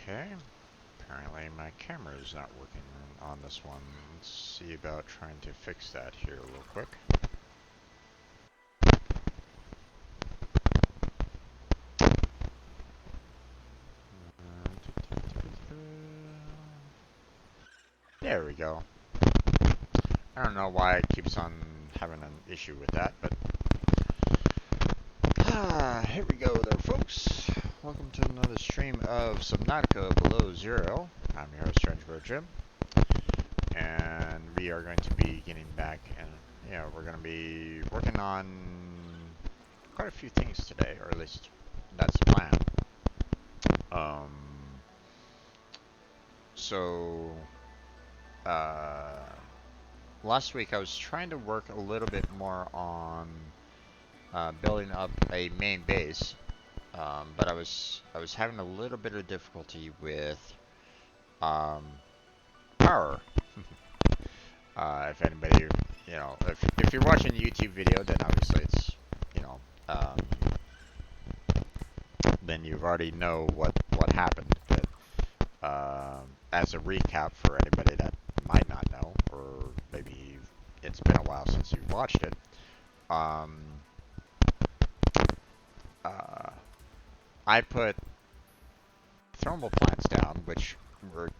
Okay, apparently my camera is not working on this one. Let's see about trying to fix that here real quick. There we go. I don't know why it keeps on having an issue with that, but here we go there, folks. Welcome to another stream of Subnautica Below Zero. I'm your host, Strangebird Jim, and we are going to be getting back, and we're going to be working on quite a few things today, or at least that's the plan. So last week I was trying to work a little bit more on building up a main base, but I was having a little bit of difficulty with power. If anybody, if you're watching a YouTube video, then obviously it's, then you already know what happened. But as a recap for anybody that might not know, or maybe it's been a while since you've watched it, I put thermal plants down, which were,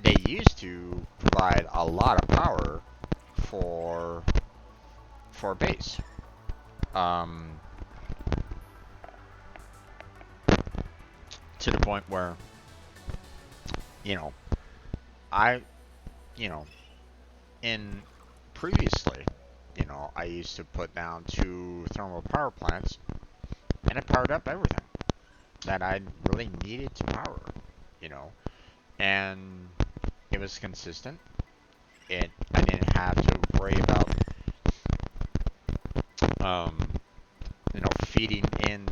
they used to provide a lot of power for base. To the point where, I, in previously, I used to put down 2 thermal power plants, and it powered up everything that I really needed to power, and it was consistent. I didn't have to worry about, feeding in,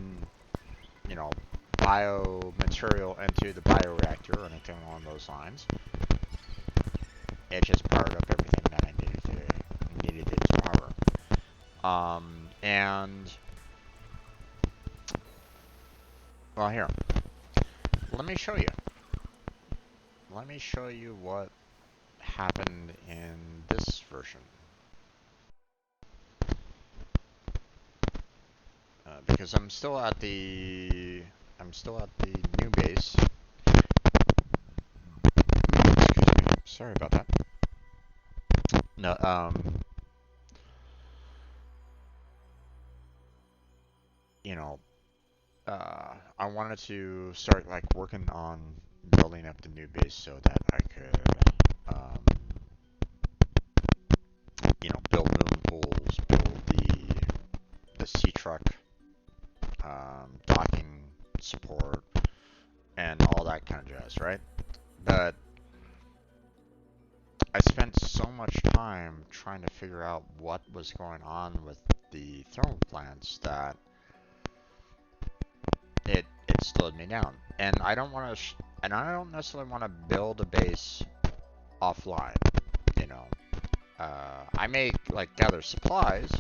biomaterial into the bioreactor or anything along those lines. It just powered up everything that I needed it to power. And well, here, let me show you. Let me show you what happened in this version. Because I'm still at the new base. Excuse me. Sorry about that. No, I wanted to start working on building up the new base so that I could, build moving pools, build the sea truck, docking support, and all that kind of jazz, right? But I spent so much time trying to figure out what was going on with the thermal plants that it slowed me down. And I don't want to, and I don't necessarily want to build a base offline. I may gather supplies,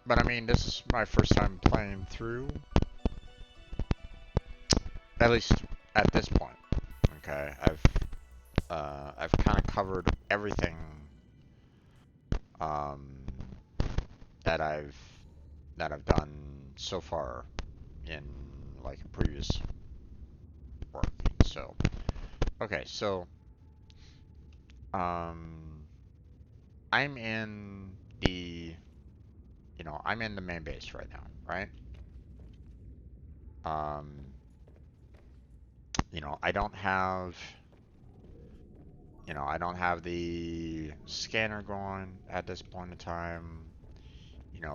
but I mean, this is my first time playing through, at least at this point. Okay, I've kind of covered everything that I've done so far in a previous work. So, okay, so I'm in the I'm in the main base right now, right? I don't have the scanner going at this point in time.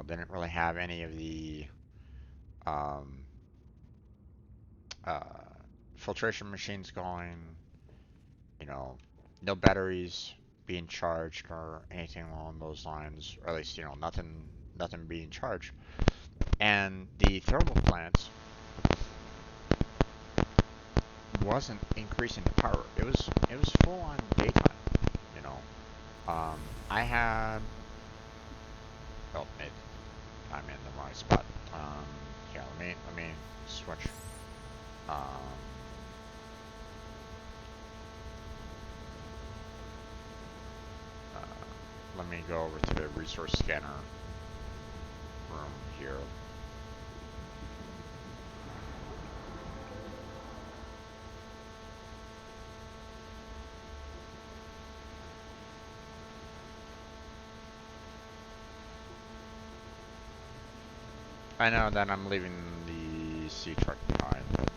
Didn't really have any of the filtration machines going. No batteries being charged or anything along those lines, or at least nothing being charged. And the thermal plants wasn't increasing the power. It was full on daytime. I had, oh, maybe I'm in the wrong spot. Yeah, let me switch. Um, Let me go over to the resource scanner room here. I know that I'm leaving the sea truck behind, but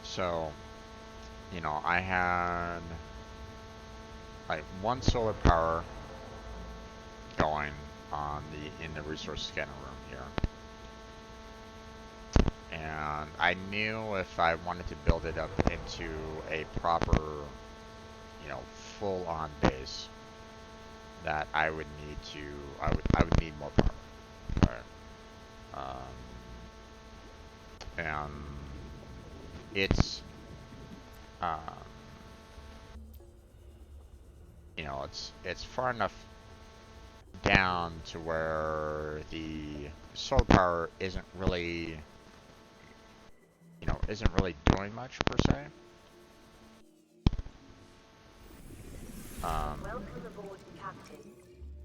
so, you know, I had like one solar power going on in the resource scanner room here. And I knew if I wanted to build it up into a proper, you know, full-on base, that I would need I would need more power. Right? And it's, um, you know, it's far enough down to where the solar power isn't really, you know, isn't really doing much per se. Welcome aboard, Captain.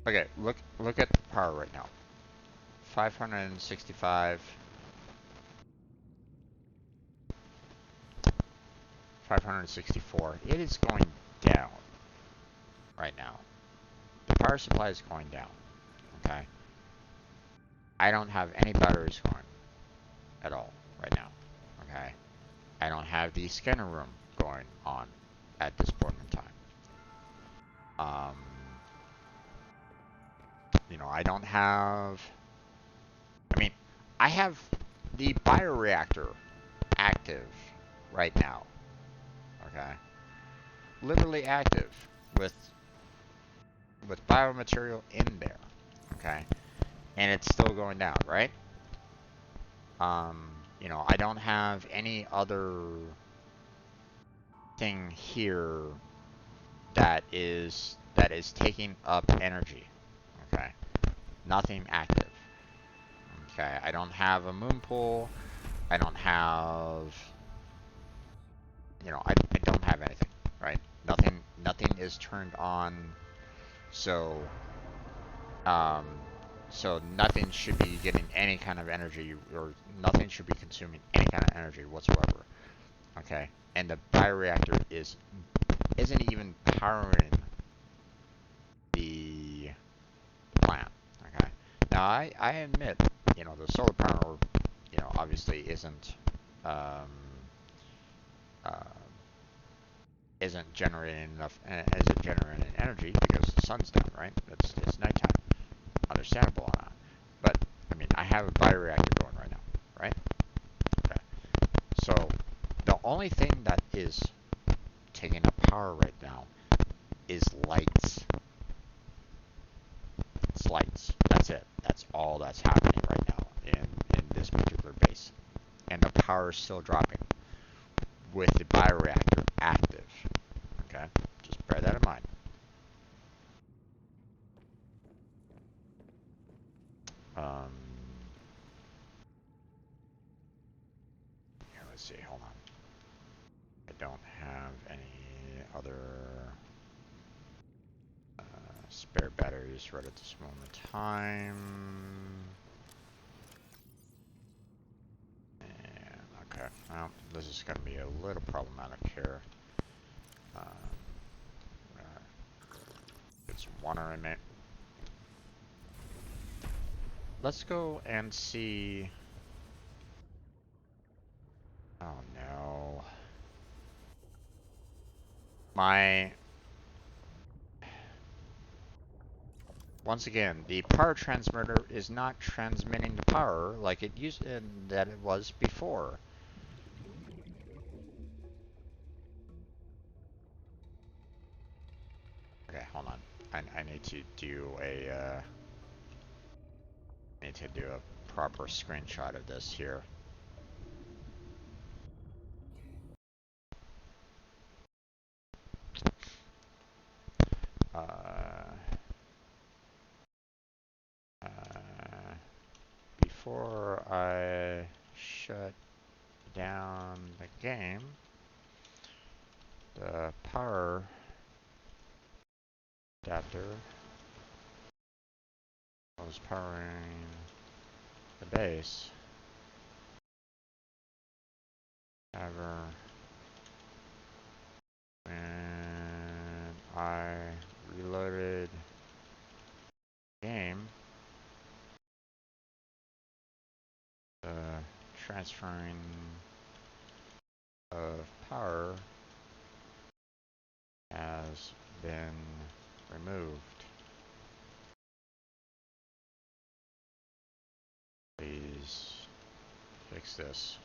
Okay, look at the power right now. 565, 564. It is going down right now. The power supply is going down. Okay. I don't have any batteries going at all right now. Okay. I don't have the scanner room going on at this point in time. You know, I don't have. I mean, I have the bioreactor active right now. Okay. Literally active with biomaterial in there. Okay. And it's still going down, right? You know, I don't have any other thing here that is taking up energy. Okay. Nothing active. Okay. I don't have a moon pool. I don't have, you know, I don't have anything, right? Nothing is turned on. So so nothing should be getting any kind of energy, or nothing should be consuming any kind of energy whatsoever. Okay, and the bioreactor isn't even powering the plant. Okay, now I admit, you know, the solar power, you know, obviously um, uh, isn't generating isn't generating energy because the sun's down, right? It's nighttime. Understandable on that. But I mean, I have a bioreactor going right now, right? Okay. So the only thing that is taking up power right now is lights. It's lights. That's it. That's all that's happening right now in this particular base. And the power is still dropping with the bioreactor active. Okay? Just bear that in mind. Here, let's see. Hold on. I don't have any other spare batteries right at this moment in time. And, okay, well, this is going to be a little problematic here. Get some water in it. Let's go and see. Oh no. Once again, the power transmitter is not transmitting the power like it used that it was before. Okay, hold on. I need to do a proper screenshot of this here. before I shut down the game, the power adapter was powering the base. However, when I reloaded the game, the transferring of power has been removed. Please fix this.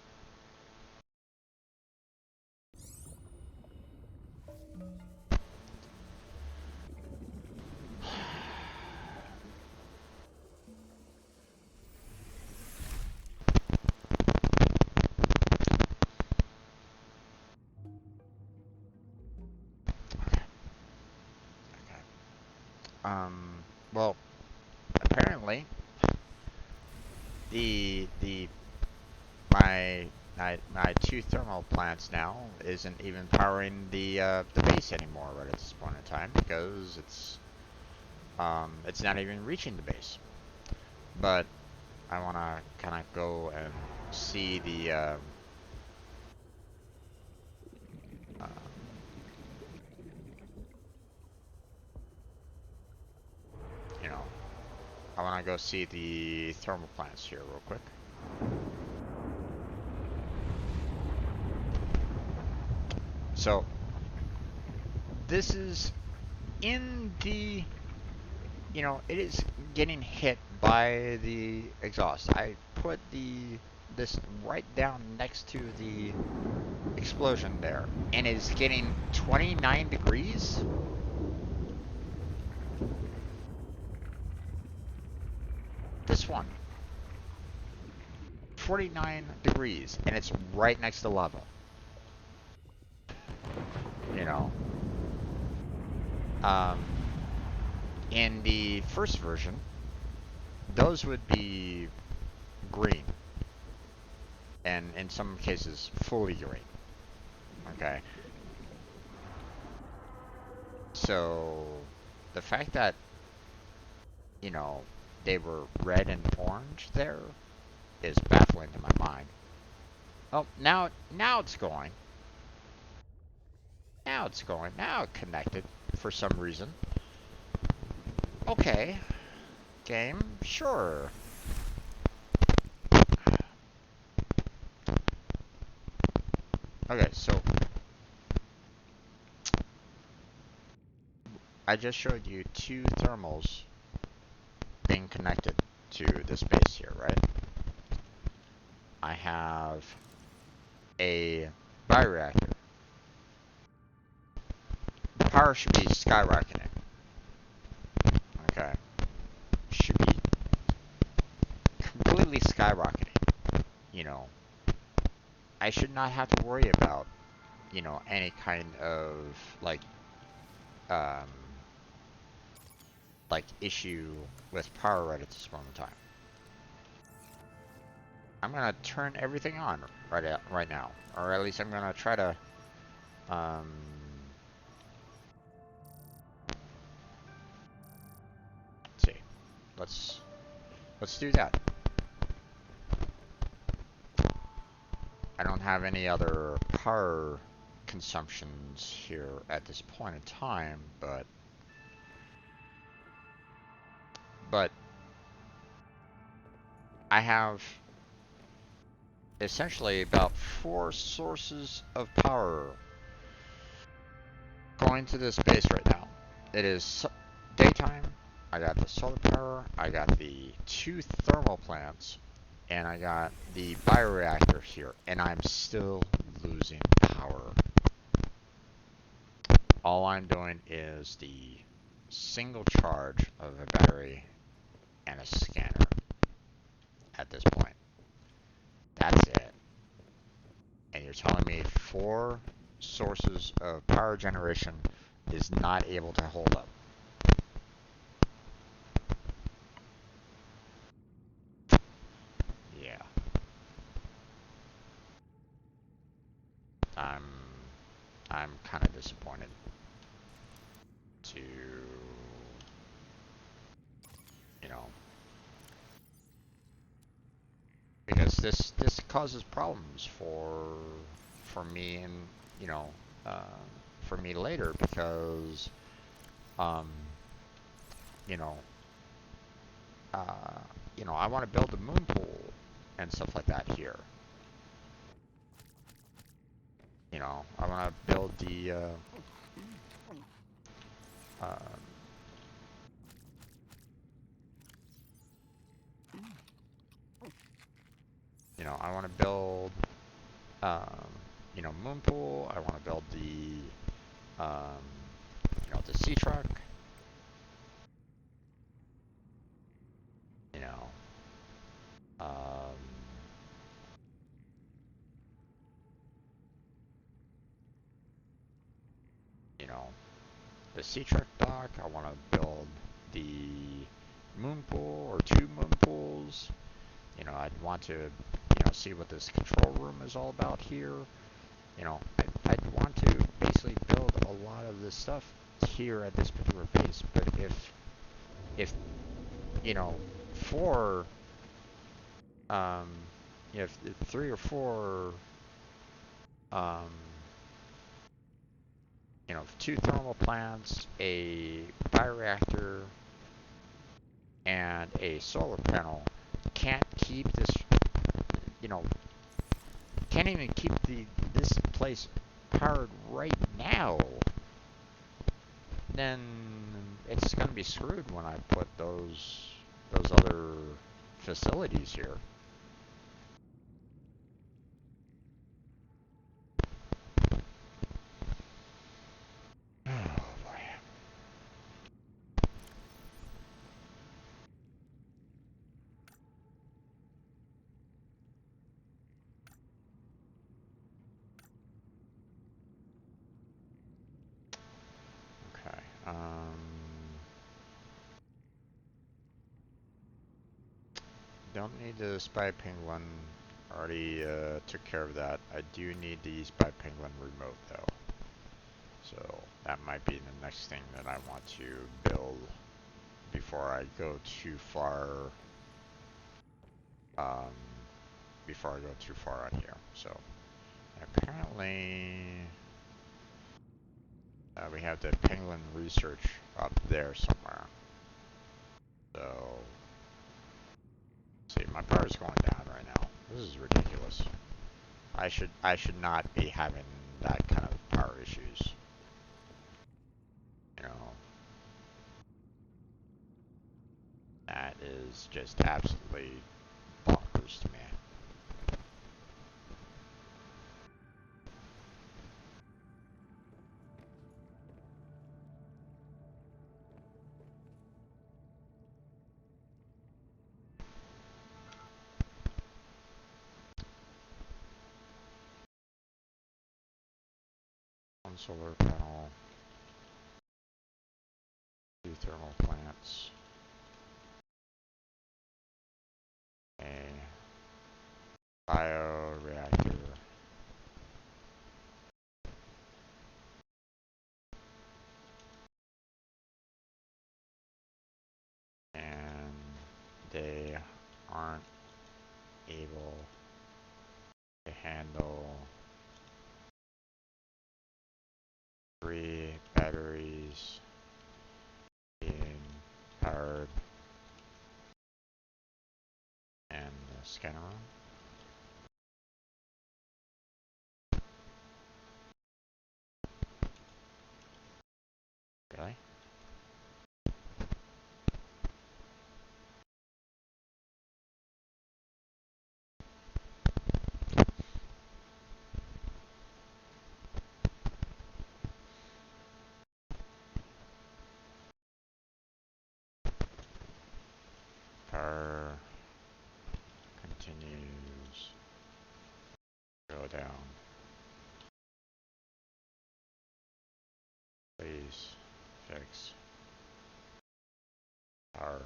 Well, apparently the my two thermal plants now isn't even powering the base anymore right at this point in time because it's not even reaching the base. But I want to kind of go and see the you know, I want to go see the thermal plants here real quick. So this is in the, it is getting hit by the exhaust. I put this right down next to the explosion there, and it's getting 29 degrees. This one, 49 degrees, and it's right next to lava. In the first version, those would be green, and in some cases, fully green. Okay. So, the fact that, they were red and orange there is baffling to my mind. Oh, now it's going. Now it's going. Now it connected for some reason. Okay. Game, sure. Okay, so I just showed you two thermals being connected to this base here, right? I have a bioreactor. The power should be skyrocketing. Okay. Should be completely skyrocketing. I should not have to worry about, any kind of, um, issue with power right at this moment in time. I'm gonna turn everything on right now, or at least I'm gonna try to, let's see. Let's do that. I don't have any other power consumptions here at this point in time, but I have essentially about 4 sources of power going to this base right now. It is daytime. I got the solar power, I got the 2 thermal plants, and I got the bioreactor here, and I'm still losing power. All I'm doing is the single charge of a battery and a scanner at this point. That's it. And you're telling me 4 sources of power generation is not able to hold up. disappointed to, you know, because this causes problems for me and, you know, uh, for me later because, um, you know, uh, I want to build a moon pool and stuff like that here. You know, I want to build the, um, you know, I want to build, um, you know, moon pool. I want to build the, you know, the sea truck. You know, um, you know, the sea truck dock. I want to build the moon pool or 2 moon pools. You know, I'd want to, you know, see what this control room is all about here. You know, I'd want to basically build a lot of this stuff here at this particular base. But if you know, 4, um, if 3 or 4, um, you know, 2 thermal plants, a bioreactor, and a solar panel can't keep this, you know, can't even keep this place powered right now, then it's going to be screwed when I put those other facilities here. Oh boy. Okay. Don't need the spy penguin. Already took care of that. I do need the spy penguin remote though. So that might be the next thing that I want to build before I go too far. Um, before I go too far out here. So apparently we have the penguin research up there somewhere. So see, my power's going down right now. This is ridiculous. I should not be having that kind of power issues. You know, that is just absolutely bonkers to me. One solar panel, 2 thermal plants, a bioreactor, and they aren't able to handle 3 batteries being powered and the scanner room. Really? Power continues to go down. Please fix power.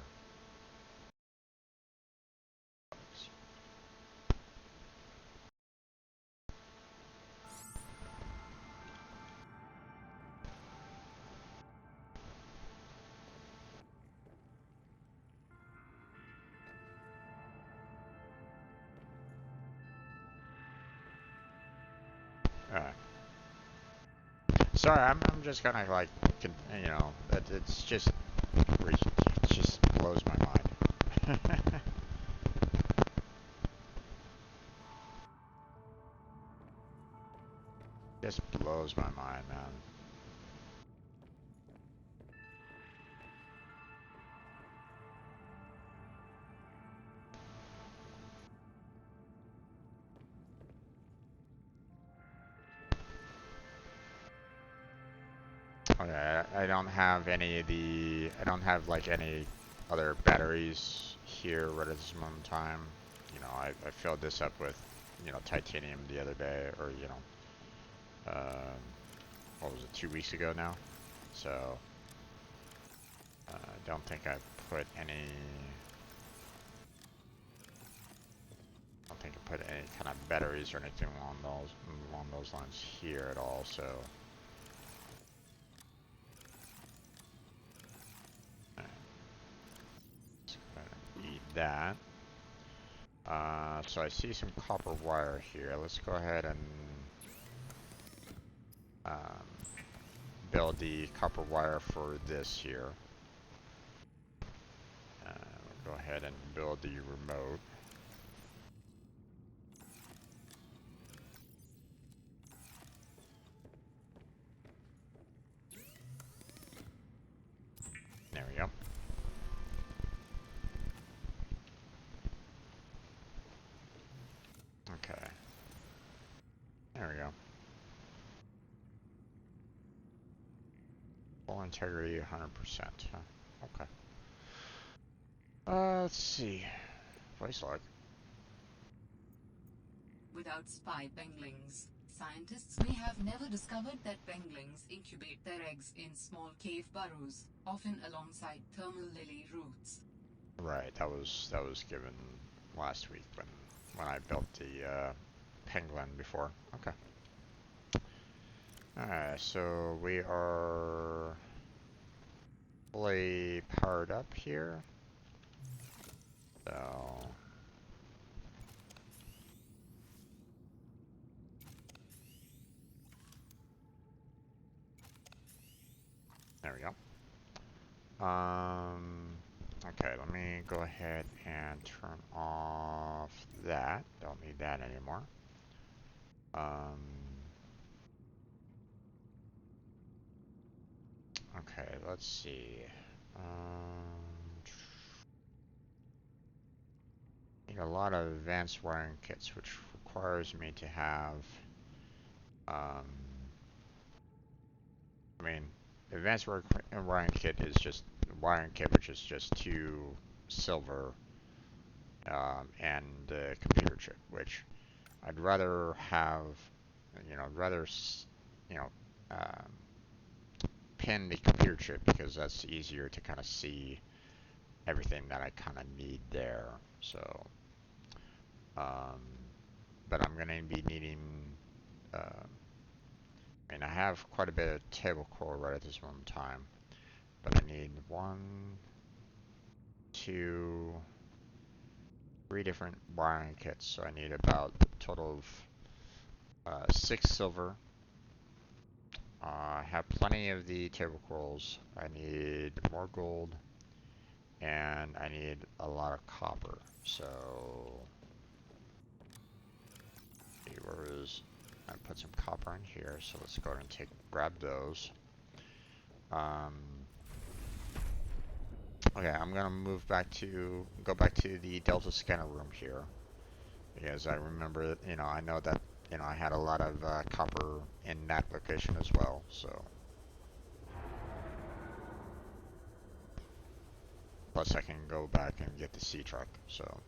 Sorry, I'm just kind of like, you know, it's just, it just blows my mind. Just blows my mind, man. Okay, I don't have any of the, I don't have like any other batteries here right at this moment in time. You know, I filled this up with, you know, titanium the other day, or, you know, what was it, 2 weeks ago now? So, I don't think I put any, I don't think I put any kind of batteries or anything along those lines here at all, so. Eat that. So I see some copper wire here. Let's go ahead and build the copper wire for this here. We'll go ahead and build the remote. There we go. Okay. There we go. Full integrity, 100%. Huh? Okay. Let's see. Voice log. Without spy penguins, scientists may have never discovered that penguins incubate their eggs in small cave burrows, often alongside thermal lily roots. Right, that was given last week when I built the penguin before. Okay. Alright, so we are fully powered up here. So there we go. Okay, let me go ahead and turn off that. Don't need that anymore. Okay, let's see. Need a lot of advanced wiring kits, which requires me to have, I mean, the advanced wiring kit is just a wiring kit, which is just 2 silver and a computer chip, which I'd rather have, you know, you know, pin the computer chip because that's easier to kind of see everything that I kind of need there. So, but I'm going to be needing, I mean, I have quite a bit of table core right at this moment in time, but I need 1, 2, 3 different wiring kits. So I need about a total of 6 silver. I have plenty of the table cores. I need more gold, and I need a lot of copper. So, where is? I put some copper in here. So let's go ahead and grab those. Okay, I'm gonna go back to the Delta scanner room here, because I remember, you know, I know that, you know, I had a lot of copper in that location as well, so. Plus I can go back and get the sea truck, so.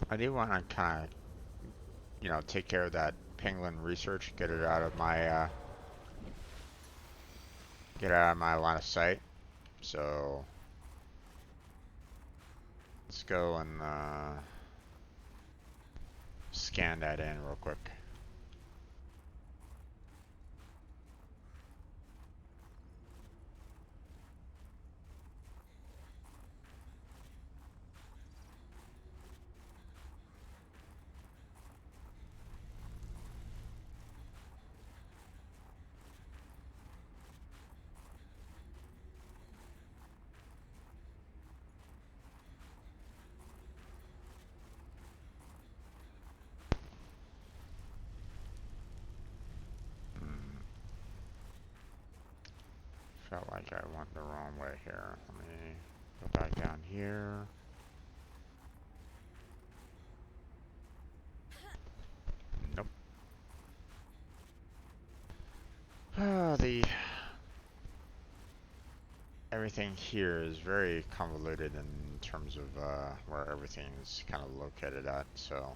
I do want to kind of, take care of that penguin research, get it out of my line of sight. So let's go and scan that in real quick. Felt like I went the wrong way here. Let me go back down here. Nope. Everything here is very convoluted in terms of where everything's kind of located at, so.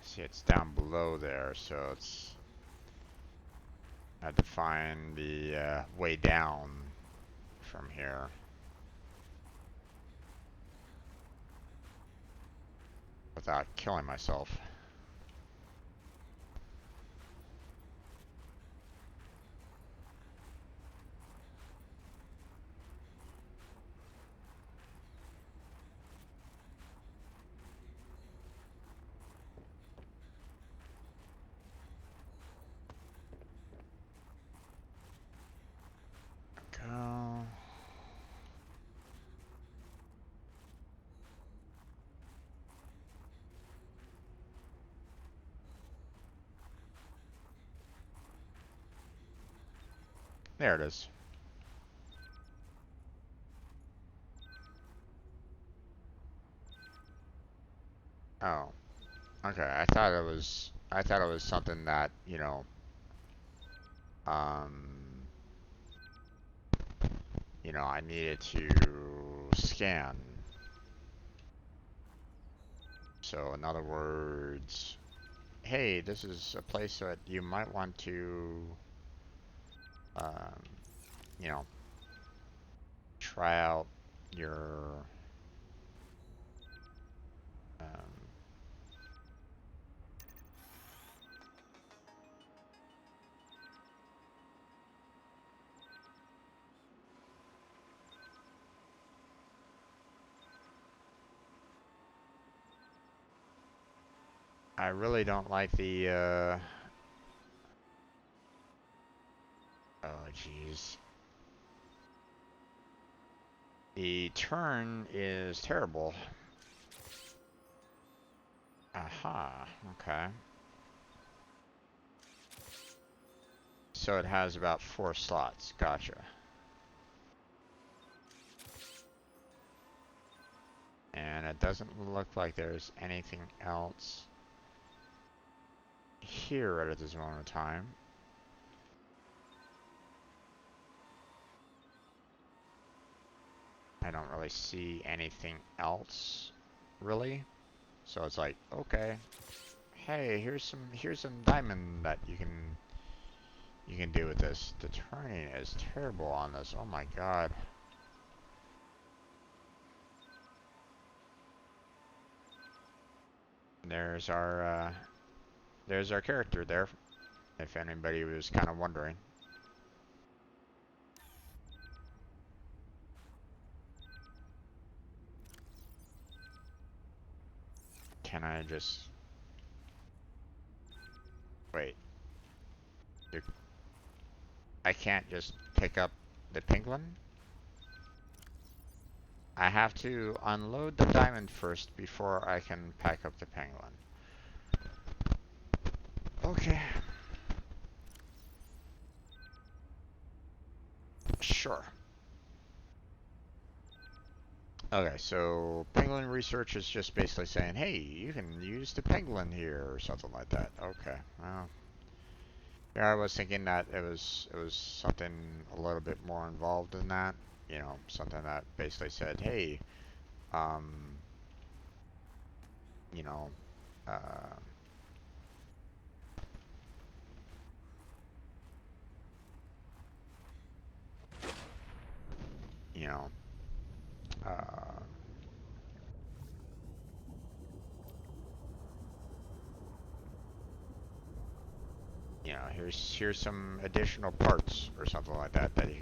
See, it's down below there, so I had to find the way down from here without killing myself. Go. There it is. Oh, okay. I thought it was something that, um, I needed to scan. So in other words, hey, this is a place that you might want to, um, you know, try out your, um, I really don't like the, oh jeez. The turn is terrible. Aha, okay. So it has about 4 slots, gotcha. And it doesn't look like there's anything else here at this moment in time. I don't really see anything else, really. So it's like, okay, hey, here's some diamond that you can do with this. The turning is terrible on this. Oh my god. There's our character there, if anybody was kind of wondering. Can I just wait? I can't just pick up the penguin? I have to unload the diamond first before I can pack up the penguin. Okay. Sure. Okay, so penguin research is just basically saying, hey, you can use the penguin here or something like that. Okay, well, yeah, I was thinking that it was something a little bit more involved than that. You know, something that basically said, hey, um, you know, uh, you know, uh, here's some additional parts or something like that that you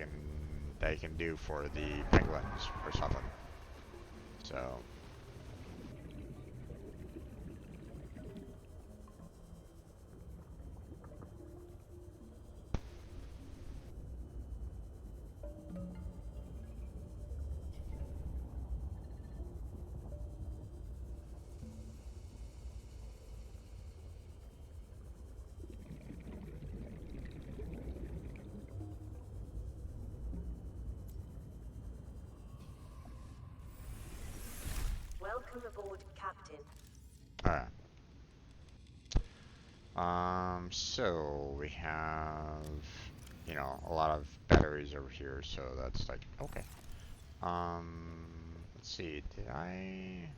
can do for the penguins or something. So, Welcome aboard, Captain. alright. So we have, a lot of batteries over here, so that's like, okay. Let's see, did I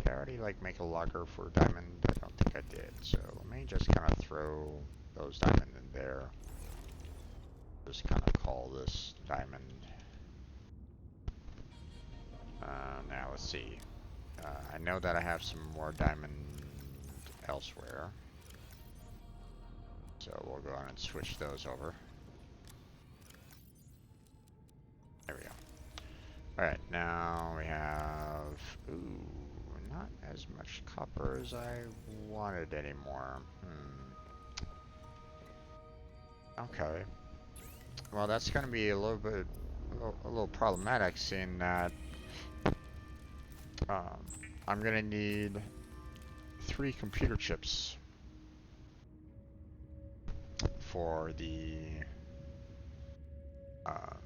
already like make a logger for diamond? I don't think I did, so let me just kind of throw those diamond in there. Just kind of call this diamond. Now let's see. I know that I have some more diamond elsewhere. So we'll go on and switch those over. There we go. Alright, now we have, not as much copper as I wanted anymore. Okay. Well, that's going to be a little problematic, seeing that um, I'm going to need 3 computer chips for the um,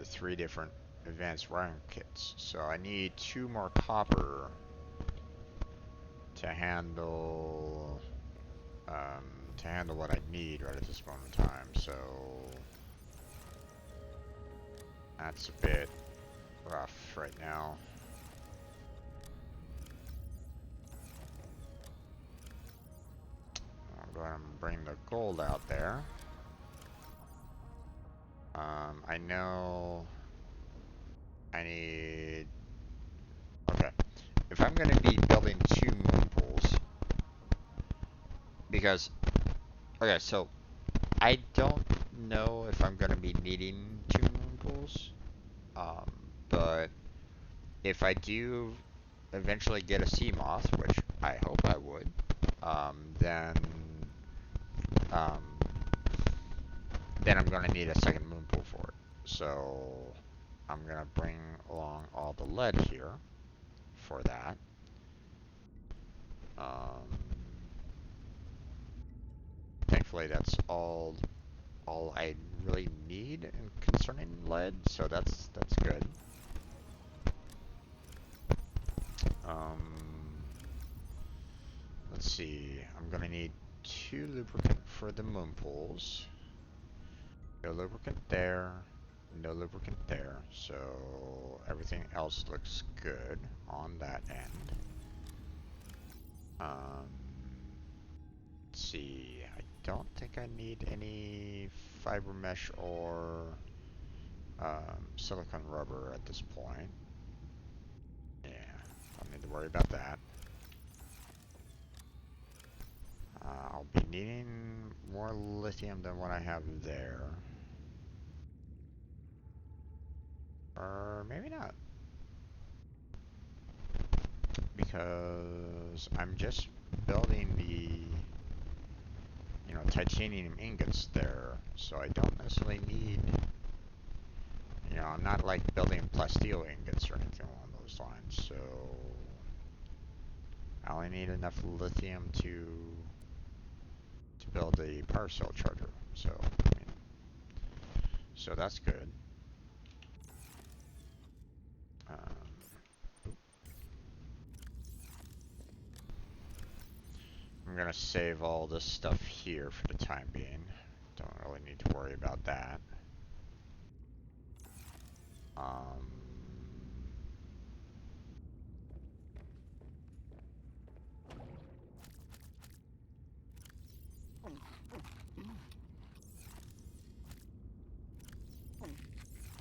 3 different advanced wiring kits. So I need 2 more copper to handle what I need right at this moment in time. So that's a bit rough right now. I'll go ahead and bring the gold out there. I know I need. Okay, if I'm going to be building 2 moon pools, because okay, so I don't know if I'm going to be needing 2 moon pools, but if I do eventually get a sea moth, which I hope I would, then um, I'm going to need a second moon pool for it. So I'm going to bring along all the lead here for that. Thankfully, that's all I really need concerning lead, so that's good. Um, let's see. I'm gonna need 2 lubricant for the moon pools. No lubricant there. No lubricant there. So everything else looks good on that end. Let's see. I don't think I need any fiber mesh or silicone rubber at this point. Yeah, don't need to worry about that. I'll be needing more lithium than what I have there. Or maybe not. Because I'm just building the, titanium ingots there. So I don't necessarily need, I'm not like building plasteel ingots or anything along those lines. So I only need enough lithium to build a power cell charger. So, so that's good. I'm gonna save all this stuff here for the time being. Don't really need to worry about that.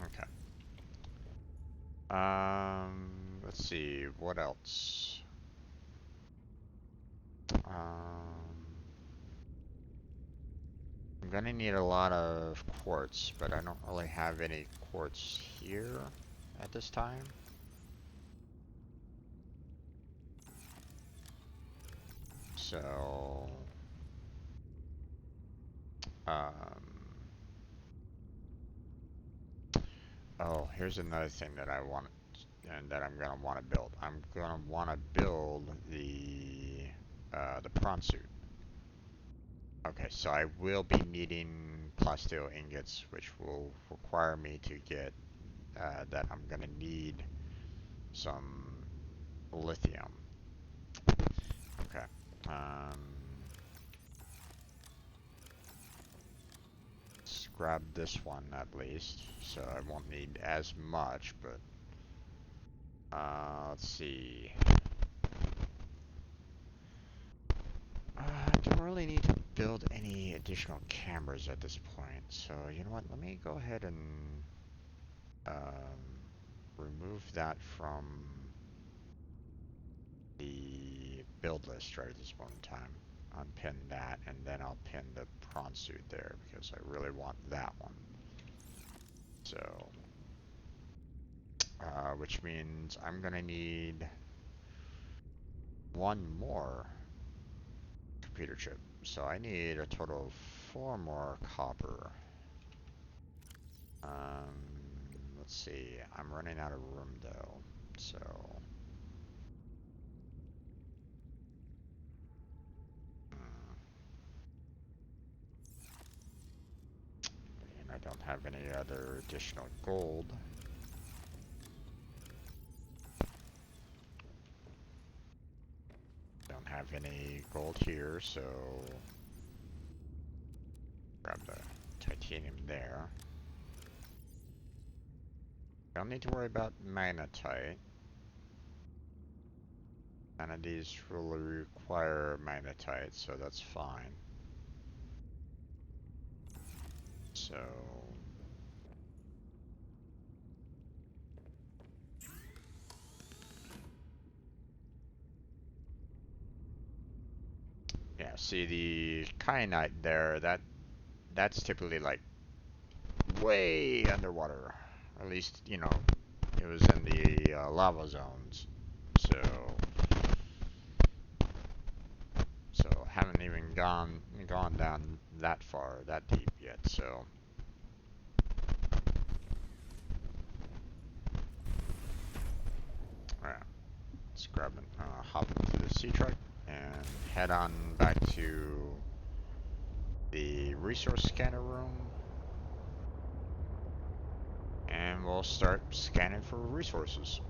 Okay. Let's see, what else? I'm gonna need a lot of quartz, but I don't really have any quartz here at this time. So, oh, here's another thing that I want and that I'm gonna want to build. I'm gonna want to build the prawn suit. Okay, so I will be needing plasteel ingots, which will require me to get that I'm gonna need some lithium. Okay. Let's grab this one at least, so I won't need as much, but let's see. I don't really need to build any additional cameras at this point, so you know what, let me go ahead and remove that from the build list right at this moment in time. Unpin that, and then I'll pin the prawn suit there because I really want that one. So, which means I'm gonna need one more computer chip. So I need a total of 4 more copper. Let's see, I'm running out of room though, so. And I don't have any other additional gold. Don't have any gold here, so grab the titanium there. Don't need to worry about magnetite. None of these really require magnetite, so that's fine. So yeah, see the kyanite there, that's typically like way underwater. At least, you know, it was in the lava zones. So haven't even gone down that far, that deep yet. So alright, let's grab and hop into the sea truck and head on back to the resource scanner room, and we'll start scanning for resources.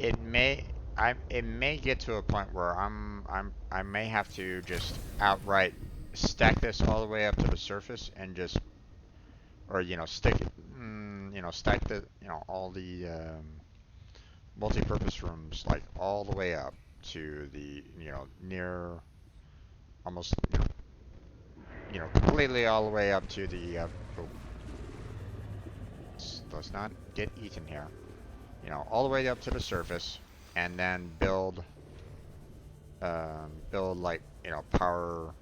it may get to a point where I may have to just outright stack this all the way up to the surface and just, or stick it, stack the, all the multi-purpose rooms like all the way up to the, near almost, completely all the way up to the, oh, let's not get Ethan here. All the way up to the surface, and then build like, power,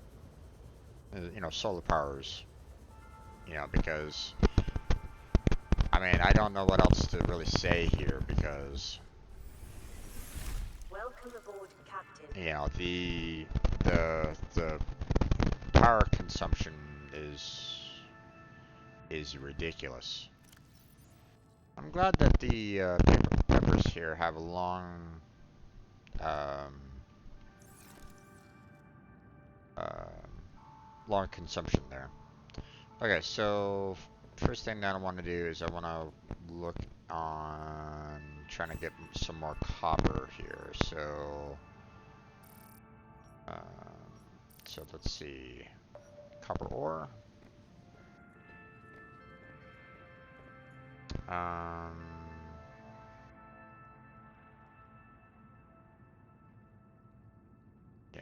solar powers, because, I mean, I don't know what else to really say here, because, Welcome aboard, Captain. the power consumption is ridiculous. I'm glad that the peppers here have a um, long consumption there. Okay, so first thing that I want to do is I want to look on trying to get some more copper here. So let's see, copper ore. Um, yeah.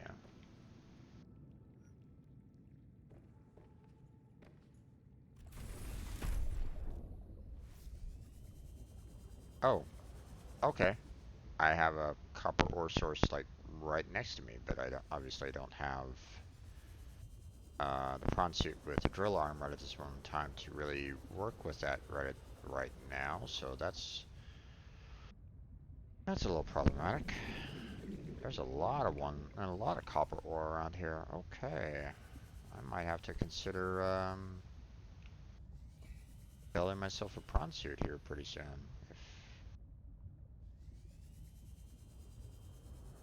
Oh, okay. I have a copper ore source like right next to me, but obviously don't have the prawn suit with the drill arm right at this moment in time to really work with that right now. So that's a little problematic. There's a lot of copper ore around here. Okay, I might have to consider building myself a prawn suit here pretty soon.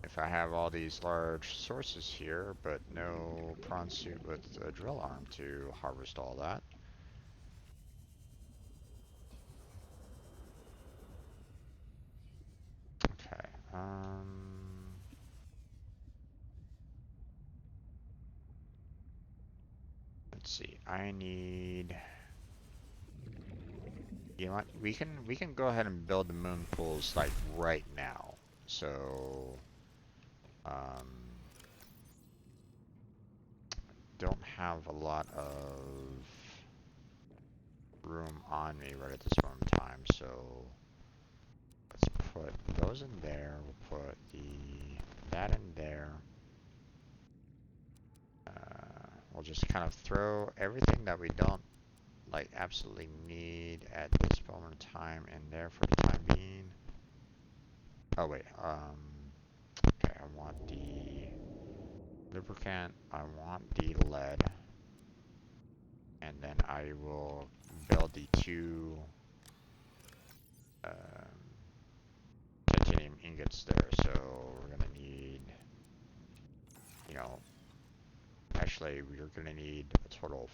If I have all these large sources here, but no prawn suit with a drill arm to harvest all that. Okay, let's see. I need. You know what? We can go ahead and build the moon pools like right now. So, um, don't have a lot of room on me right at this moment in time. So let's put those in there. We'll put that in there. We'll just kind of throw everything that we don't like absolutely need at this moment in time in there for the time being. Oh wait, okay, I want the lubricant, I want the lead, and then I will build the two titanium ingots there. So we're gonna need, you know, actually we're gonna need a total of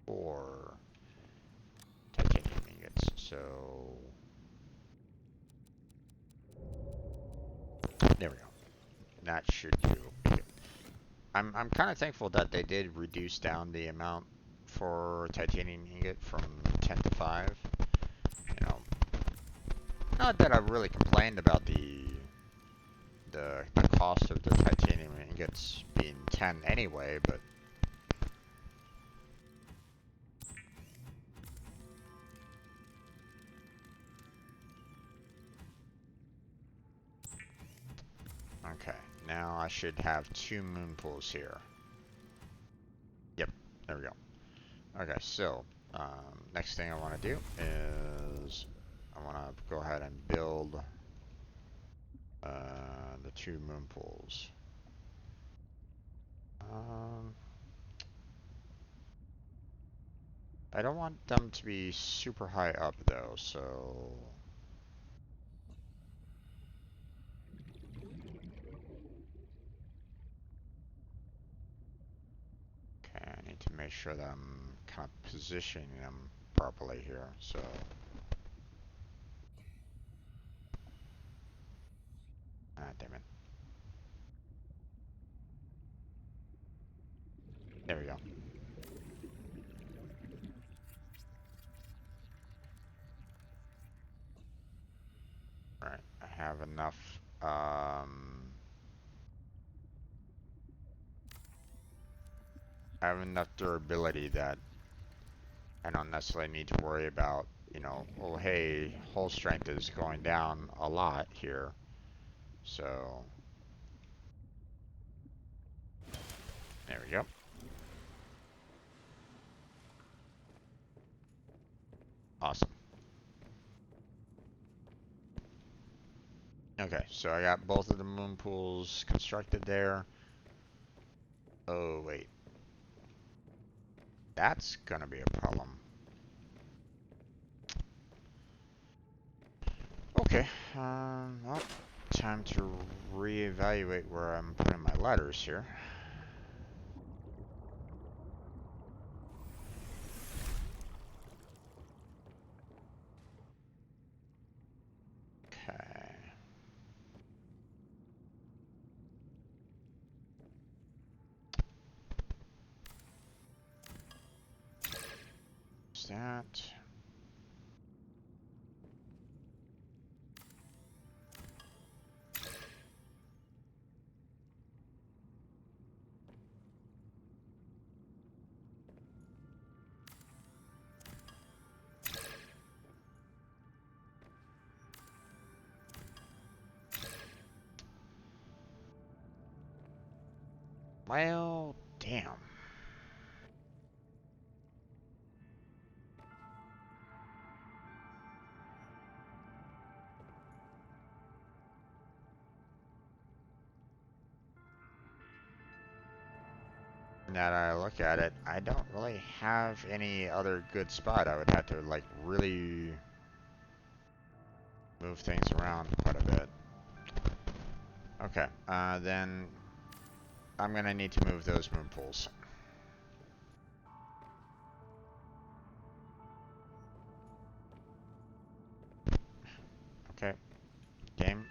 4 titanium ingots. So there we go. That should do. I'm kind of thankful that they did reduce down the amount for titanium ingot from 10 to 5. You know, not that I really complained about the cost of the titanium ingots being 10 anyway, but okay. Now I should have 2 moon pools here. Yep, there we go. Okay, so next thing I want to do is I want to go ahead and build the 2 moon pools. I don't want them to be super high up though, so okay, I need to make sure that I'm kind of positioning them properly here. So Alright, I have enough, I have enough durability that I don't necessarily need to worry about, you know, oh hey, hull strength is going down a lot here. So, there we go. Awesome. Okay, so I got both of the moon pools constructed there. Oh, wait. That's gonna be a problem. Okay, well, time to reevaluate where I'm putting my ladders here. Okay. Is that? Well, damn. Now that I look at it, I don't really have any other good spot. I would have to, like, really move things around quite a bit. Okay, then I'm gonna need to move those moon pools. Okay, game.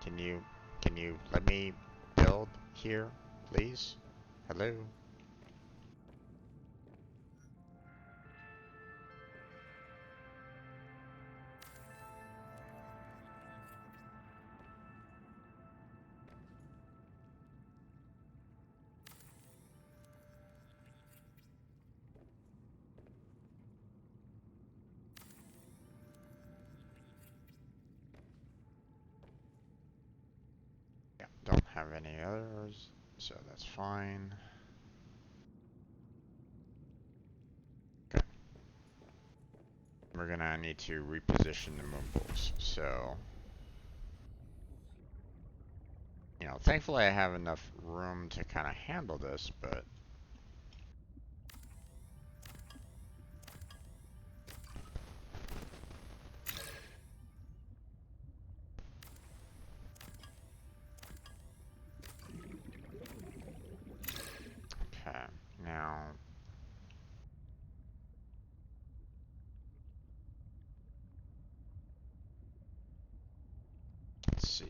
Can you let me build here, please? Hello? Yeah, don't have any others, so that's fine. Okay. We're gonna need to reposition the moon pools, so... You know, thankfully I have enough room to kind of handle this, but... Okay, now... Let's see...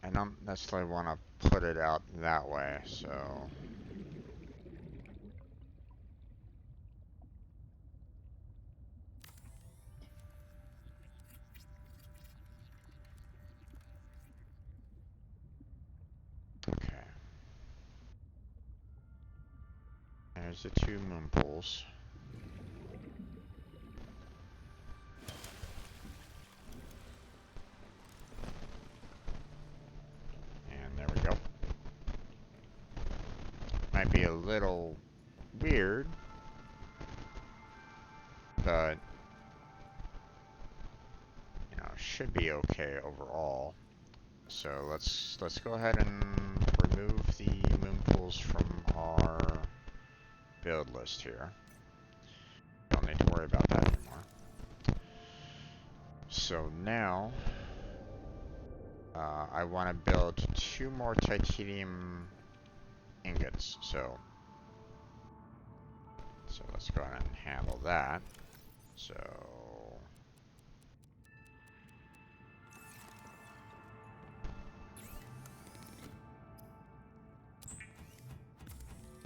I don't necessarily want to put it out that way, so... Okay. There's the two moon pools. And there we go. Might be a little weird, but you know, should be okay overall. So let's go ahead and remove the moon pools from our build list here. Don't need to worry about that anymore. So now, I want to build 2 more titanium ingots. So let's go ahead and handle that. So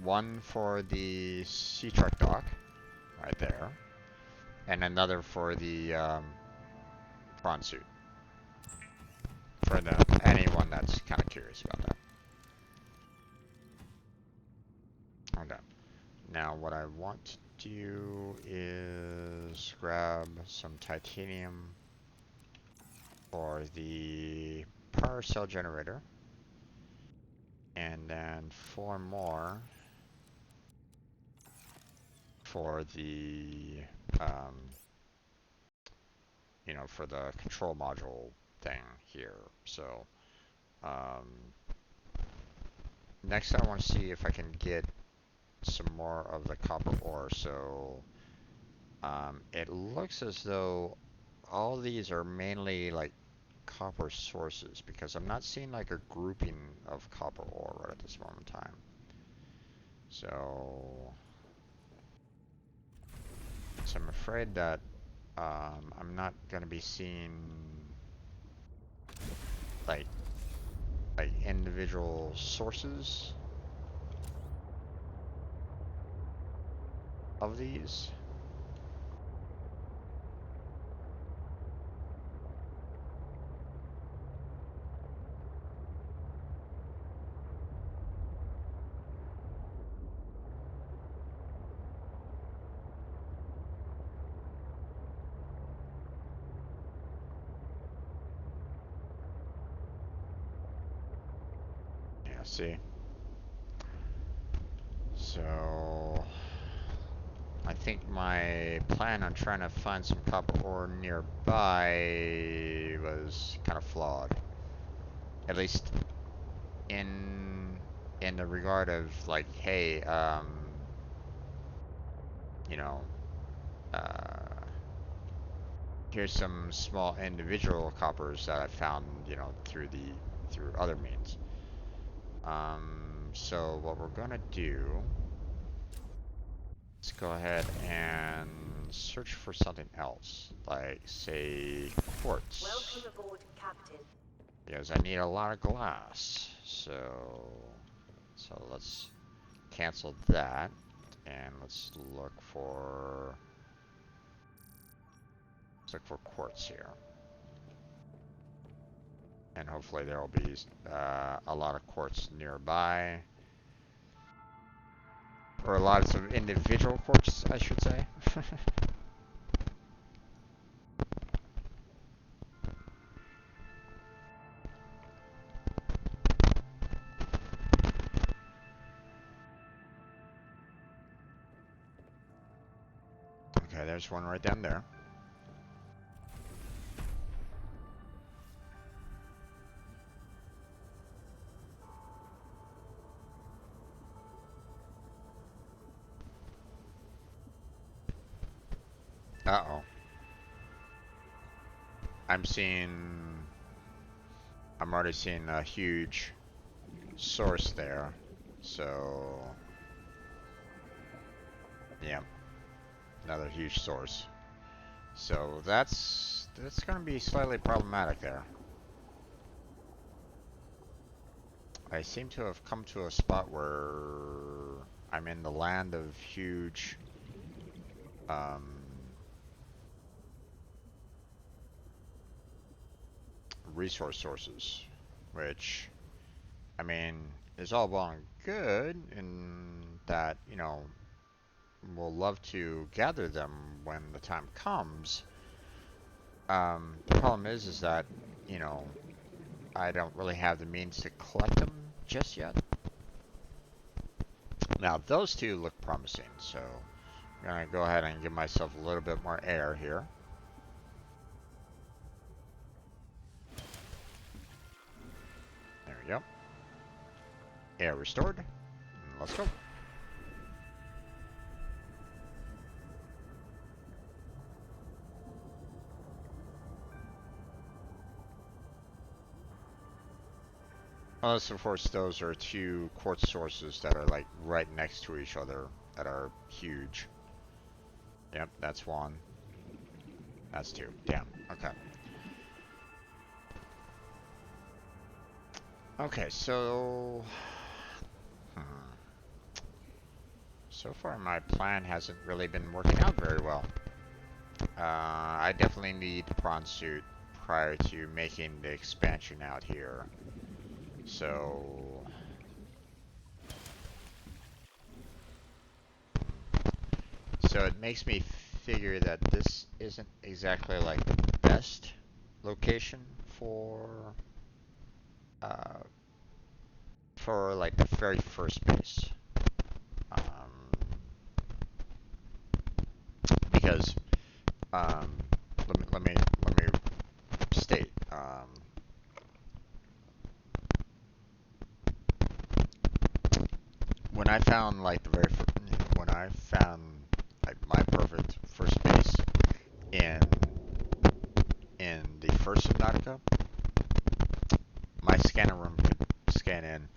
one for the sea truck dock, right there, and another for the prawn suit. For anyone that's kind of curious about that. Okay. Now what I want to do is grab some titanium for the power cell generator, and then 4 more for the for the control module thing here. So next I want to see if I can get some more of the copper ore. So it looks as though all these are mainly like copper sources, because I'm not seeing like a grouping of copper ore right at this moment in time. So I'm afraid that I'm not going to be seeing like individual sources of these. Yeah, see? So I think my plan on trying to find some copper ore nearby was kind of flawed. At least in the regard of like, hey, you know, here's some small individual coppers that I found, through other means. So what we're gonna do, let's go ahead and search for something else, like say quartz. Welcome aboard, Captain. Because I need a lot of glass. So let's cancel that, and let's look for quartz here. And hopefully there will be a lot of quartz nearby. Or lots of individual quartz, I should say. Okay, there's one right down there. Uh-oh. I'm already seeing a huge source there. So, yeah, another huge source. So that's going to be slightly problematic there. I seem to have come to a spot where I'm in the land of huge resource sources, which, I mean, is all well and good in that, we'll love to gather them when the time comes. The problem is that, I don't really have the means to collect them just yet. Now, those two look promising, so I'm going to go ahead and give myself a little bit more air here. There we go. Air restored. Let's go. Unless, of course, those are two quartz sources that are like right next to each other that are huge. Yep, that's one. That's two. Damn. Okay. Okay, so... So far, my plan hasn't really been working out very well. I definitely need the prawn suit prior to making the expansion out here. So... So it makes me figure that this isn't exactly like the best location uh, for like the very first base. Because let me state. When I found like when I found like my perfect first base in the first Subnautica, my scanner room could scan in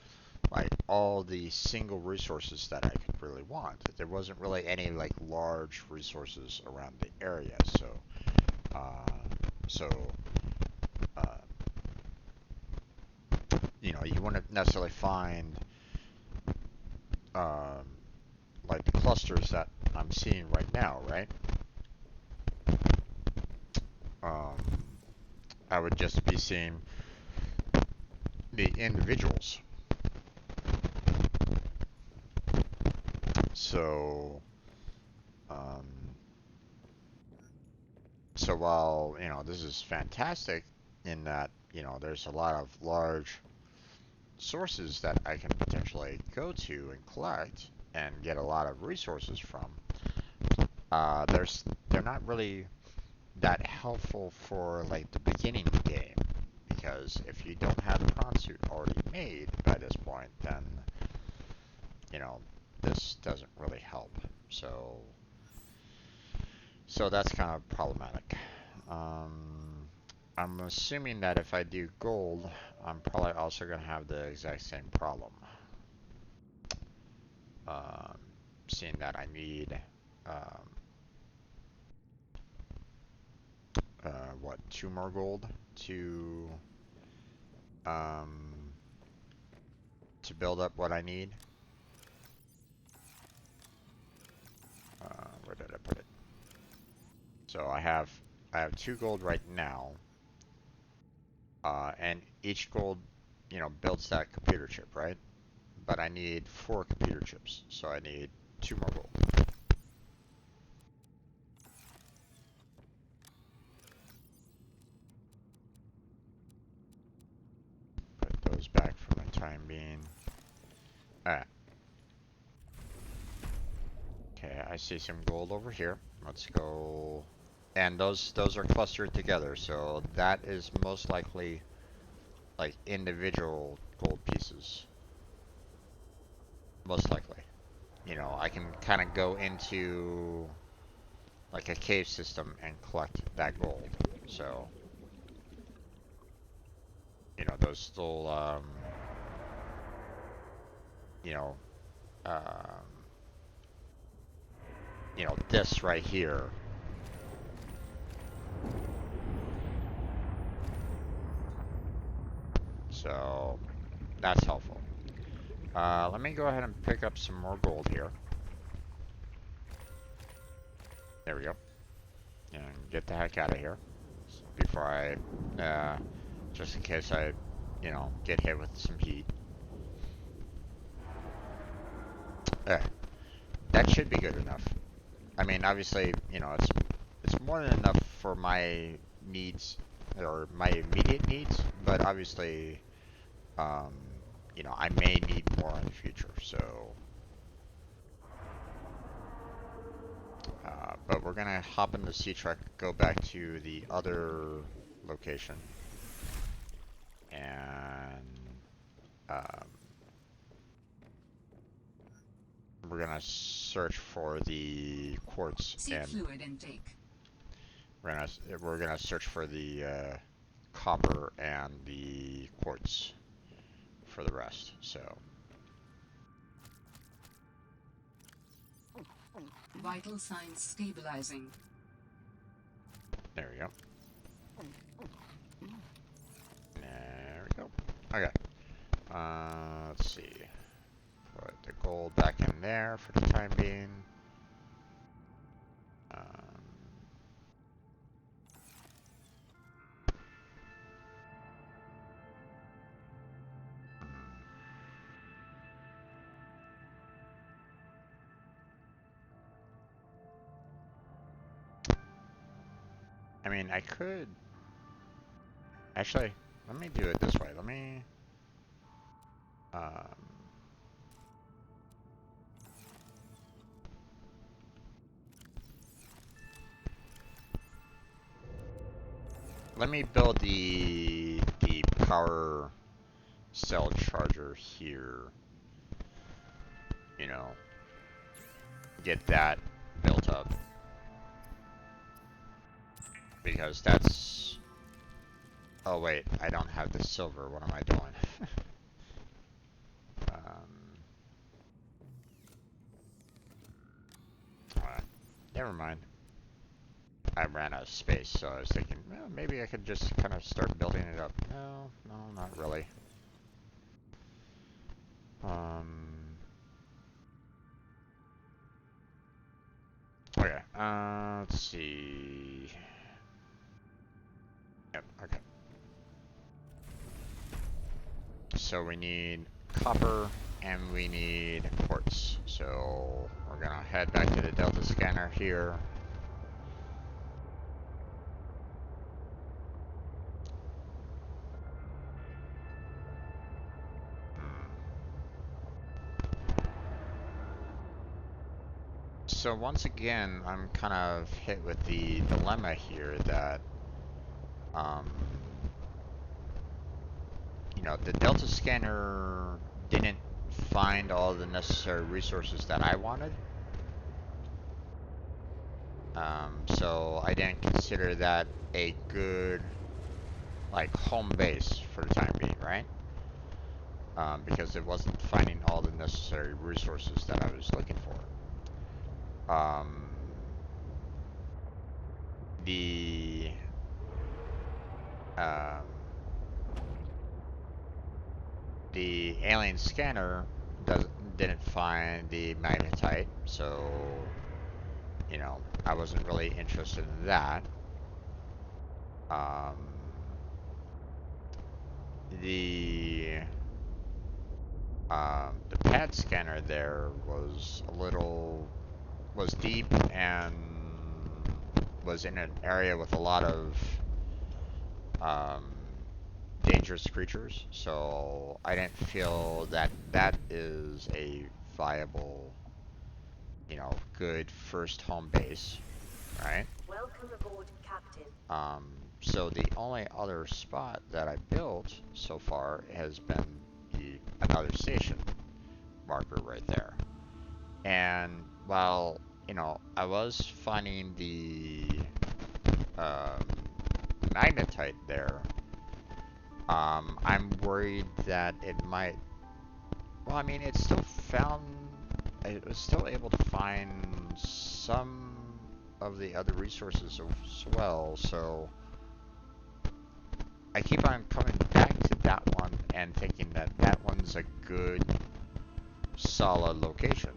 like all the single resources that I could really want. There wasn't really any like large resources around the area, so uh, so uh, you know, you wouldn't necessarily find um, like the clusters that I'm seeing right now, right? Um, I would just be seeing the individuals. So, um, so while, you know, this is fantastic in that, you know, there's a lot of large sources that I can potentially go to and collect and get a lot of resources from, they're not really that helpful for like the beginning game, because if you don't have the prawn suit already made by this point, then you know this doesn't really help. So that's kind of problematic. I'm assuming that if I do gold, I'm probably also going to have the exact same problem. Um, Seeing that I need um, what, 2 more gold um, to build up what I need. Where did I put it? So I have 2 gold right now, and each gold, you know, builds that computer chip, right? But I need 4 computer chips, so I need 2 more gold. Put those back for the time being. Alright. Okay, I see some gold over here. Let's go. And those are clustered together, so that is most likely like individual gold pieces. Most likely. You know, I can kind of go into like a cave system and collect that gold. So, you know, those still, you know, um, this right here. So, that's helpful. Let me go ahead and pick up some more gold here. There we go. And get the heck out of here before just in case I, you know, get hit with some heat. There. That should be good enough. I mean, obviously, you know, it's more than enough for my needs, or my immediate needs, but obviously, you know, I may need more in the future, so... but we're gonna hop in the sea truck, go back to the other location, and we're gonna search for the quartz, Sea fluid intake. we're gonna search for the copper and the quartz for the rest. So Vital signs stabilizing. there we go. There we go. Okay. Let's see. Put the gold back in there for the time being. I mean, I could... Actually, let me do it this way. Let me... let me build the power cell charger here. You know, get that built up. Because that's... Oh wait, I don't have the silver. What am I doing? Never mind. I ran out of space, so I was thinking, well, maybe I could just kind of start building it up. No, not really. Okay, let's see. Yep, okay. So we need copper and we need quartz. So we're gonna head back to the Delta scanner here. So once again, I'm kind of hit with the dilemma here that, you know, the Delta scanner didn't find all the necessary resources that I wanted. So I didn't consider that a good, like, home base for the time being, right? Because it wasn't finding all the necessary resources that I was looking for. The alien scanner didn't find the magnetite, so you know I wasn't really interested in that. The pad scanner there was deep and was in an area with a lot of dangerous creatures, so I didn't feel that that is a viable, you know, good first home base, right? Welcome aboard, Captain. So the only other spot that I built so far has been another station marker right there. And while, you know, I was finding the magnetite there, I'm worried that it might... Well, I mean, it was still able to find some of the other resources as well, so I keep on coming back to that one and thinking that that one's a good, solid location.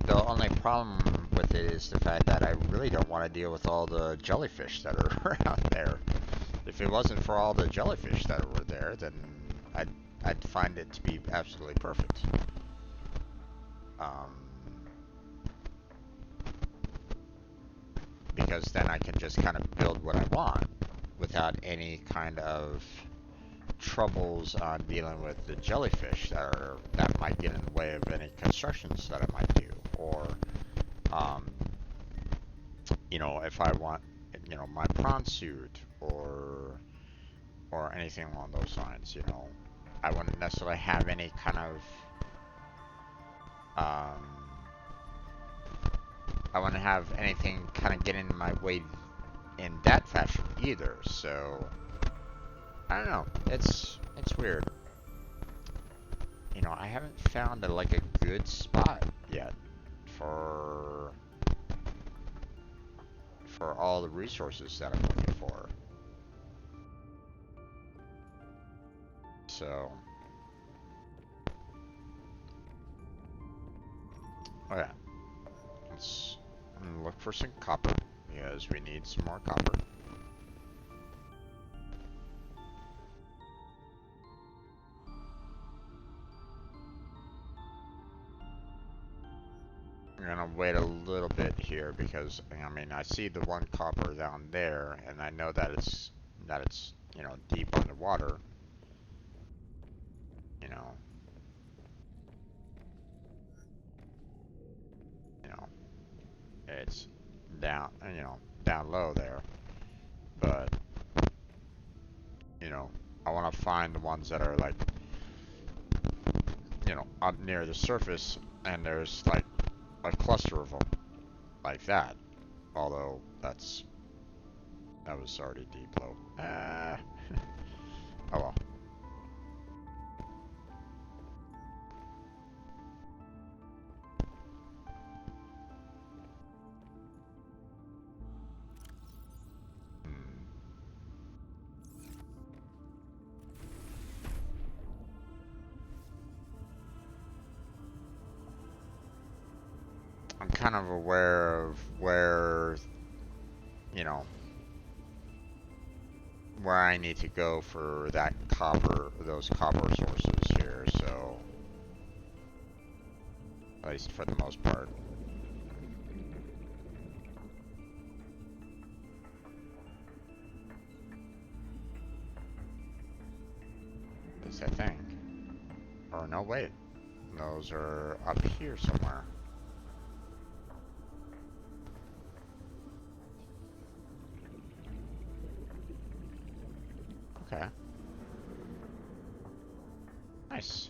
The only problem with it is the fact that I really don't want to deal with all the jellyfish that are around there. If it wasn't for all the jellyfish that were there, then I'd find it to be absolutely perfect. Because then I can just kind of build what I want without any kind of troubles on dealing with the jellyfish that might get in the way of any constructions that I might do, or you know, if I want, you know, my prawn suit, or or anything along those lines, you know. I wouldn't necessarily have any kind of, I wouldn't have anything kind of get in my way in that fashion either, so, I don't know, it's weird. You know, I haven't found like a good spot yet for all the resources that I'm looking for. So, oh yeah, let's look for some copper, because we need some more copper. I'm gonna wait a little bit here because I mean I see the one copper down there, and I know that it's you know, deep underwater. You know, it's down, you know, down low there. But you know, I want to find the ones that are like, you know, up near the surface, and there's like a cluster of them like that. Although that was already deep low. Oh well. Hmm. I'm kind of aware of where, you know, where I need to go for that copper, those copper sources here, so at least for the most part. At least I think. Or no, wait. Those are up here somewhere. Okay. Nice.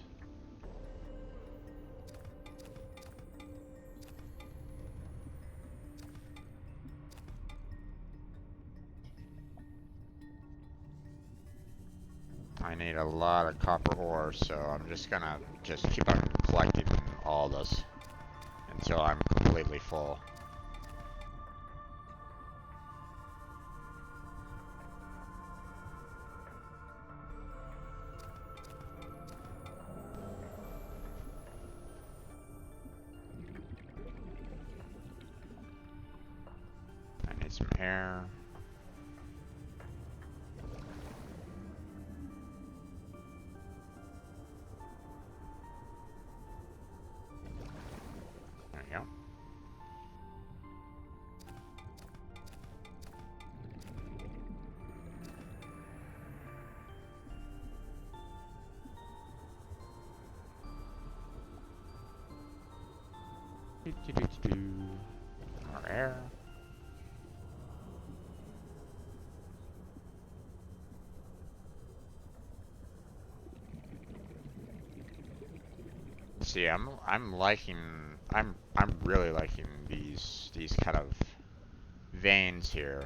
I need a lot of copper ore, so I'm just gonna keep on collecting all this until I'm completely full. I need some air. There we go. More air. See, I'm liking, I'm really liking these kind of veins here.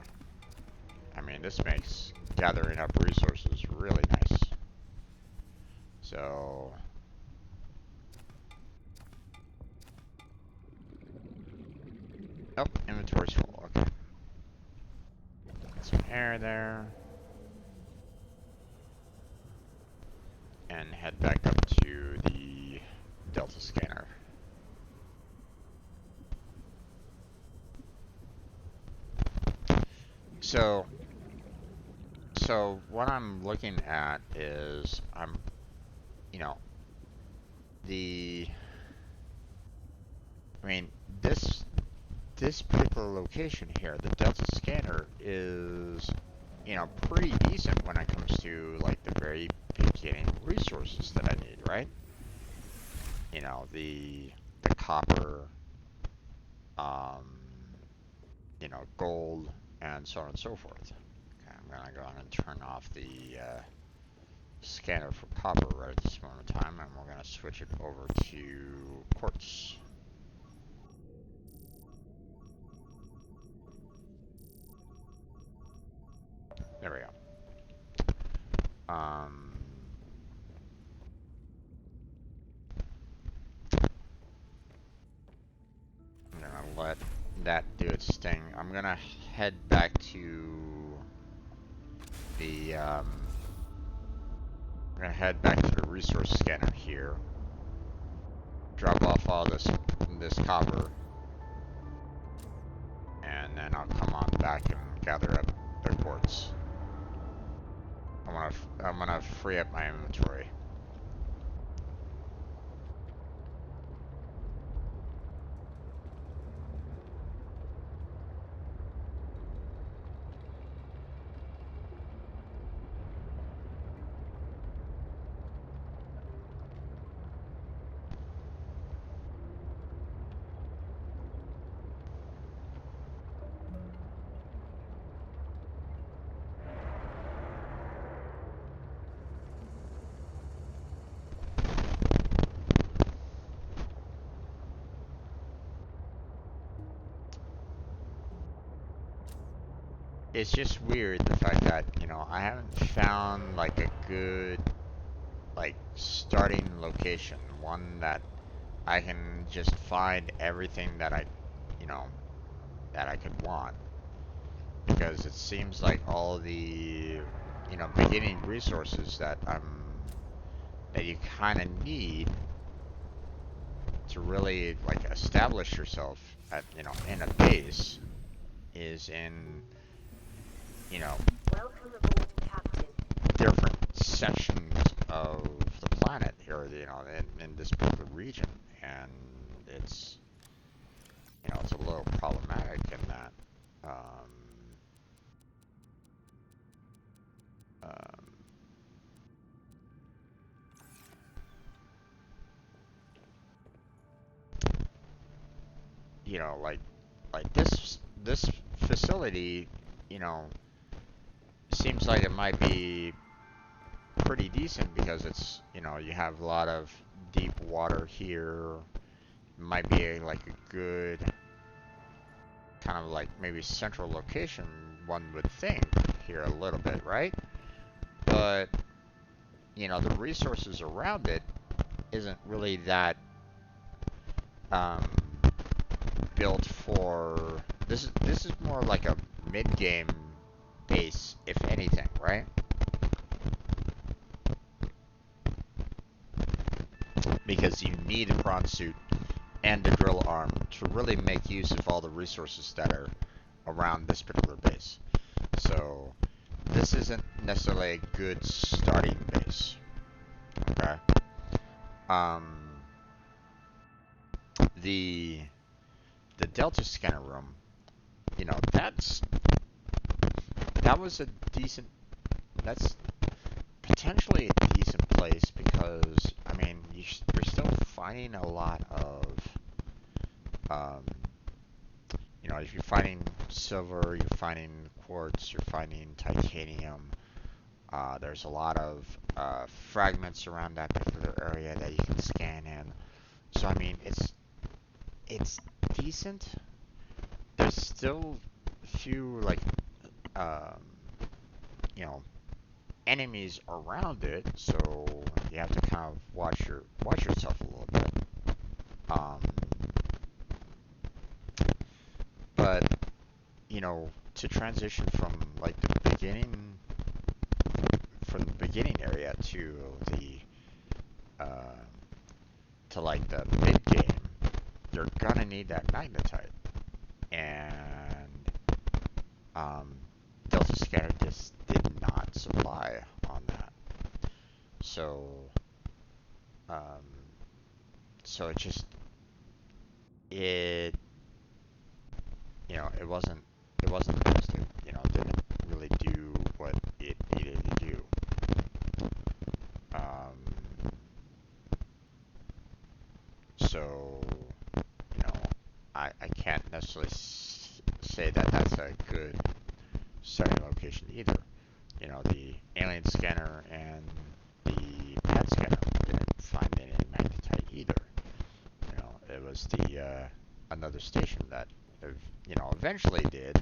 I mean, this makes gathering up resources really nice. So, oh, inventory's full. Okay, some air there, and head back up to the Delta scanner. So what I'm looking at is you know, I mean, this particular location here, the Delta scanner is, you know, pretty decent when it comes to like the very beginning resources that I need, right? You know, the copper, you know, gold, and so on and so forth. Okay, I'm gonna go on and turn off the scanner for copper right at this moment in time, and we're gonna switch it over to quartz. There we go. I'm gonna let that do its thing. I'm gonna head back to the we're gonna head back to the resource scanner here. Drop off all this copper, and then I'll come on back and gather up the quartz. I'm gonna free up my inventory. It's just weird the fact that, you know, I haven't found like a good like starting location, one that I can just find everything that you know, that I could want, because it seems like all the, you know, beginning resources that you kind of need to really like establish yourself at, you know, in a base is in, you know, Welcome aboard, Captain. different sections of the planet here, you know, in this particular region, and it's, you know, it's a little problematic in that, um, you know, like this facility, you know, seems like it might be pretty decent because it's, you know, you have a lot of deep water here. Might be like a good kind of like maybe central location, one would think, here a little bit, right? But, you know, the resources around it isn't really that built for this. This is more like a mid-game base, if anything, right? Because you need a bronze suit and a drill arm to really make use of all the resources that are around this particular base. So this isn't necessarily a good starting base. Okay. The Delta scanner room, you know, that was a decent. That's potentially a decent place because, I mean, you're still finding a lot of, you know, if you're finding silver, you're finding quartz, you're finding titanium. There's a lot of fragments around that particular area that you can scan in. So I mean, it's decent. There's still a few like, um, you know, enemies around it, so you have to kind of watch yourself a little bit. Um, but you know, to transition from like the beginning area to the to like the mid game, you're gonna need that magnetite, and Delta Scanner just did not supply on that. So um, so it you know, it wasn't the best. It, you know, didn't really do what it needed to do. Um, so you know, I can't necessarily say that that's a good starting location either. you know, the alien scanner and the pet scanner didn't find any magnetite either. You know, it was the another station that, you know, eventually did.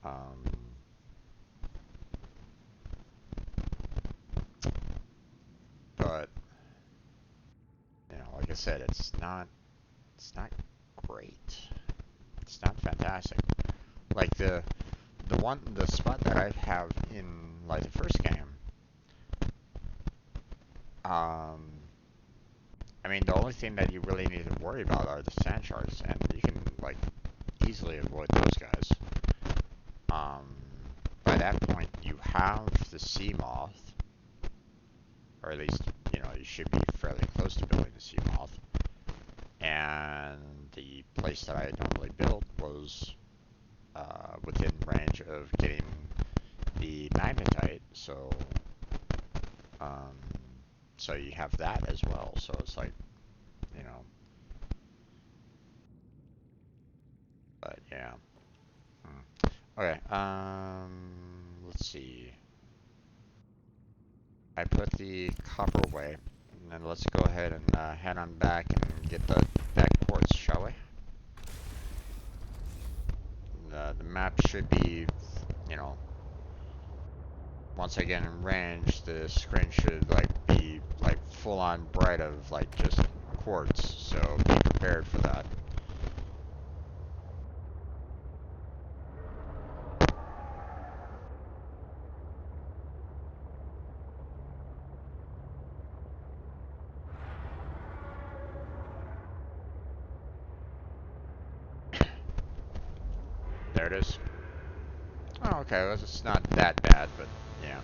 Um, but you know, like I said, it's not great. It's not fantastic. Like the spot that I have in like the first game. I mean, the only thing that you really need to worry about are the sand sharks, and you can like easily avoid those guys. By that point, you have the sea moth, or at least you know you should be fairly close to building the sea moth. And the place that I normally built was within range of getting the magnetite, um, so you have that as well. So it's like, you know, but yeah. Okay. Let's see. I put the copper away, and then let's go ahead and head on back and get that quartz, shall we? The map should be, you know, once I get in range, the screen should like be like full on bright of like just quartz. So be prepared for that. There it is. Oh, okay. Well, it's not that bad, but yeah.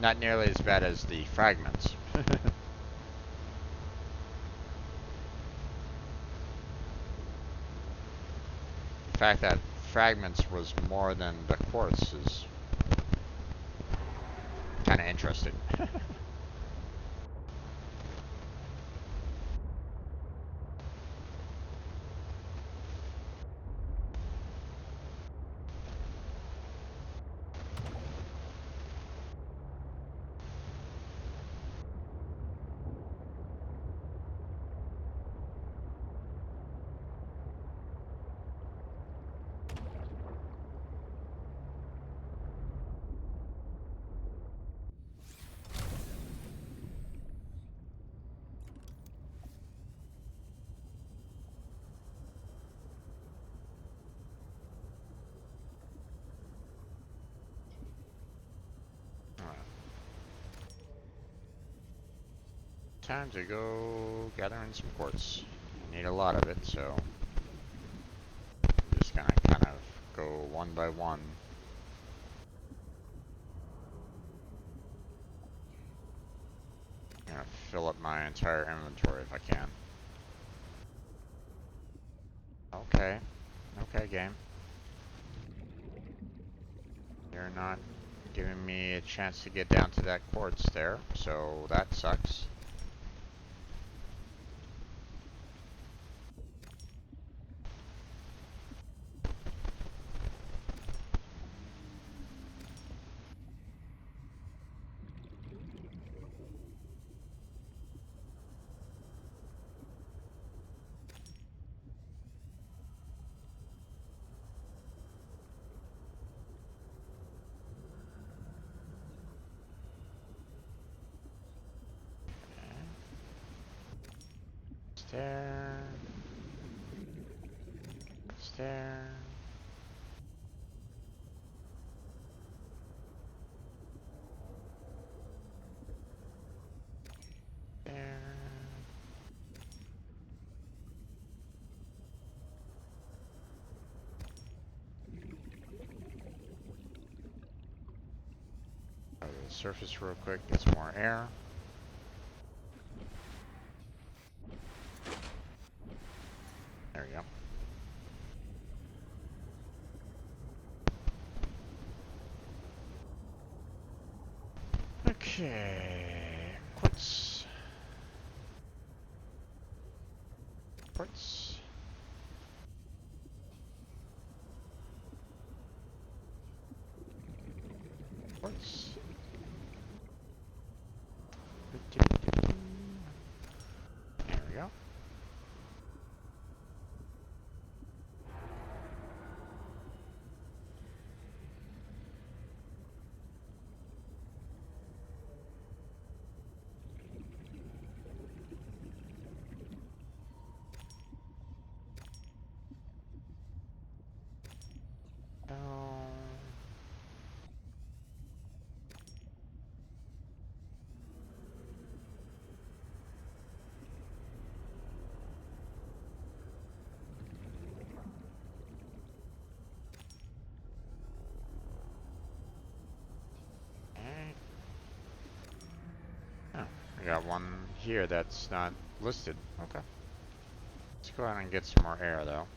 Not nearly as bad as the fragments. The fact that fragments was more than the quartz is kind of interesting. Time to go gathering some quartz. I need a lot of it, so I'm just gonna kind of go one by one. I'm gonna fill up my entire inventory if I can. Okay. Okay, game. You're not giving me a chance to get down to that quartz there, so that sucks. Stair. Stair. Stair. Go to the surface real quick, get some more air. There we go. Okay. Quartz. Quartz. We got one here that's not listed. Okay. Let's go ahead and get some more air though.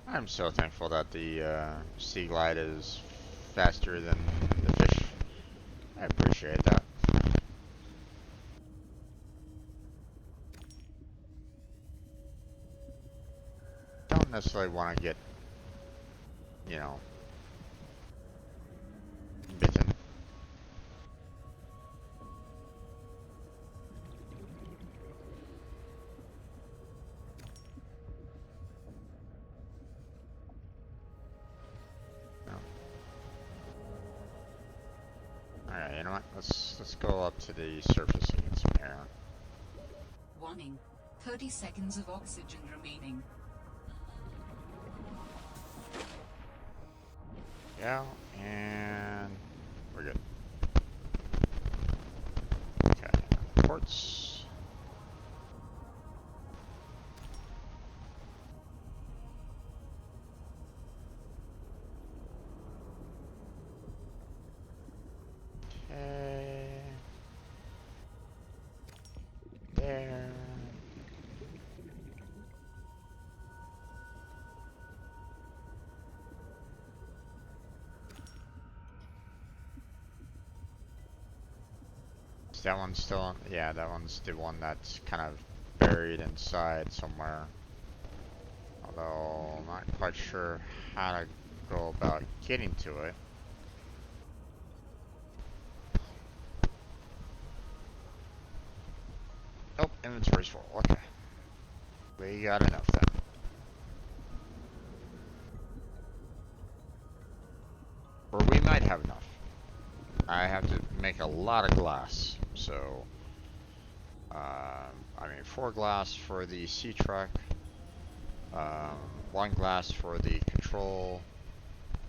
I'm so thankful that the sea glide is faster than the fish. I appreciate that. Don't necessarily want to get, you know, bitten. No. Alright, you know what? Let's go up to the surface and get some air. Warning. 30 seconds of oxygen remaining. Yeah, and we're good. Okay, ports. Okay. There. Is that one still? Yeah, that one's the one that's kind of buried inside somewhere. Although I'm not quite sure how to go about getting to it. Oh, inventory's full. Okay. We got enough then. Or we might have enough. I have to make a lot of glass, so I mean 4 glass for the sea truck, 1 glass for the control,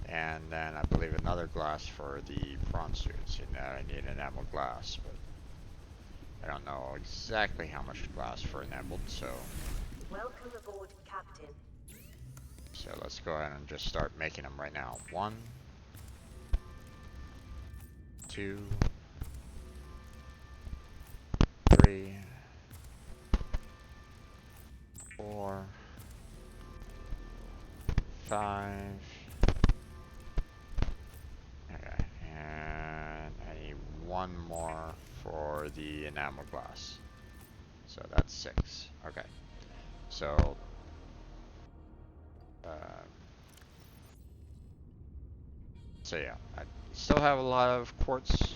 and then I believe another glass for the prawn suits. And I need enameled glass, but I don't know exactly how much glass for enameled, so Welcome aboard, Captain. let's go ahead and just start making them right now. 1, 2, 3, 4, 5. Okay, and I need 1 more for the enamel glass. So that's 6. Okay, so so yeah, I still have a lot of quartz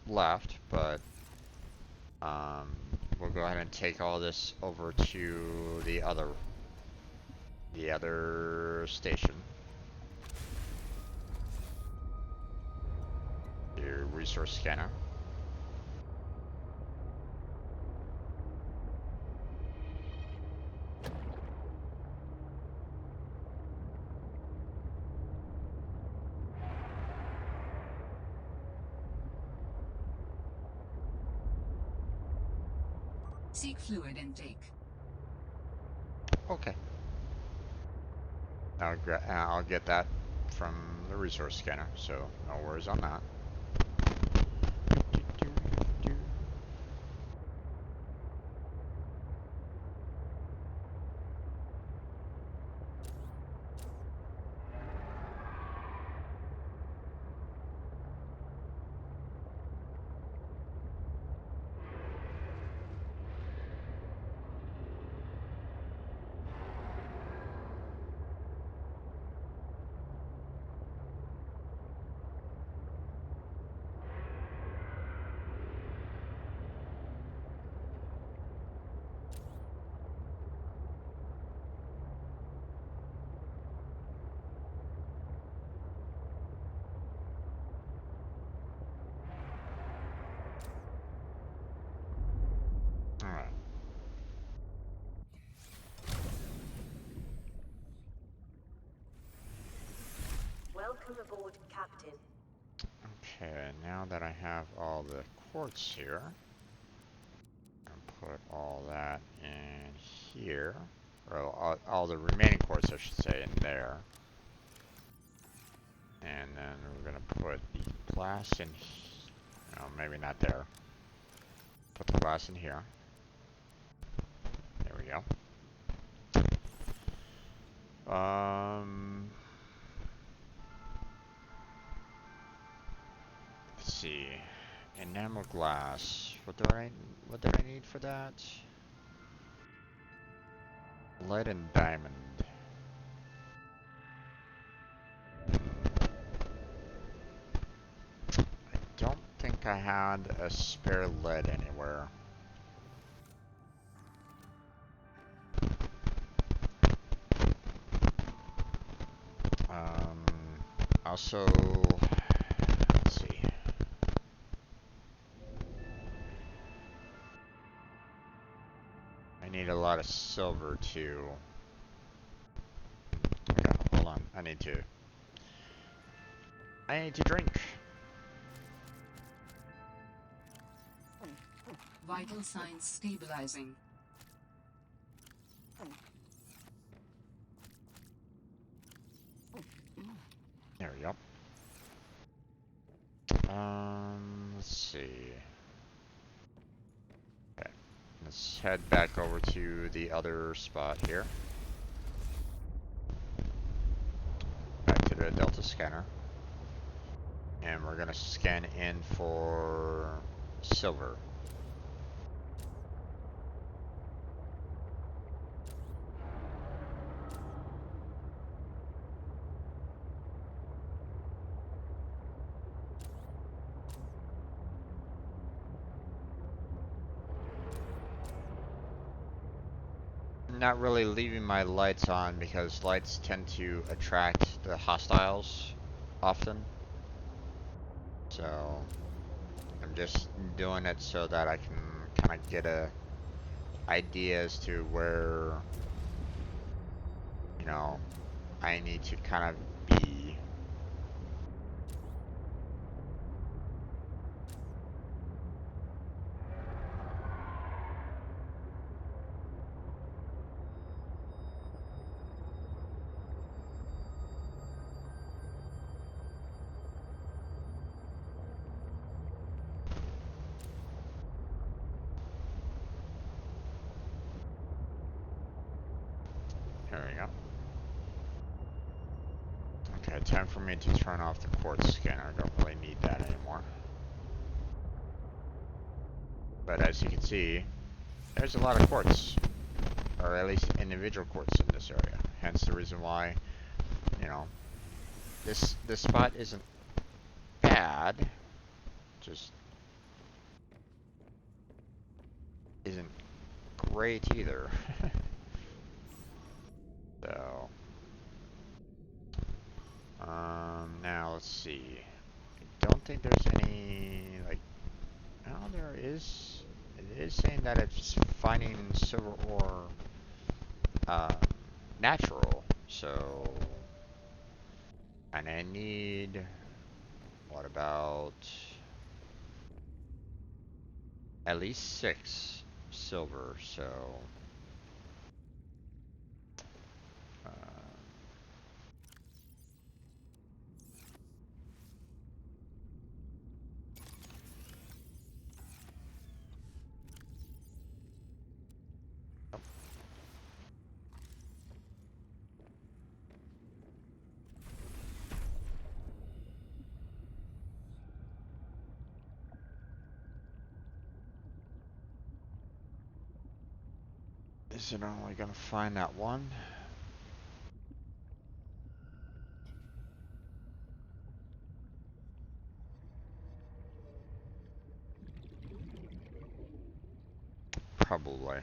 left, but we'll go ahead and take all this over to the other station. Your resource scanner. Seek fluid intake. Okay. I'll get that from the resource scanner, so no worries on that. Alright. Welcome aboard, Captain. Okay, now that I have all the quartz here, I'll put all that in here. Or all the remaining quartz, I should say, in there. And then we're gonna put the glass in oh, maybe not there. Put the glass in here. There we go. Let's see. Enamel glass. What did I need for that? Lead and diamond. I don't think I had a spare lead anywhere. Um, also, let's see. I need a lot of silver too. Okay, hold on. I need to drink. Vital signs stabilizing. There we go. Let's see. Okay, let's head back over to the other spot here. Back to the Delta scanner. And we're gonna scan in for silver. Not really leaving my lights on because lights tend to attract the hostiles often. So I'm just doing it so that I can kind of get a idea as to where, you know, I need to kind of be. There we go. Okay, time for me to turn off the quartz scanner. I don't really need that anymore. But as you can see, there's a lot of quartz, or at least individual quartz in this area. Hence the reason why, you know, this spot isn't bad, just isn't great either. So, now let's see. I don't think there's any, like, oh, there is. It is saying that it's finding silver ore, natural. So, and I need, what about at least 6 silver, so, uh, is it only gonna find that one? Probably.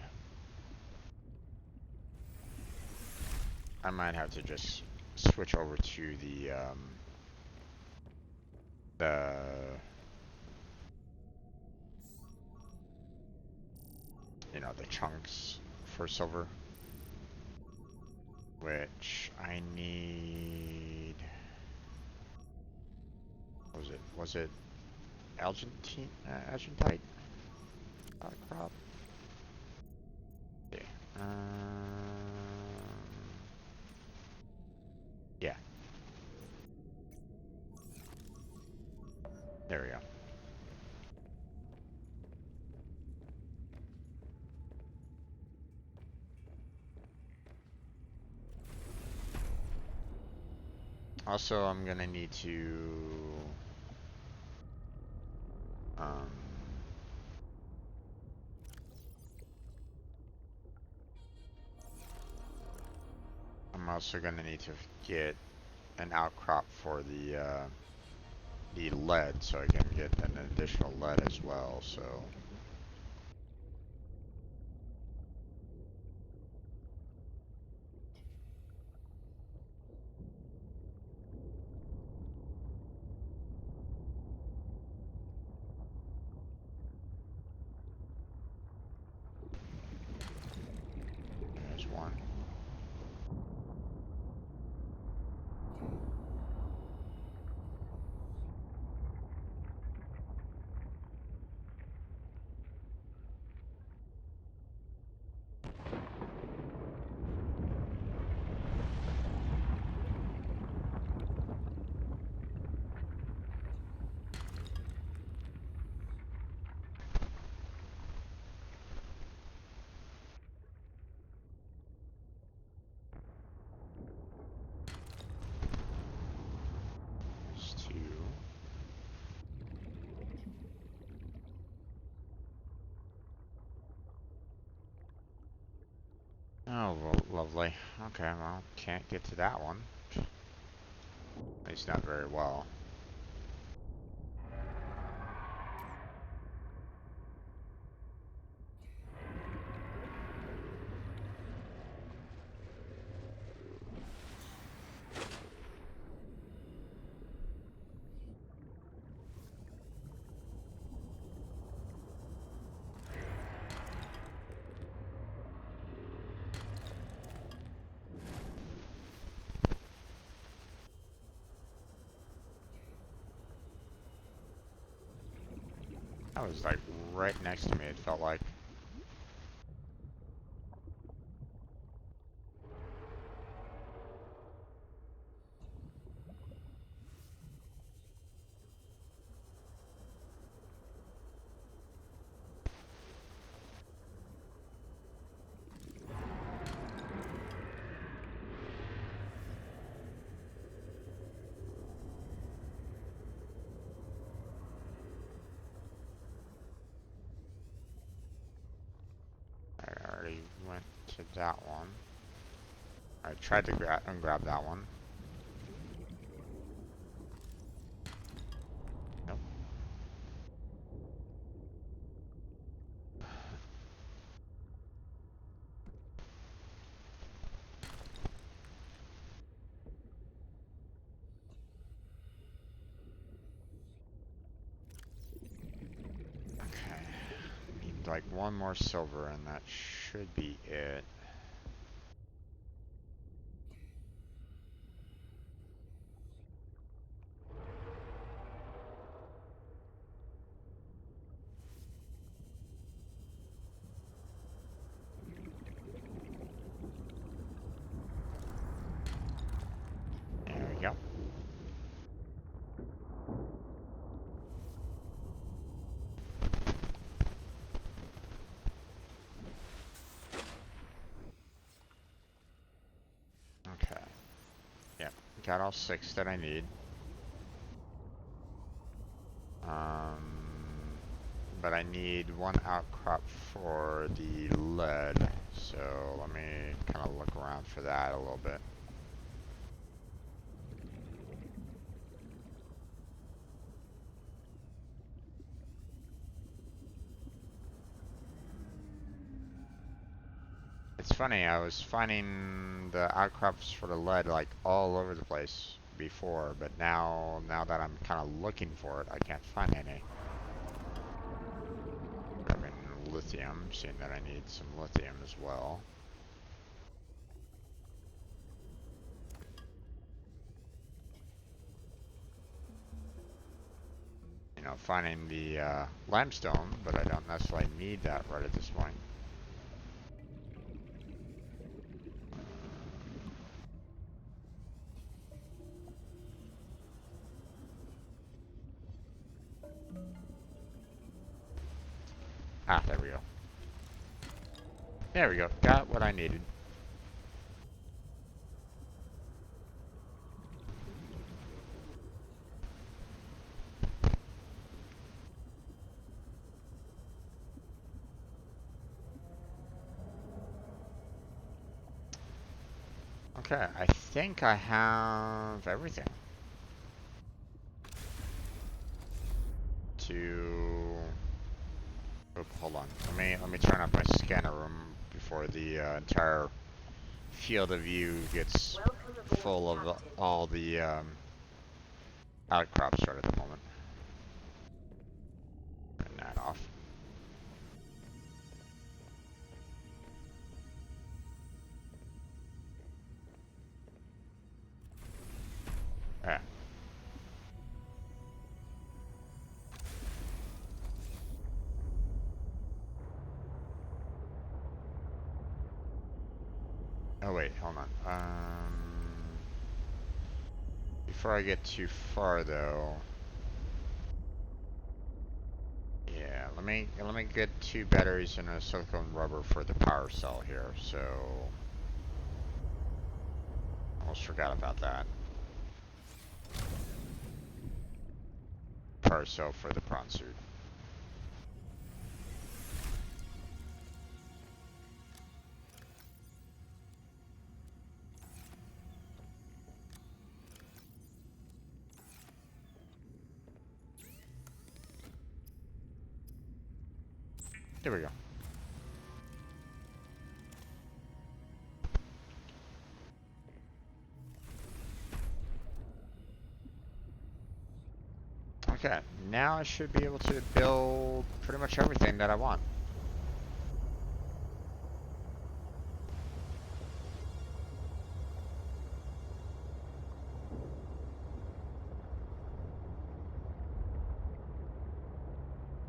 I might have to just switch over to the you know, the chunks for silver, which I need. What was it? Was it Argentite outcrop. Okay. Yeah. There we go. Also, I'm gonna need to um, I'm also gonna need to get an outcrop for the lead, so I can get an additional lead as well. So there's one. There's two. Oh, well, lovely. Okay, well, can't get to that one. At least not very well. That was like right next to me, it felt like. I already went to that one. I tried to grab that one. Nope. Okay. Need like one more silver and that should be it. There we go. Okay. Yep. Got all 6 that I need. But I need one outcrop for the lead. So let me kind of look around for that a little bit. It's funny, I was finding the outcrops for the lead like all over the place before, but now that I'm kind of looking for it, I can't find any. Grabbing lithium, seeing that I need some lithium as well. You know, finding the limestone, but I don't necessarily need that right at this point. Ah, there we go. There we go. Got what I needed. Okay, I think I have everything to. Oh, hold on. Let me turn off my scanner room before the entire field of view gets full of all the outcrops right at the moment. Turn that off. Ah. Oh wait, hold on. Before I get too far though, yeah, let me get 2 batteries and a silicone rubber for the power cell here. So almost forgot about that. Power cell for the prawn suit. There we go. Okay, now I should be able to build pretty much everything that I want.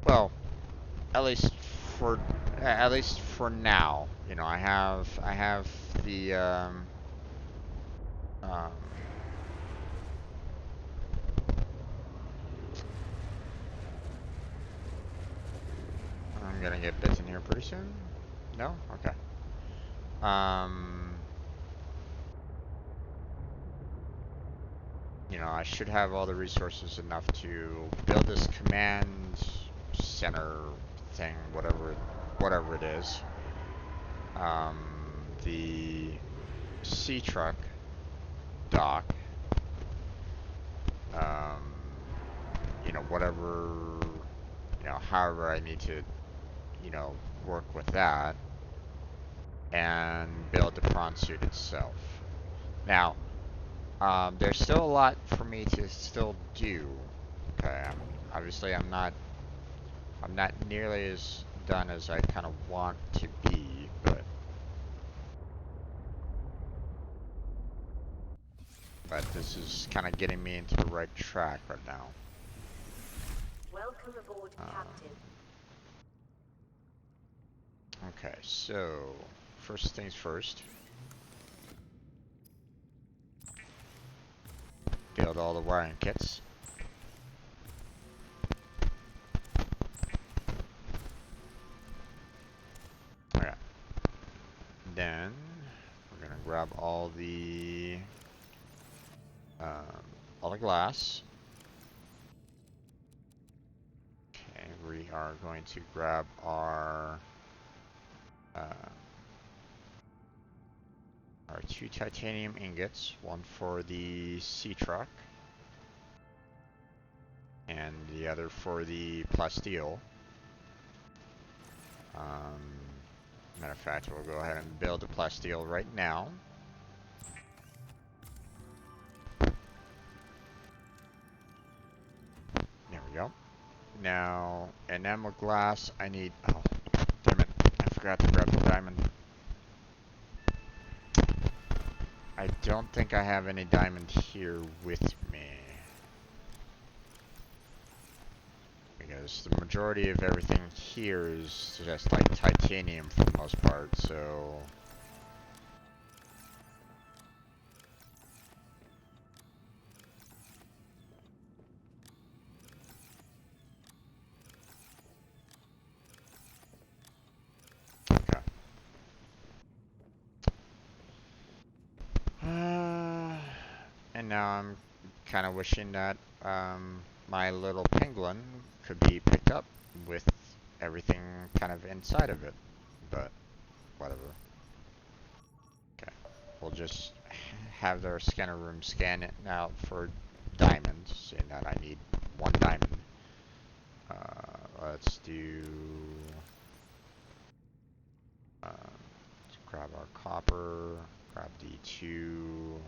Well, at least for now, I have the um, I'm gonna get bits in here pretty soon. No? Okay. I should have all the resources enough to build this command center thing, whatever it is. The sea truck dock. Whatever, however I need to, work with that and build the prawn suit itself. Now, there's still a lot for me to still do. Okay, obviously I'm not nearly as done as I kind of want to be, but this is kind of getting me into the right track right now. Welcome aboard, Captain. Okay, so first things first. Build all the wiring kits. Okay. Then we're gonna grab all the glass. Okay, we are going to grab our 2 titanium ingots, one for the sea truck, and the other for the plasteel. Matter of fact, we'll go ahead and build the plasteel right now. There we go. Now, enamel glass, I need... Oh, damn it. I forgot to grab the diamond. I don't think I have any diamond here with me. is the majority of everything here is just like titanium for the most part, so... Okay. And now I'm kind of wishing that my little penguin could be picked up with everything kind of inside of it, but whatever. Okay, we'll just have their scanner room scan it out for diamonds, seeing that I need 1 diamond. Let's do... let's grab our copper, grab the 2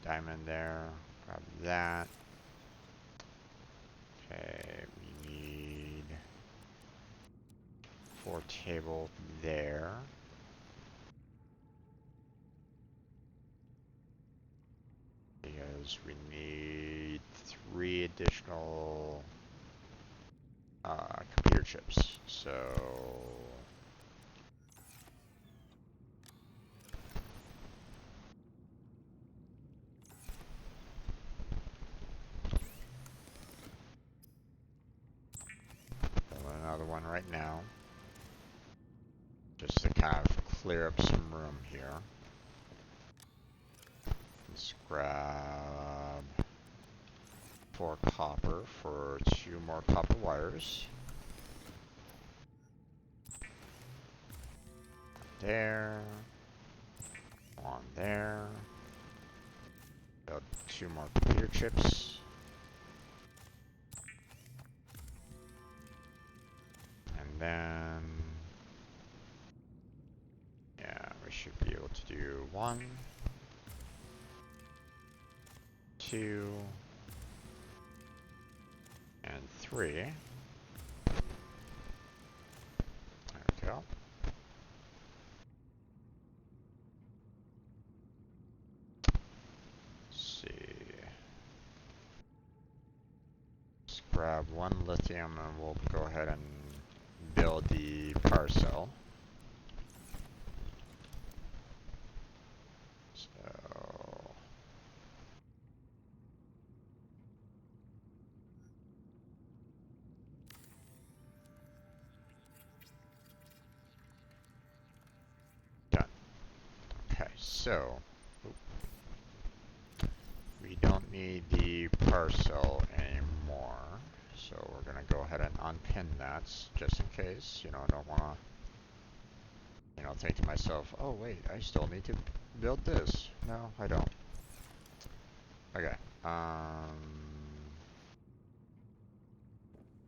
diamond there, grab that. Okay, we need 4 table there. Because we need 3 additional computer chips. So another one right now, just to kind of clear up some room here. Let's grab 4 copper for 2 more copper wires. There. 1 there. Build 2 more computer chips. And then... yeah, we should be able to do 1, 2, and 3. There we go. Let's see. Let's grab 1 lithium and we'll go ahead and build the power cell. So done. Okay, so we don't need the power cell anymore. So we're gonna go ahead and unpin that just in case. You know, I don't wanna, you know, think to myself, oh wait, I still need to build this. No, I don't. Okay.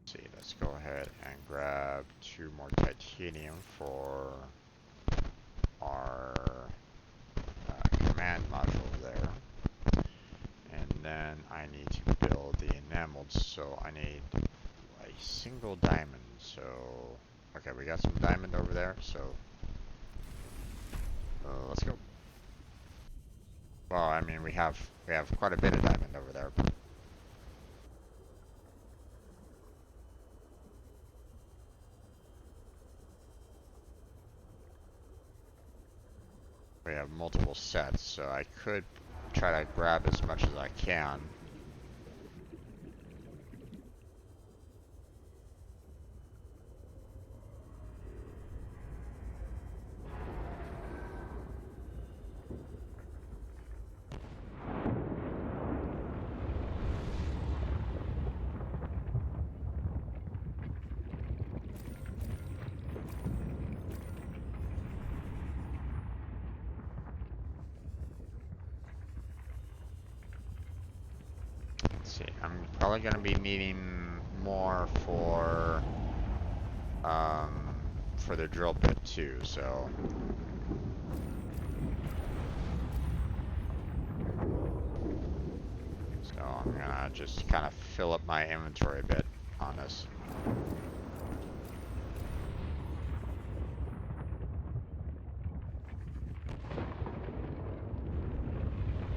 Let's see, let's go ahead and grab 2 more titanium for our command module there. And then I need to build the enameled, so I need a single diamond. So, okay, we got some diamond over there, so let's go. Well, I mean, we have quite a bit of diamond over there. We have multiple sets, so I could try to grab as much as I can. See, I'm probably going to be needing more for the drill bit too, so I'm gonna just kind of fill up my inventory a bit on this.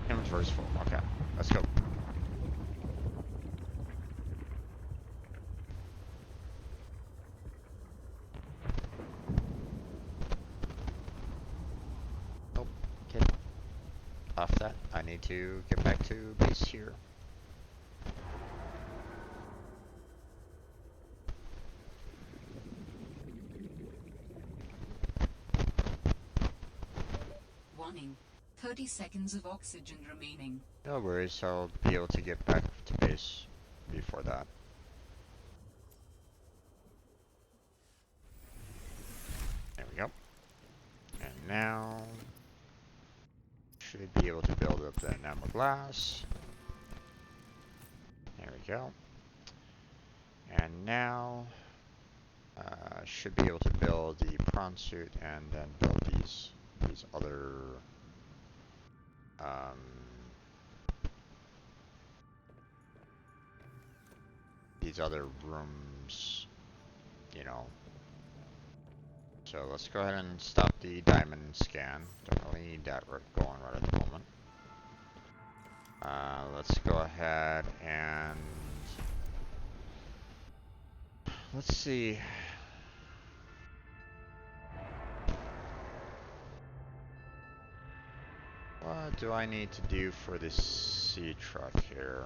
Inventory's full. Okay, let's go. off that, I need to get back to base here. Warning. 30 seconds of oxygen remaining. No worries, I'll be able to get back to base before that. There we go. And now, should be able to build up the enamel glass. There we go. And now, should be able to build the prawn suit and then build these other rooms, you know. So let's go ahead and stop the diamond scan. Don't really need that going right at the moment. Let's go ahead and let's see. What do I need to do for this sea truck here?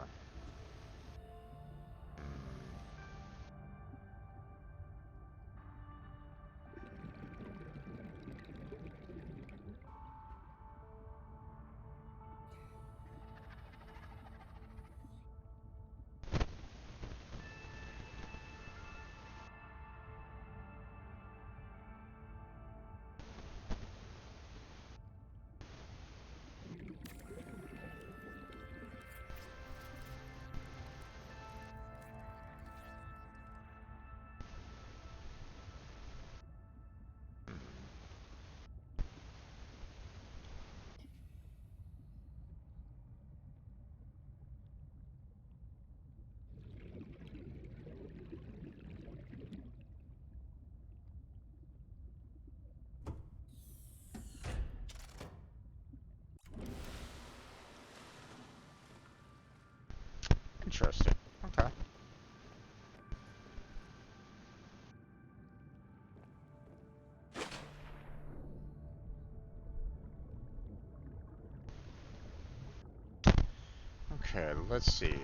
Interesting. Okay. Okay, let's see.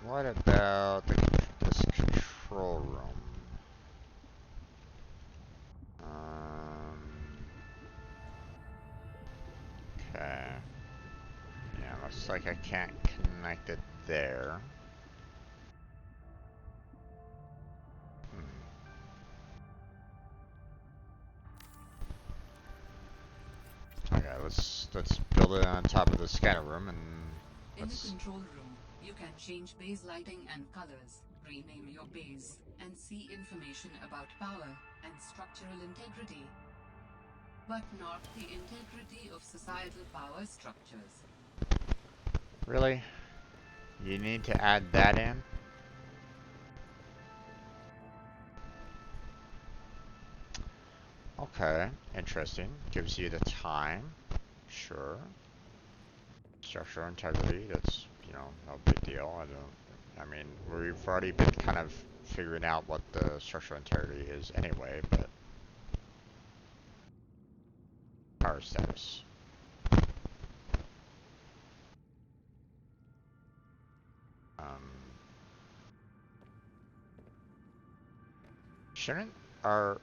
What about this control room? Okay. Yeah, looks like I can't connect it there. Okay, let's build it on top of the scanner room and In the control room, you can change base lighting and colors, rename your base, and see information about power and structural integrity. But not the integrity of societal power structures. Really? You need to add that in? Okay, interesting. Gives you the time. Sure. Structural integrity, that's, you know, no big deal. I mean, we've already been kind of figuring out what the structural integrity is anyway, but power status. Shouldn't our...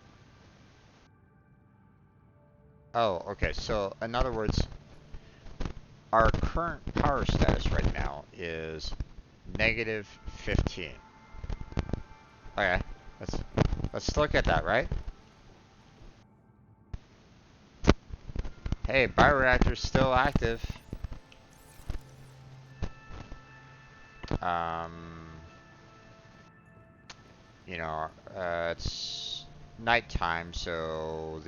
Oh, okay, so in other words, our current power status right now is -15. Okay, let's look at that, right? Hey, bioreactor's still active. You know, it's nighttime, so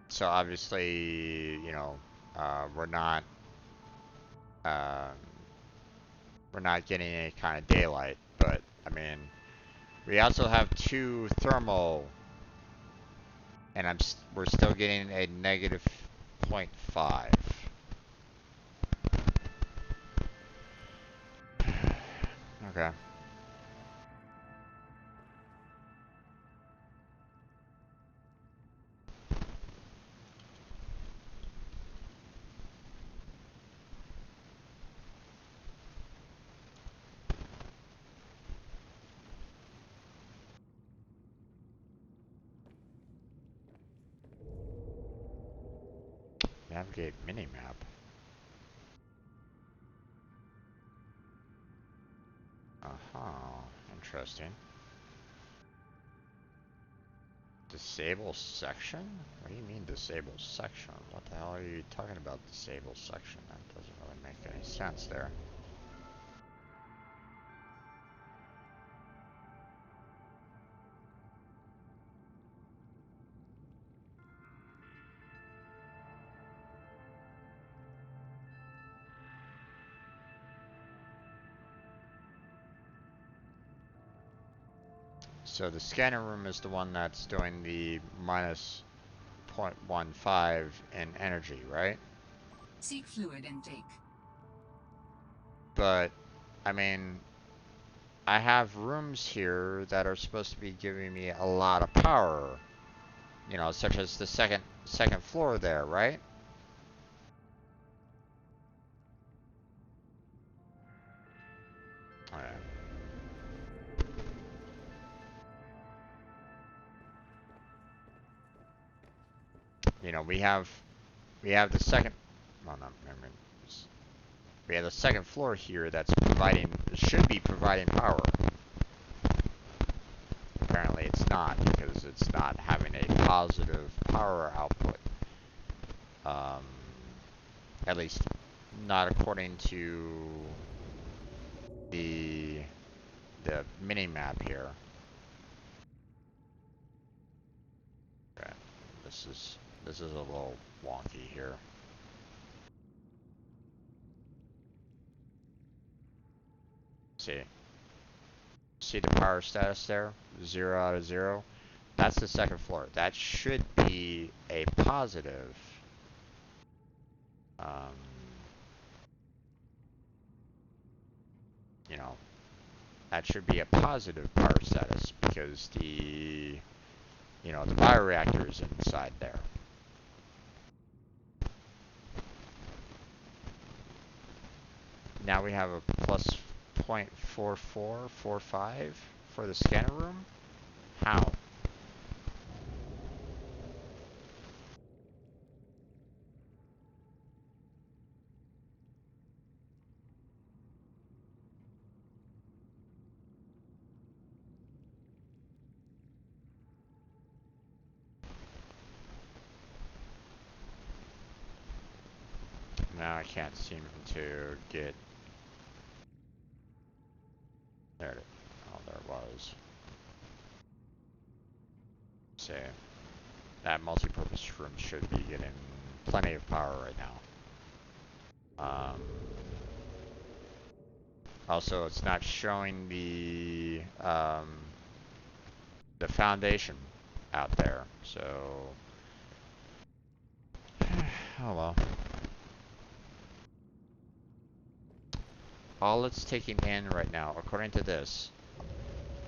so obviously, you know, we're not, um, we're not getting any kind of daylight, but I mean, we also have 2 thermal, and we're still getting a -0.5. Okay. Navigate minimap. Uh-huh. Interesting. Disable section? What do you mean disable section? What the hell are you talking about disable section? That doesn't really make any sense there. So the scanner room is the one that's doing the minus 0.15 in energy, right? Seek fluid intake. But, I mean, I have rooms here that are supposed to be giving me a lot of power. You know, such as the second floor there, right? Alright. You know, we have the second, well, not remember. We have the second floor here that's should be providing power. Apparently it's not, because it's not having a positive power output. At least not according to the mini map here. Okay. This is a little wonky here. See the power status there? 0 out of 0. That's the second floor. That should be a positive. You know, that should be a positive power status because the bioreactor is inside there. Now we have a plus 0.4445 for the scanner room. How? Now I can't seem to get. There it is. Oh, there it was. See, that multi-purpose room should be getting plenty of power right now. Also, it's not showing the foundation out there, so oh well. All it's taking in right now, according to this,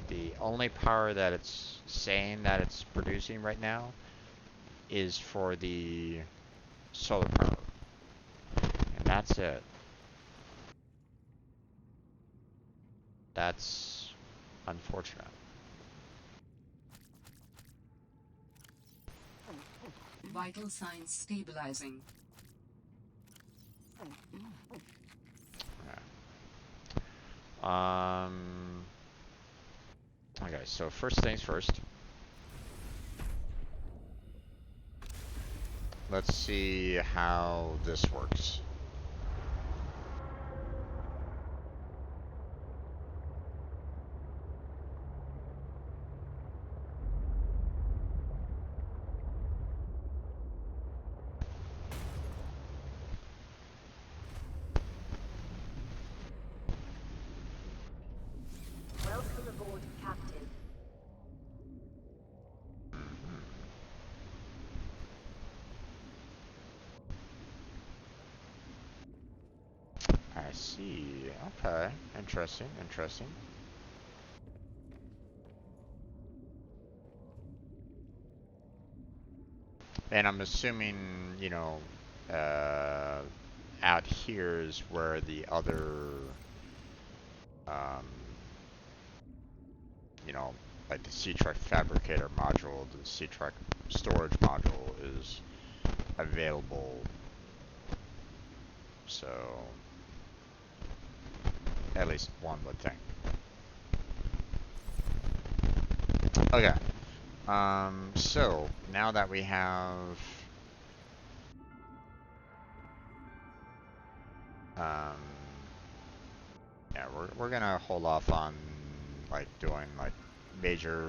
the only power that it's saying that it's producing right now is for the solar power. And that's it. That's unfortunate. Vital signs stabilizing. Yeah. Okay, so first things first. Let's see how this works. Welcome aboard, Captain. I see. Okay. Interesting. Interesting. And I'm assuming, out here is where the other, um, like the C-Truck fabricator module, the C-Truck storage module is available So, at least one would think. Okay. So now that we have yeah, we're gonna hold off on like doing like major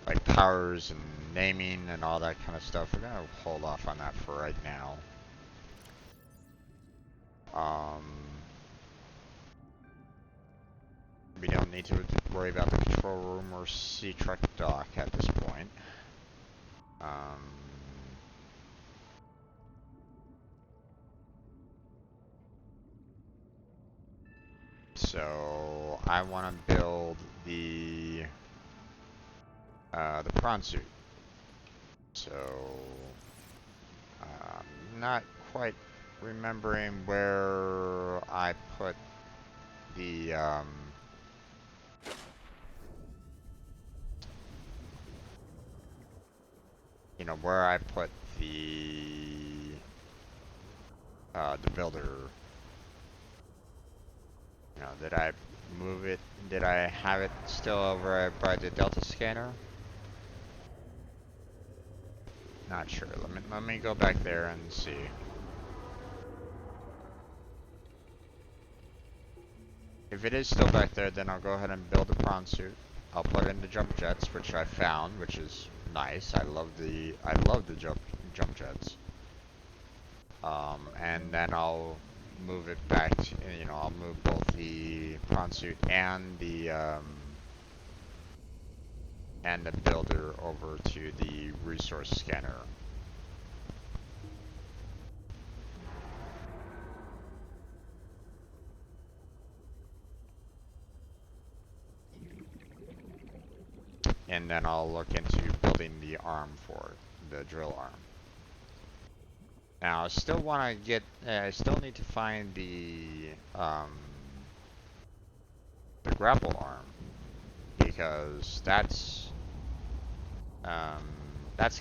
like powers and naming and all that kind of stuff. We're gonna hold off on that for right now. We don't need to worry about the control room or sea truck dock at this point. So I want to build the prawn suit. So not quite remembering where I put the you know, where I put the builder. You know, did I move it? Did I have it still over by the Delta scanner? Not sure. Let me go back there and see. If it is still back there, then I'll go ahead and build the prawn suit. I'll put in the jump jets, which I found, which is nice. I love the jump jets. And then I'll move it back. You know, I'll move both the prawn suit and the builder over to the resource scanner. And then I'll look into building the arm for it, the drill arm. Now, I still want to get, I still need to find the grapple arm, because that's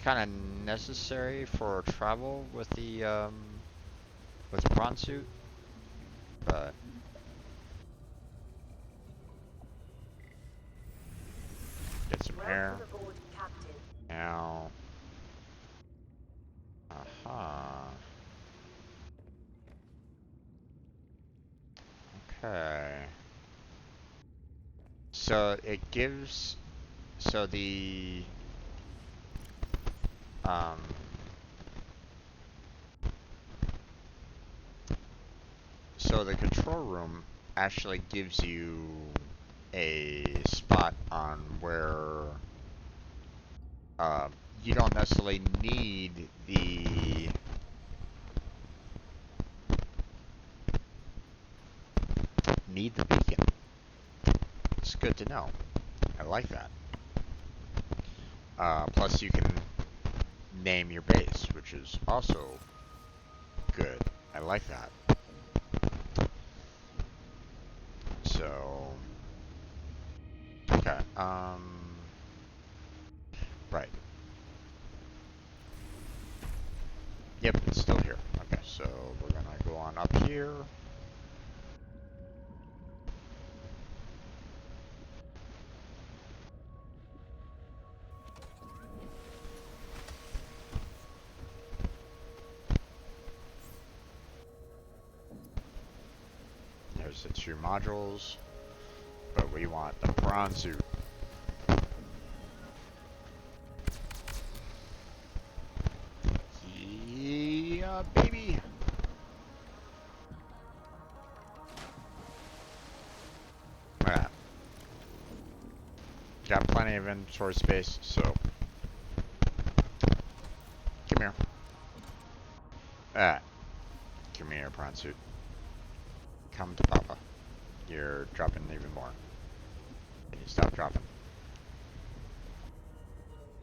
kind of necessary for travel with the prawn suit, but get some air. Welcome aboard, Captain. Now, okay. So it gives, so the so the control room actually gives you a spot on where you don't necessarily need the beacon. It's good to know. I like that. Plus you can name your base, which is also good. I like that. So, okay, right. Yep, it's still here. Okay, so we're gonna go on up here. There's the two modules, but we want the prawn suit. Yeah, baby. Alright. Got plenty of inventory space, so come here. Come here, prawn suit. Come to Papa. You're dropping even more. Can you stop dropping?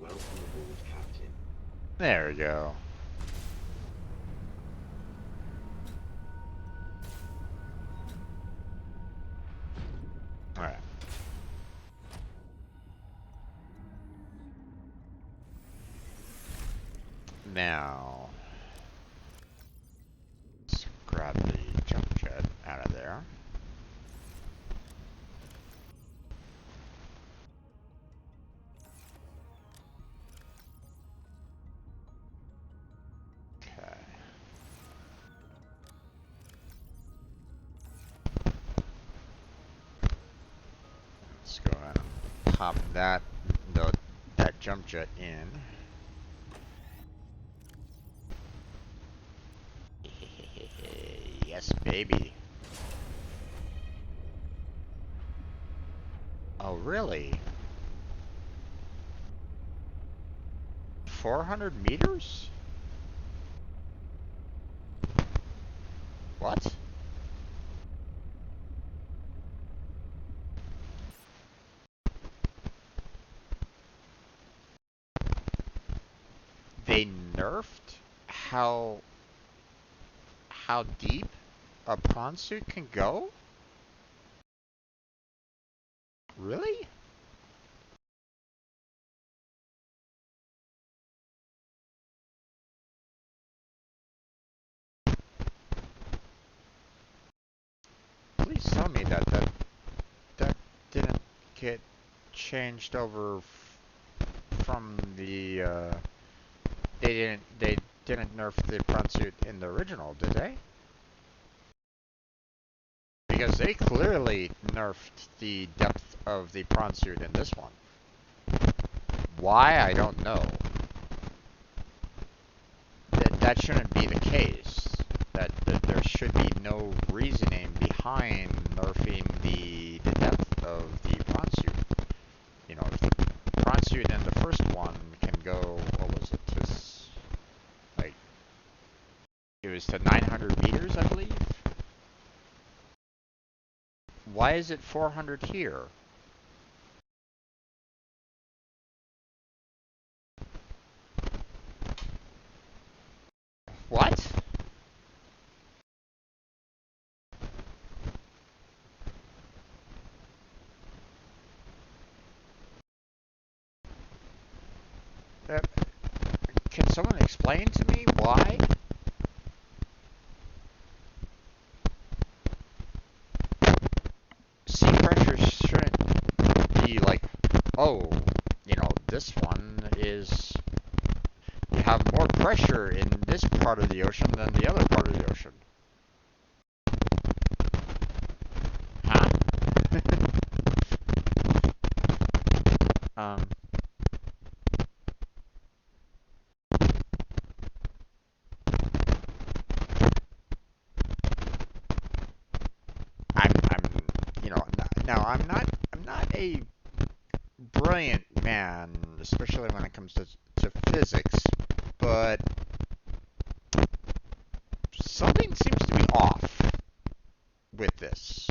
Welcome aboard, Captain. There we go. Alright. Now, hop that jump jet in. Yes, baby. Oh, really? 400 meters? What? They nerfed how deep a prawn suit can go? Really? Please tell me that didn't get changed over from the they didn't nerf the prawn suit in the original, did they? Because they clearly nerfed the depth of the prawn suit in this one. Why, I don't know. That shouldn't be the case. That there should be no reasoning behind nerfing the depth of the prawn suit. You know, if the prawn suit in the first one can go, what was it, like, it was to 900 meters, I believe? Why is it 400 here? What? Uh, can someone explain to me why? Sea pressure shouldn't be like, oh, this one is, you have more pressure in this part of the ocean than the other part of the ocean. Huh? um, now I'm not a brilliant man, especially when it comes to physics, but something seems to be off with this.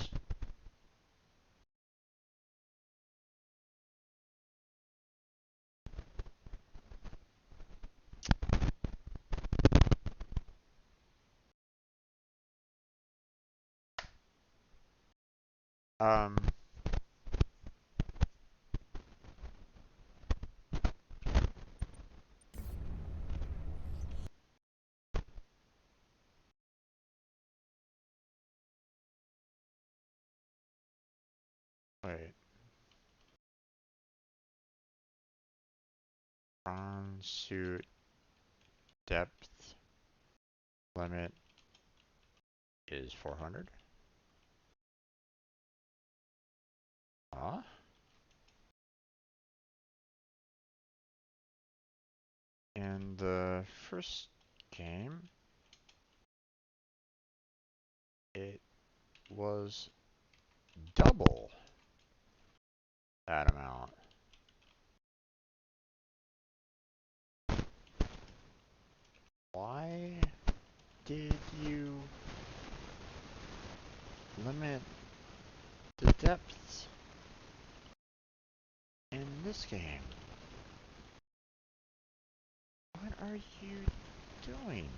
Um, wait. Prawn suit depth limit is 400. Huh? In the first game, it was double that amount. Why did you limit the depths in this game? What are you doing?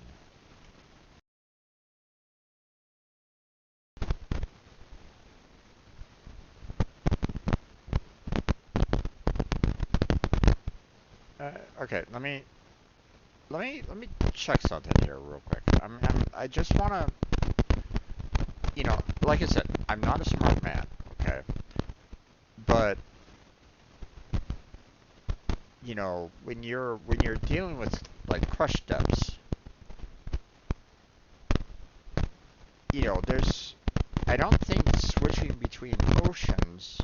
Okay, let me check something here real quick. I just wanna, like I said, I'm not a smart man, okay? But when you're dealing with like crush depths, there's I don't think switching between oceans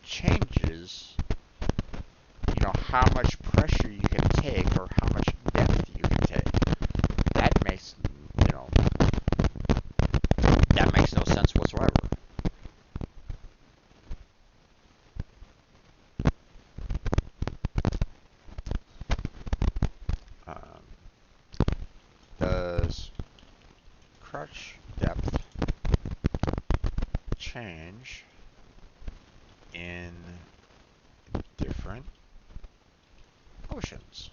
changes how much pressure you can take or how much depth you can take. That makes, you know, that makes no sense whatsoever. Um, does crutch depth change in different oceans?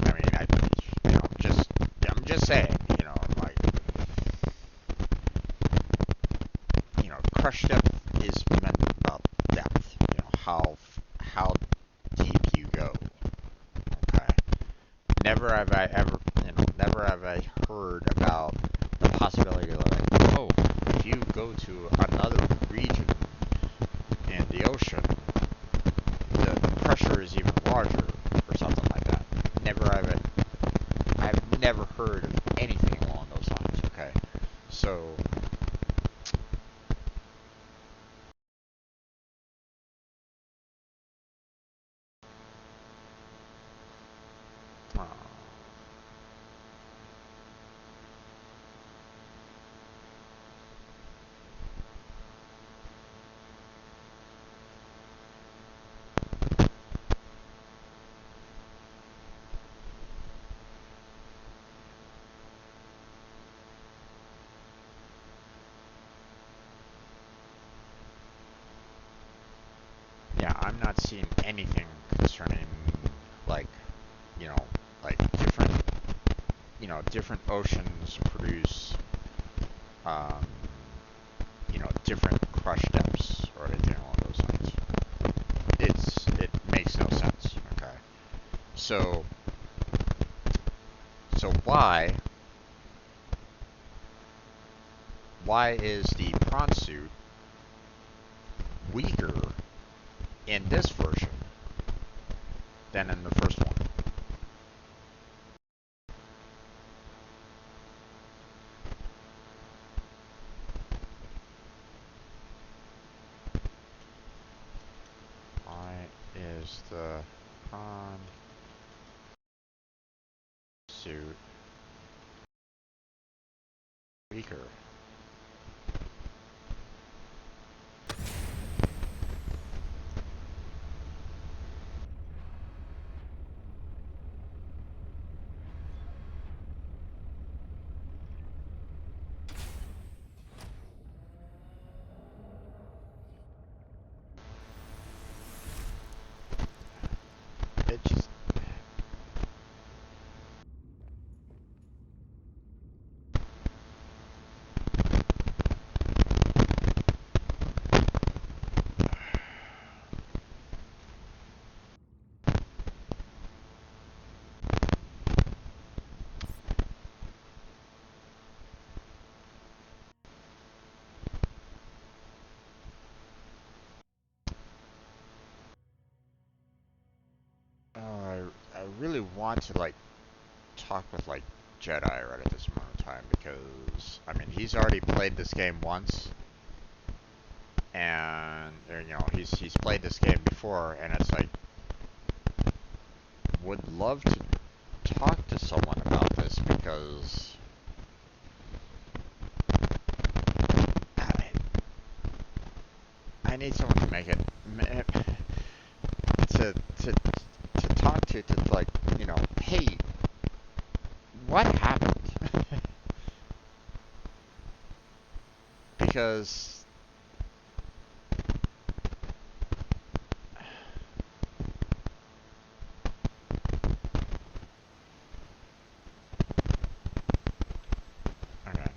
I mean, I'm just saying, like, crush depth is meant about depth, how deep you go. Okay. Never have I heard about the possibility of like, oh, if you go to another region in the ocean, the pressure is even larger or something like that. I've never heard of anything along those lines. Okay, so uh, yeah, I'm not seeing anything concerning like you know like different oceans produce um, different crush depths or anything along those lines. It makes no sense. Okay, so why is the prawn suit weaker in this version than in the first one? Why is the prawn suit weaker? It just I really want to like talk with like Jedi right at this moment in time because I mean he's already played this game once and he's played this game before and it's like would love to talk to someone about this because I, I need someone to make it to talk to like hey, what happened? Because okay,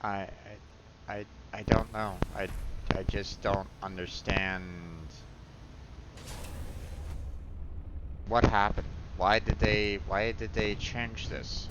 I, I don't know. I just don't understand what happened. Why did they change this?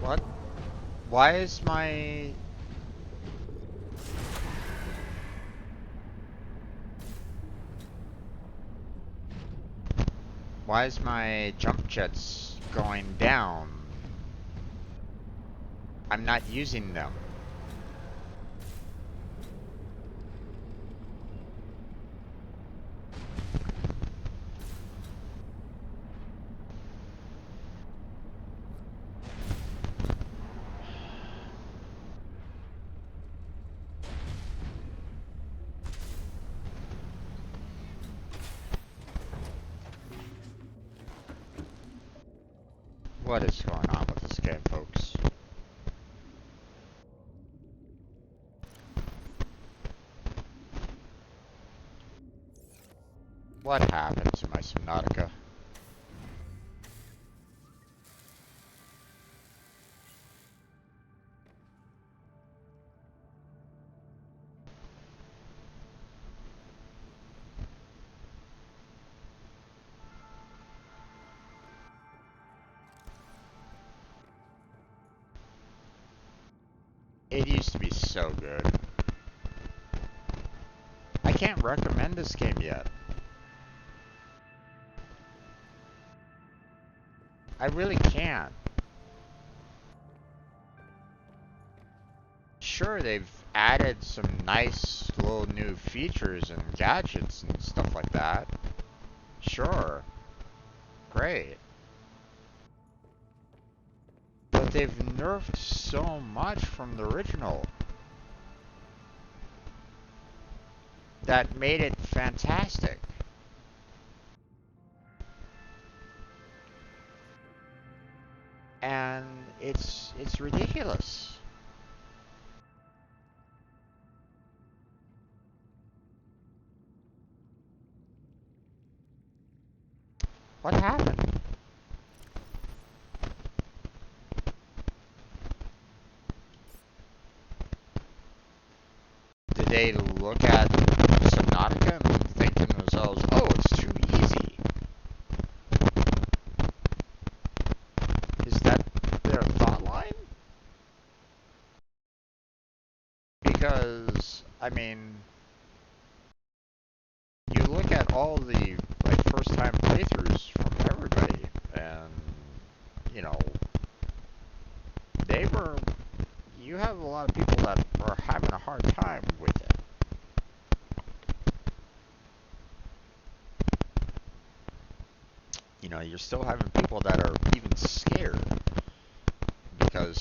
What? Why is my jump jets going down? I'm not using them. What is going on with this game, folks? What happened to my Subnautica? It used to be so good. I can't recommend this game yet. I really can't. Sure, they've added some nice little new features and gadgets and stuff like that. Sure. Great. But they've nerfed so much from the original that made it fantastic. And it's ridiculous. What happened? Did they look at Subnautica and think to themselves, oh, it's too easy? Is that their thought line? Because, I mean, you look at all the like first time playthroughs from everybody, and you know, they were. You have a lot of people that are having a hard time with it. You know, you're still having people that are even scared because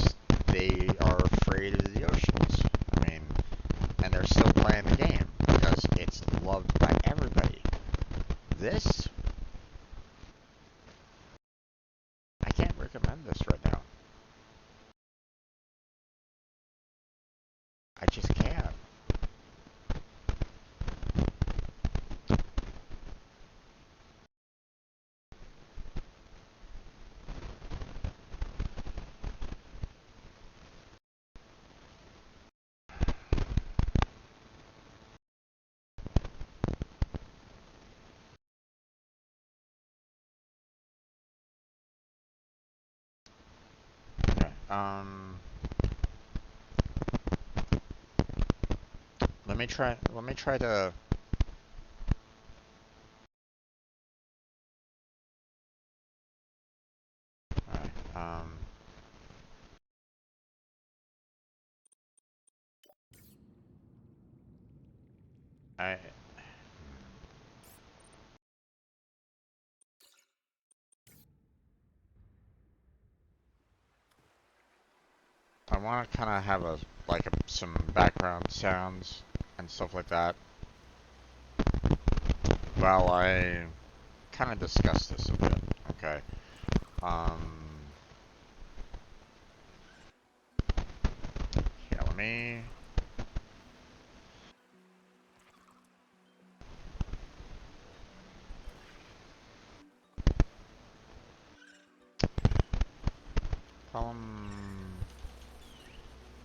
they are afraid of the oceans. I mean, and they're still playing the game because it's loved by everybody. This, I can't recommend this right now. I just can't. Okay. Let me try. Let me try to. Um, I I want to kind of have some background sounds and stuff like that while I kind of discuss this a bit. Okay. Um. Here, let me. Problem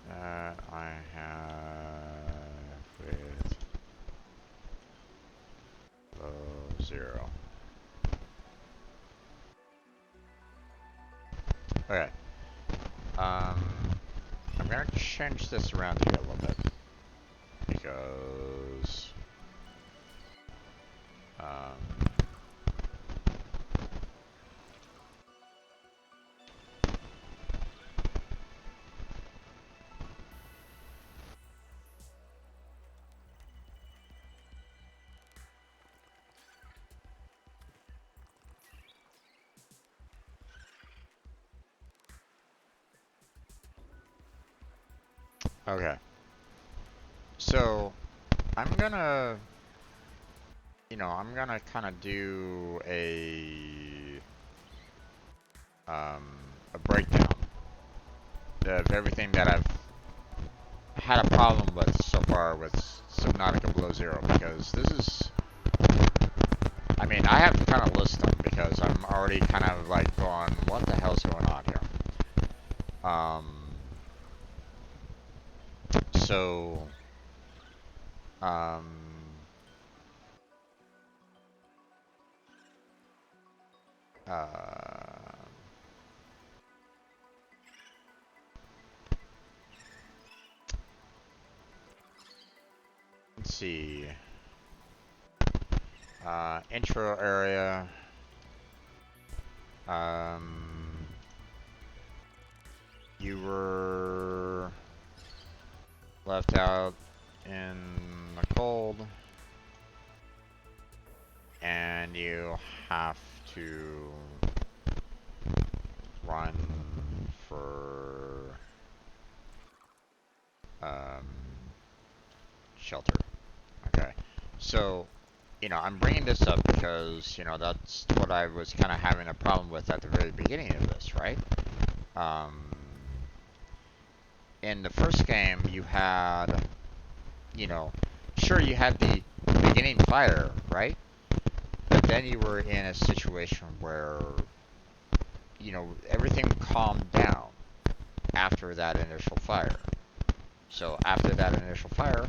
that I have with low zero. Okay. Um. I'm gonna change this around here a little bit because um. Okay. So I'm gonna, I'm gonna kind of do um, a breakdown of everything that I've had a problem with so far with Subnautica Below Zero because this is, I mean, I have to kind of list them because I'm already kind of like going, what the hell's going on here? So, um, uh, let's see. Intro area. Um, you were left out in the cold, and you have to run for um, shelter. Okay, so I'm bringing this up because that's what I was kind of having a problem with at the very beginning of this, right? Um, in the first game, you had, you know, sure you had the beginning fire, right? But then you were in a situation where, everything calmed down after that initial fire. So after that initial fire,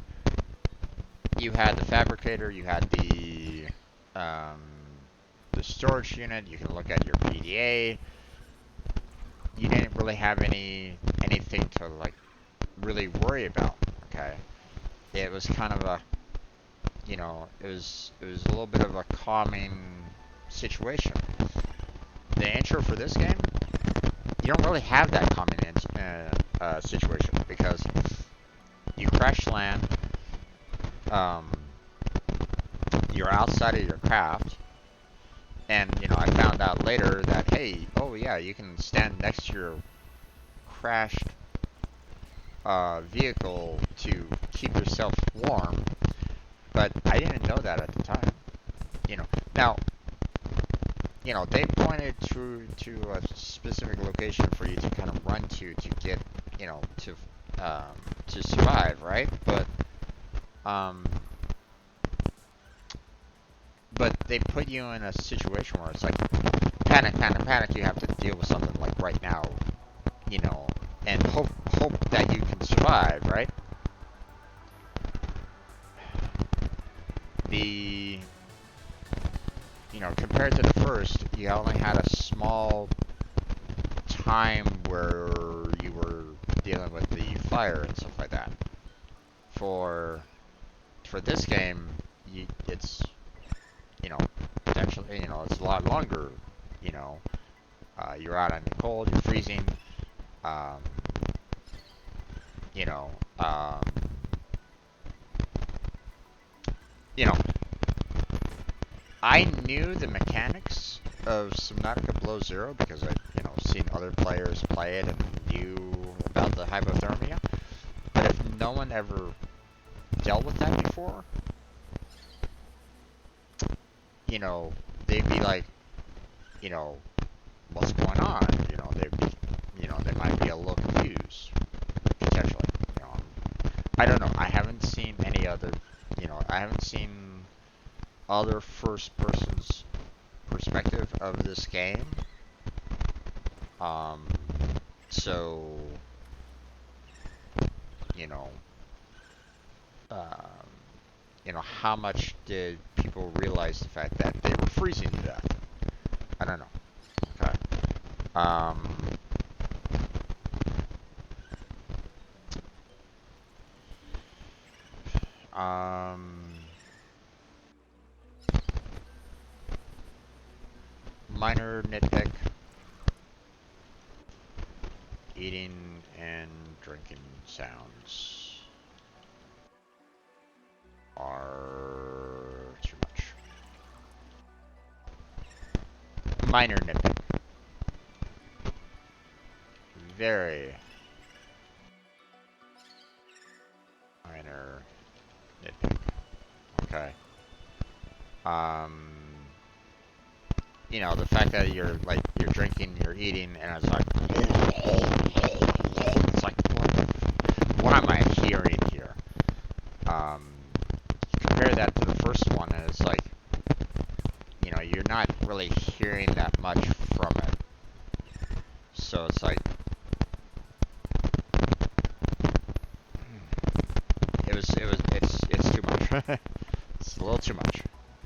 you had the fabricator, you had um, the storage unit. You can look at your PDA. You didn't really have anything to like really worry about. Okay, it was kind of a it was a little bit of a calming situation. The intro for this game, you don't really have that calming situation because you crash land, um, you're outside of your craft, and I found out later that hey, oh yeah, you can stand next to your crashed vehicle to keep yourself warm, but I didn't know that at the time. Now they pointed to a specific location for you to kind of run to get to survive, right? Um, but they put you in a situation where it's like panic, panic, panic. You have to deal with something like right now, you know, and hope that you can survive, right? The compared to the first, you only had a small time where you were dealing with the fire and stuff like that. For this game, it's potentially it's a lot longer. You know, You're out in the cold, you're freezing. Um, you know, um, you know, I knew the mechanics of Subnautica Below Zero because I, seen other players play it and knew about the hypothermia. But if no one ever dealt with that before, they'd be like, what's going on? They might be a little confused, potentially. I don't know. I haven't seen any other, I haven't seen other first person's perspective of this game. Um, so, you know, um, how much did people realize the fact that they were freezing to death? I don't know. Okay. Um, um, minor nitpick. Eating and drinking sounds are too much. Minor nitpick. Very minor nitpick. Okay. The fact that you're drinking, you're eating, and it's like what am I hearing here? Compare that to the first one, and it's like, you're not really hearing that much from it. So it's like, it's too much. It's a little too much.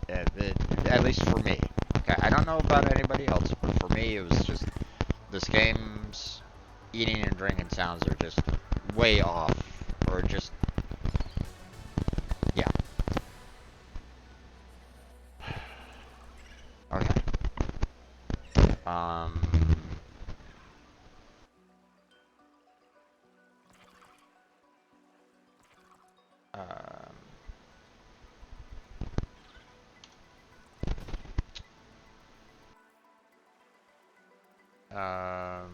At least for me. Okay, I don't know about anybody else, but for me, it was just, this game's eating and drinking sounds are just way off, or just, yeah. Okay. Um, um,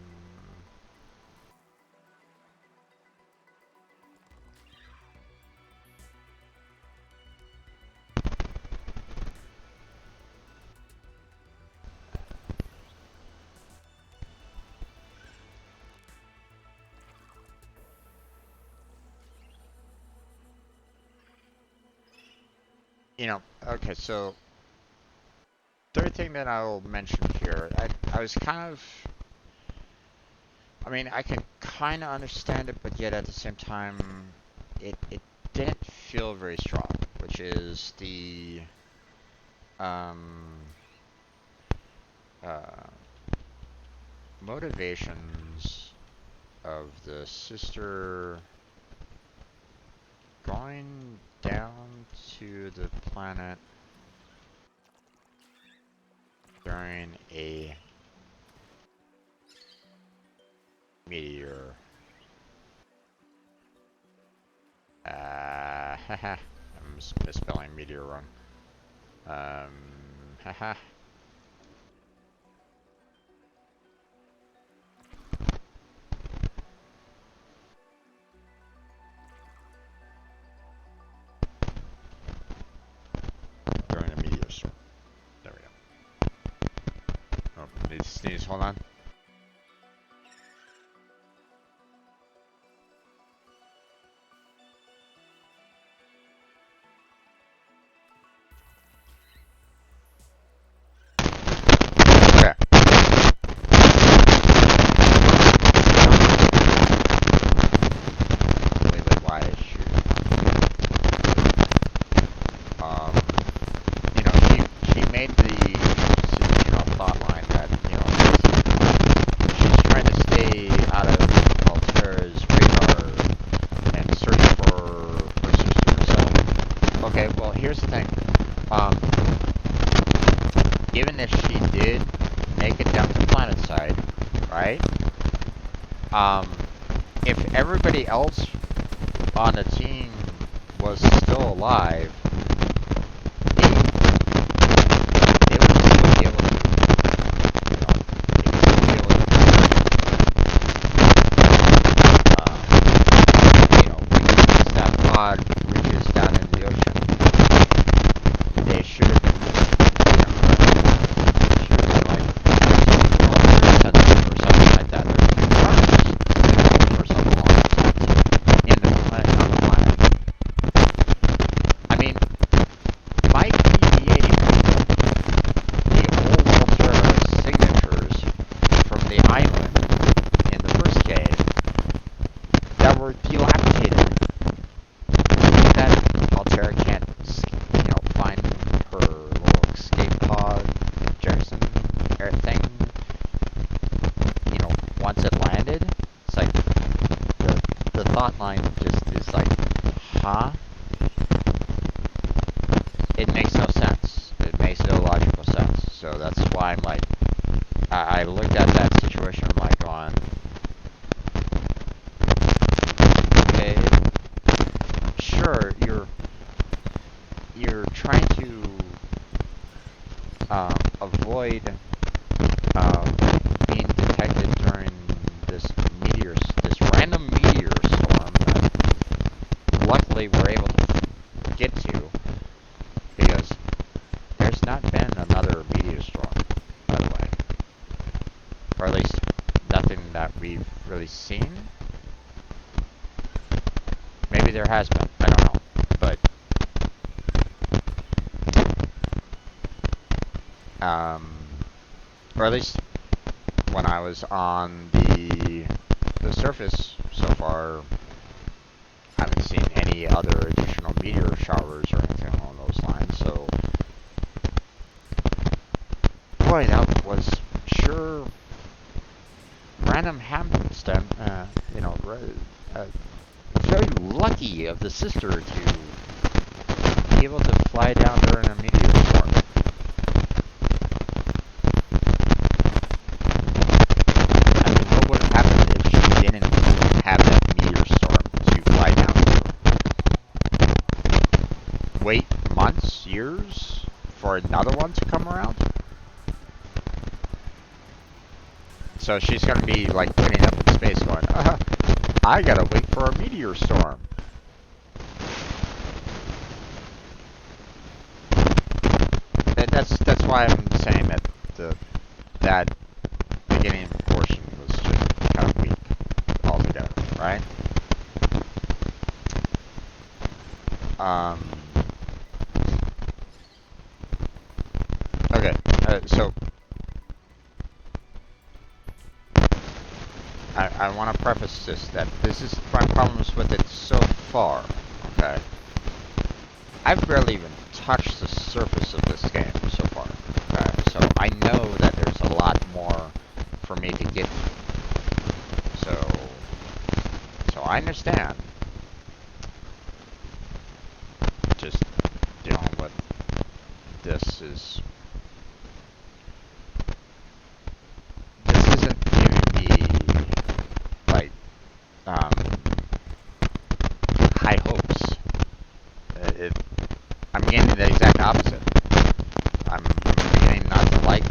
okay, so, third thing that I'll mention here, I was kind of, I can kind of understand it, but yet at the same time, it didn't feel very strong, which is the, uh, motivations of the sister going down to the planet during a meteor. Haha. I'm misspelling meteor wrong. Haha. During a meteor storm. There we go. Oh, need to sneeze. Hold on. Okay. Really wide shoot. She made the thought line that, she's trying to stay out of Altera's radar and search for her sister. So, okay, well, here's the thing. Given that she did make it down to planet side, right? If everybody else on the team was still alive, they would still be able to, they would still be able to, once that pod reaches down in the ocean, they should have been, should have been like, or something like that. Or something along those lines in the planet, on the planet. I mean, might be deviating the old Ultra signatures from the island in the first game that were dilapidated. That Altera can't, find her little escape pod Jackson air thing. Once it landed, it's like the thought line just is like, huh? It makes no sense. It makes no logical sense. So that's why I'm like, I looked at that situation, I'm like going, okay, sure, you're trying to avoid being detected during this random meteor storm that luckily we're able to get to, because there's not been another meteor storm, by the way. Or at least nothing that we've really seen. Maybe there has been, I don't know. But or at least when I was on the surface so far, I haven't seen any other additional meteor showers or anything along those lines. So, boy, that was sure random happenstance. Very lucky of the sister to be able to fly down during a meteor storm. I mean, what would have happened if she didn't have that meteor storm to fly down through? Wait months, years for another one to come around? So she's gonna be like putting up in space going, I gotta wait for a meteor storm. That's why I'm saying that that beginning portion was just kind of weak altogether, right? Okay, so I want to preface this that this is my problems with it so far, okay? I've barely even touched the surface of this game so far, okay? So I know that there's a lot more for me to get to. So I understand. Just dealing with this isn't giving me like high hopes. I'm getting the exact opposite. I'm beginning not to like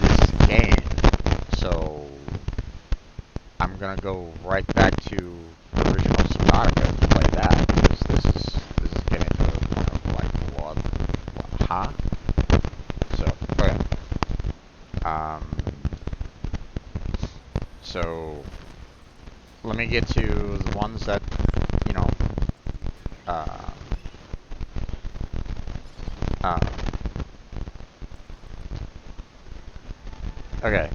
this game, so I'm gonna go right back to the original Subnautica to play that, because this is getting to the point of like, what, huh? So, okay. So let me get to the ones that, okay.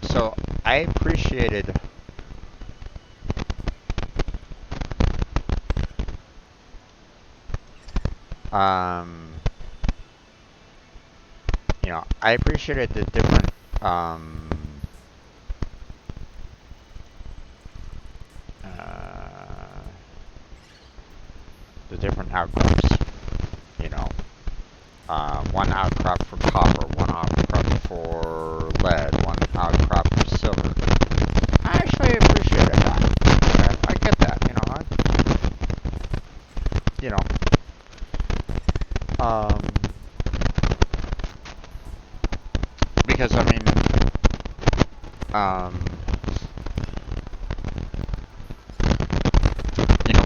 So I appreciated I appreciated the different outcomes, one outcrop for copper, one outcrop for lead, one outcrop for silver. I actually appreciated that. I get that, because I mean,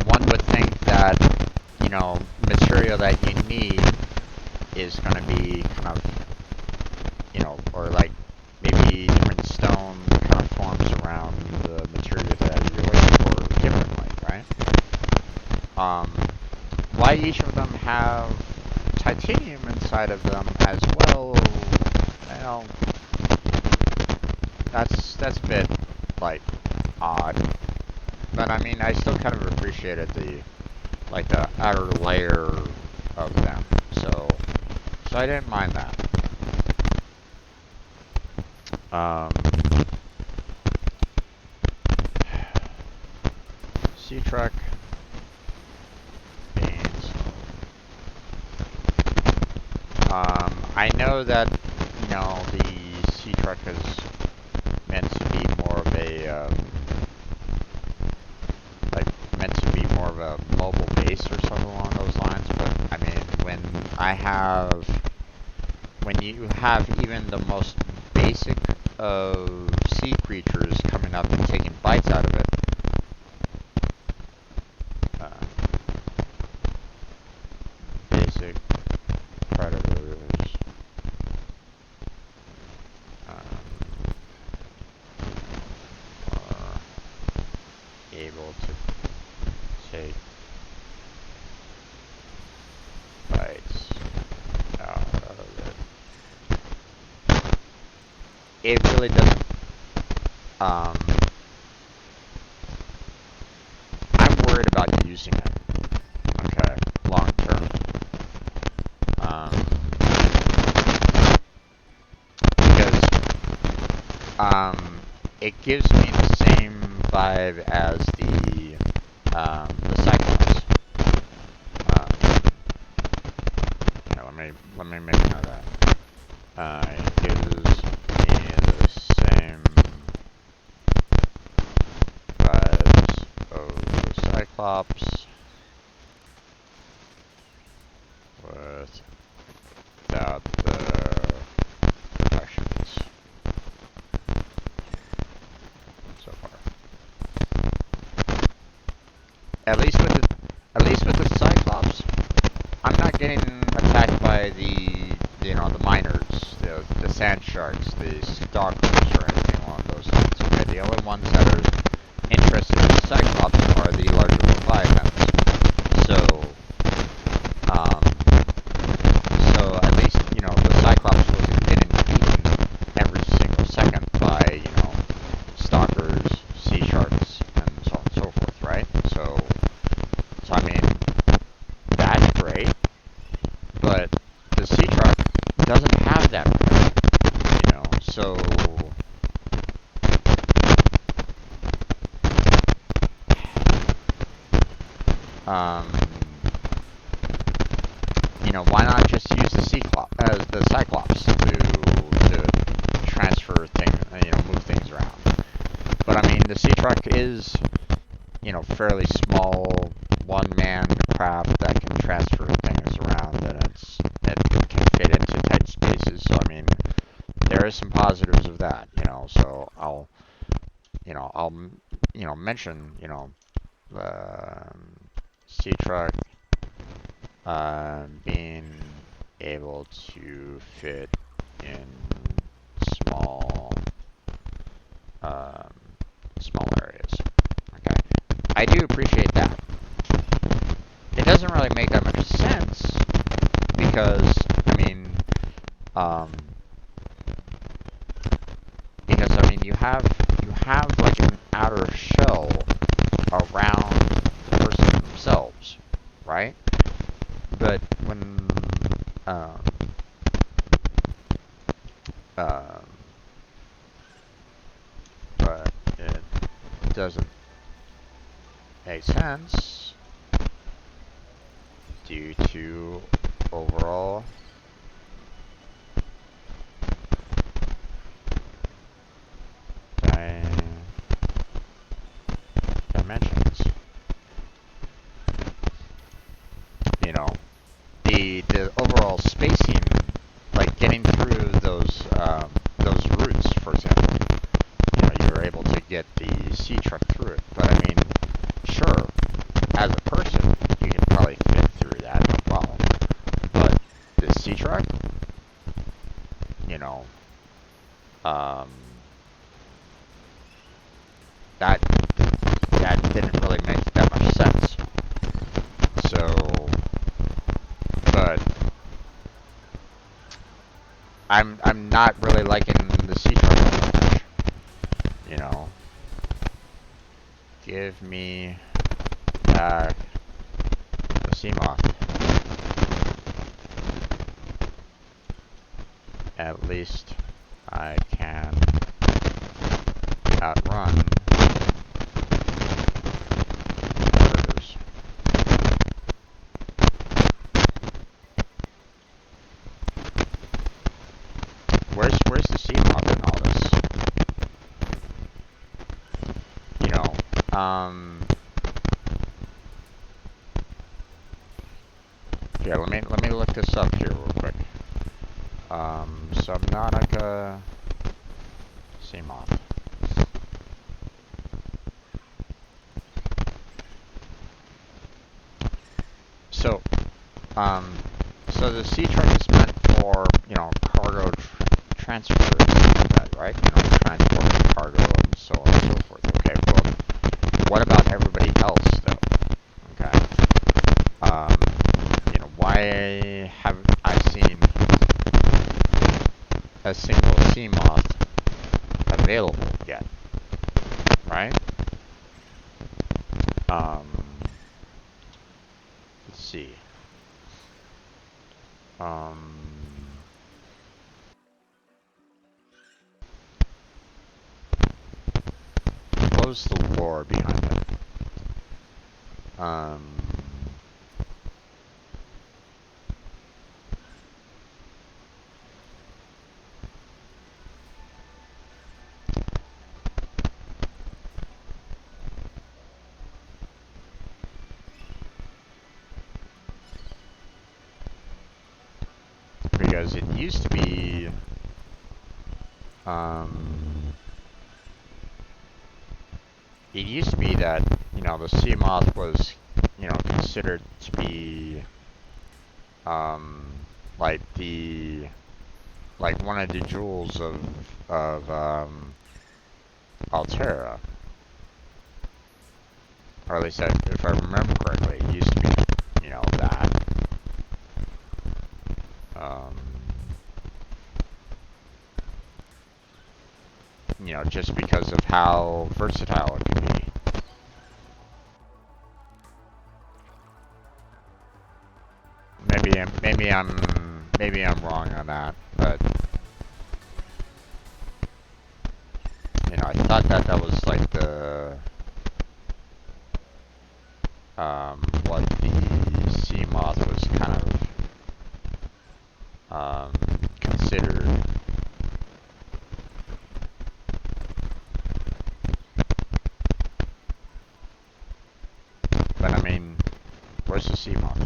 one would think that, material that you need is going to be kind of, or like maybe different stone kind of forms around the material that you're looking for differently, right? Why each of them have titanium inside of them as well, that's a bit, like, odd. But I mean, I still kind of appreciated the outer layer of them, so I didn't mind that. Sea truck, beans. I know that the sea truck is meant to be more of a mobile base or something along those lines, but I mean, when you have even the most basic of sea creatures coming up and taking bites out of it, basic predators, are able to take bites out of it. It really doesn't, I'm worried about using it, okay, long term. Because, it gives me the same vibe as the Cyclops. Let me make note of that. It gives me the same vibes of the Cyclops without the protections so far. At least with the Cyclops, I'm not getting attacked by the miners, the sand sharks, the stalkers, or anything along those lines. Okay, the only ones that are interested in the Cyclops are the larger Leviathans. So at least the Cyclops wasn't getting eaten every single second by stalkers, sea sharks, and so on and so forth, right? So I mean, that's great, but the sea truck doesn't have that, so why not just use the Cyclops to transfer things, move things around? But I mean, the sea truck is, fairly small, one-man craft that can transfer things around, and it can fit into tight spaces. So I mean, there is some positives of that, So I'll mention, the sea truck being able to fit in small areas. Okay, I do appreciate that. It doesn't really make that much sense because I mean, you have like an outer shell around the person themselves, right? But when but it doesn't make sense due to overall the overall spacing, like getting through those routes, for example, you were able to get the sea truck through it. But I mean, sure, as a person, you can probably fit through that no problem. But the sea truck, you know, um, that didn't really make that much sense. So, but I'm not really liking the sea truck that much. You know, give me back the sea moth. At least I can outrun predators. Where's the sea moth in all this? You know, here, let me look this up here real quick. Subnautica sea moth. So, so the sea truck is meant for, cargo transfer and stuff like that, right? Transporting cargo and so on and so forth. Okay, well, what about everybody else, though? Okay. Why haven't I seen a single sea moth available yet? Right? Let's see. What was the lore behind it? Because it used to be, that, the sea moth was, considered to be, like one of the jewels of Altera. Or at least, if I remember correctly, it used to be, that. Just because of how versatile it can be. Maybe I'm wrong on that, but I thought that was like the what the sea moth was kind of considered. But I mean, where's the sea moth?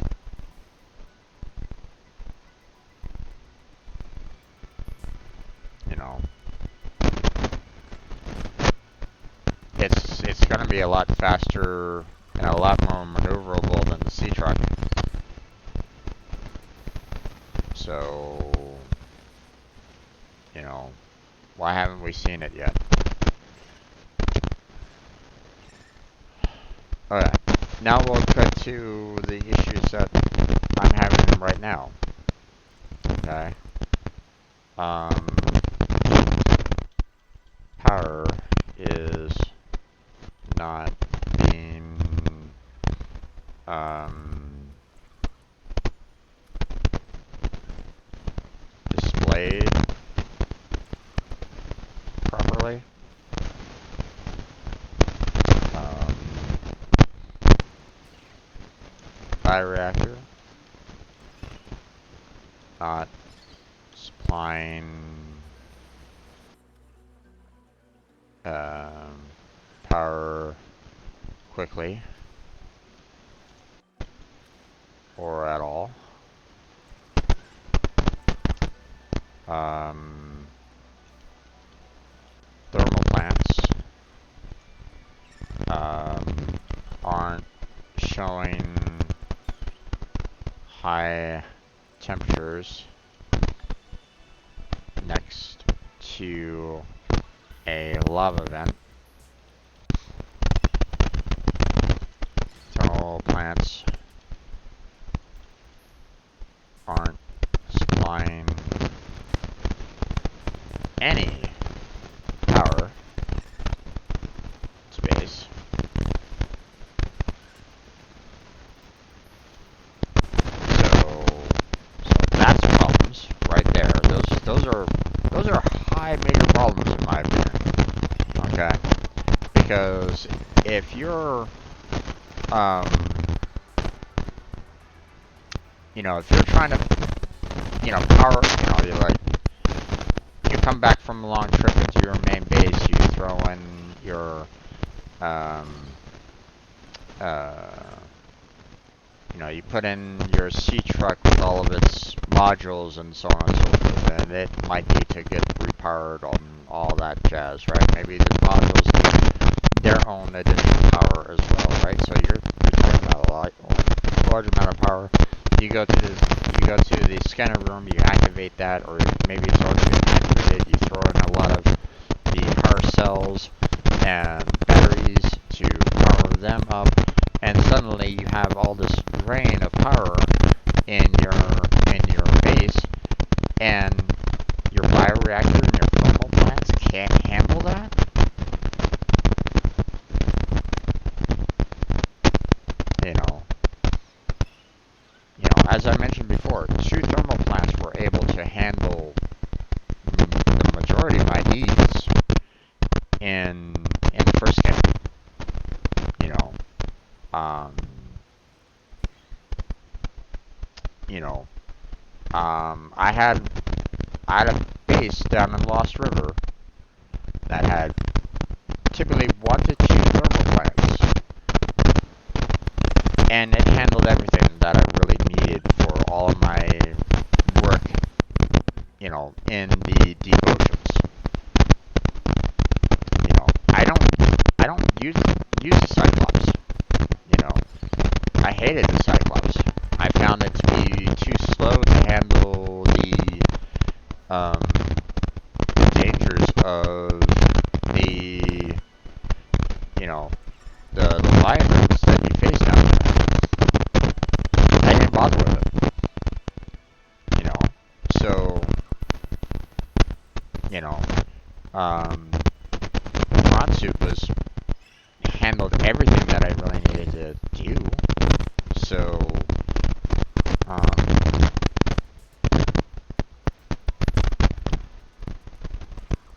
It's gonna be a lot faster and a lot more maneuverable than the sea truck. So, why haven't we seen it yet? Alright, now we'll cut to the issues that I'm having right now. Okay. Power is not being displayed properly. Bioreactor not supplying power quickly or at all. thermal plants aren't showing high temperatures next to a lava vent. Thermal plants aren't supplying any power to base. So that's problems right there. Those are high major problems in my opinion. Okay, because if you're if you're trying to power, you're like you come back from a long trip into your main base, you throw in your you put in your sea truck with all of its modules and so on and so forth, and it might need to get repowered on all that jazz, right? Maybe the modules need their own additional power as well, right? So you're talking about a large amount of power. You go to the scanner room, you activate that, or maybe it's already been activated. You throw in a lot of the power cells and batteries to power them up, and suddenly you have all this rain of power in your base, and your bioreactor and your thermal plants can't handle that. As I mentioned before, 2 thermal plants were able to handle the majority of my needs in the first game. Um, I had a base down in Lost River that had typically 1 to 2 thermal plants, and it handled everything that I really needed for all of my work, in the deep oceans. I don't use the Cyclops. I hated the Cyclops. I found it to be too slow to handle the dangers of the the Leviathans that you face down there. I didn't bother with it. So Rant was handled everything that I really needed to do. So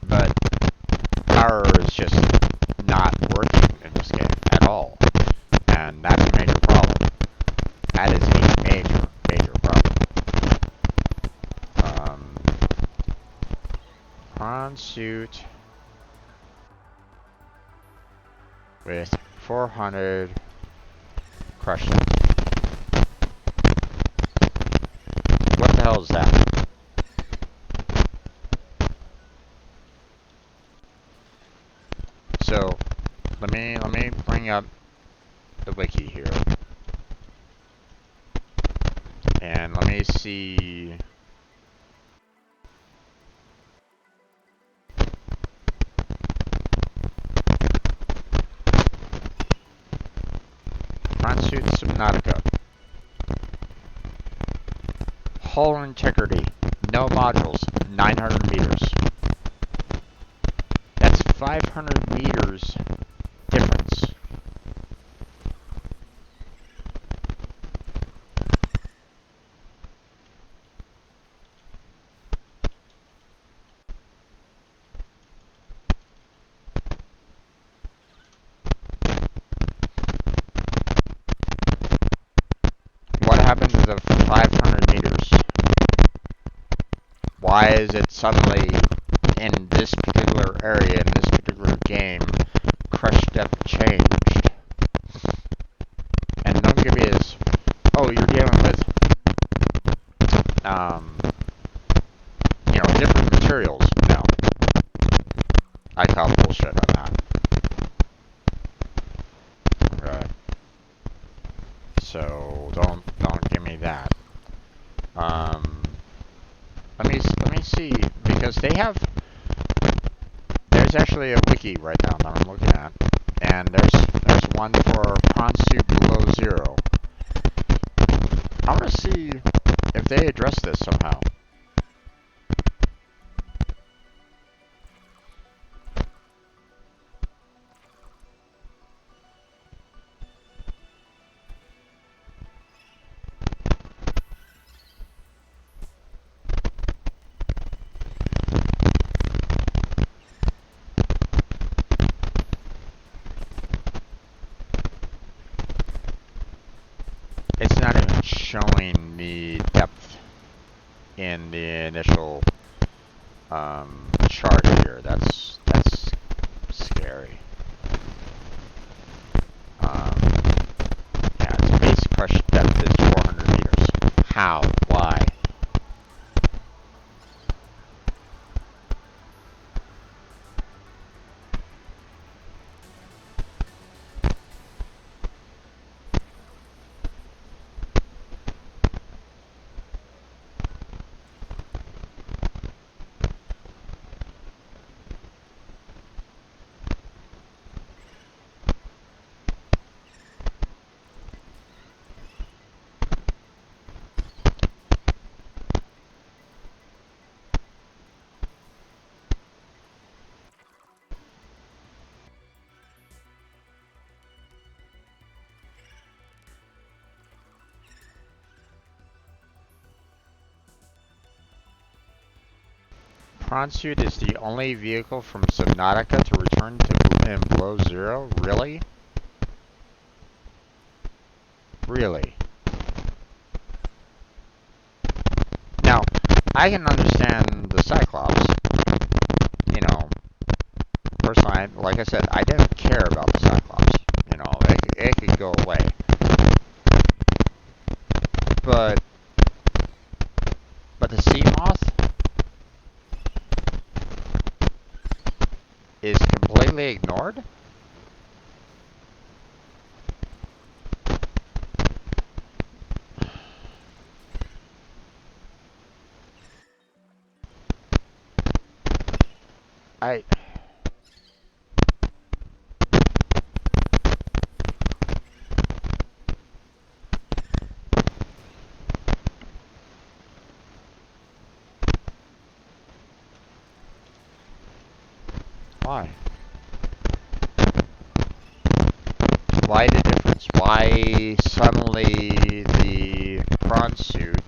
but power is just not working in this game at all, and that's a major problem. That is a major, major problem. Prawn suit with 400 crushed it. What the hell is that? So let me bring up the wiki here, and let me see. Suit Subnautica. Hull integrity. No modules. 900 meters. That's 500 meters difference. What happened to the 500 meters? Why is it suddenly in this particular area, in this particular game, crush depth changed? And don't give me this, oh, you're dealing with, so don't give me that. Let me see, because there's actually a wiki right now that I'm looking at, and there's one for prawn soup below zero. I want to see if they address this somehow. It's not even showing the depth in the initial chart here. That's scary. Yeah, its base crush depth is 400 meters. How? Why? Prawn suit is the only vehicle from Subnautica to return to in below zero? Really? Really? Now, I can understand the Cyclops. You know, personally, like I said, I didn't care about the Cyclops. You know, it could go away. But the sea moth is completely ignored? I... Why? Why the difference? Why suddenly the prawn suit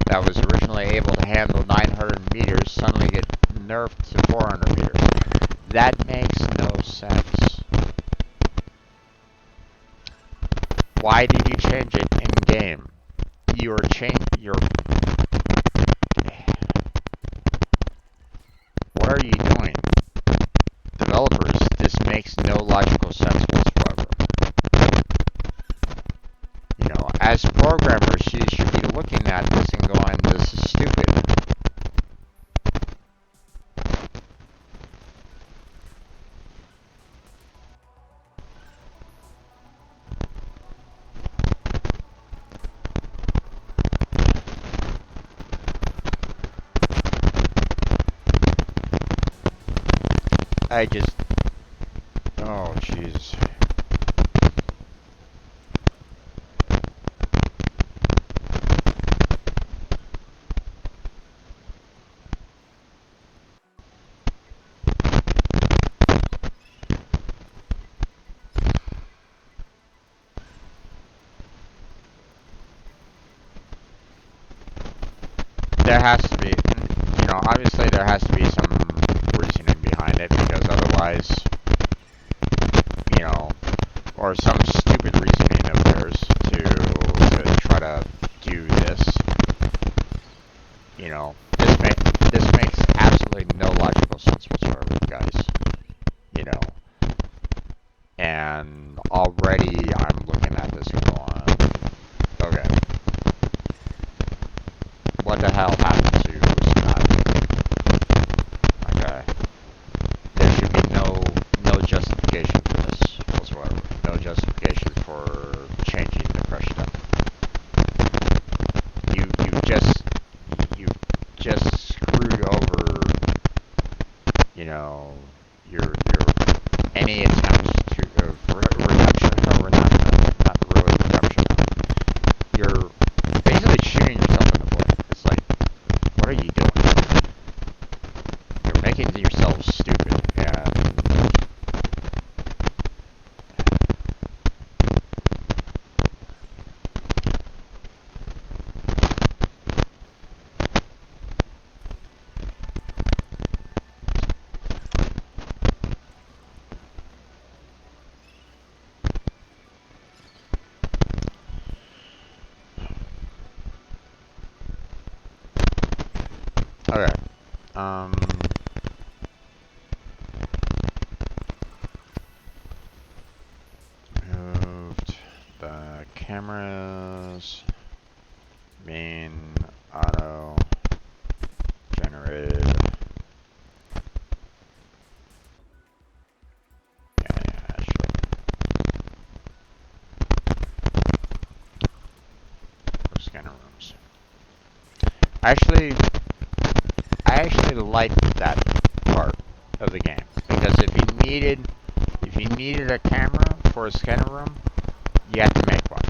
that was originally able to handle 900 meters suddenly get nerfed to 400 meters? That makes no sense. Why did you change it in game? You're what are you doing? Developers, this makes no logical sense whatsoever. You know, as programmers, you should be looking at this and going, this is stupid. I just... Oh, jeez. There has to be, you know, obviously there has to be some reasoning behind it, because otherwise, you know, or some stupid reasoning of theirs to try to do this. You know, this makes absolutely no logical sense whatsoever, guys. You know, and already I'm looking at this and going, okay, what the hell happened to Subnautica? Okay, there should be no justification for this whatsoever. No justification for changing the crush depth. any attempts to reduction, or not really reduction. You're basically shooting yourself in the foot. It's like, what are you doing? You're making yourself stupid, and okay. Moved the cameras, main auto generated. Yeah, sure. For scanner rooms. Actually, I actually liked that part of the game because if you needed a camera for a scanner room, you had to make one.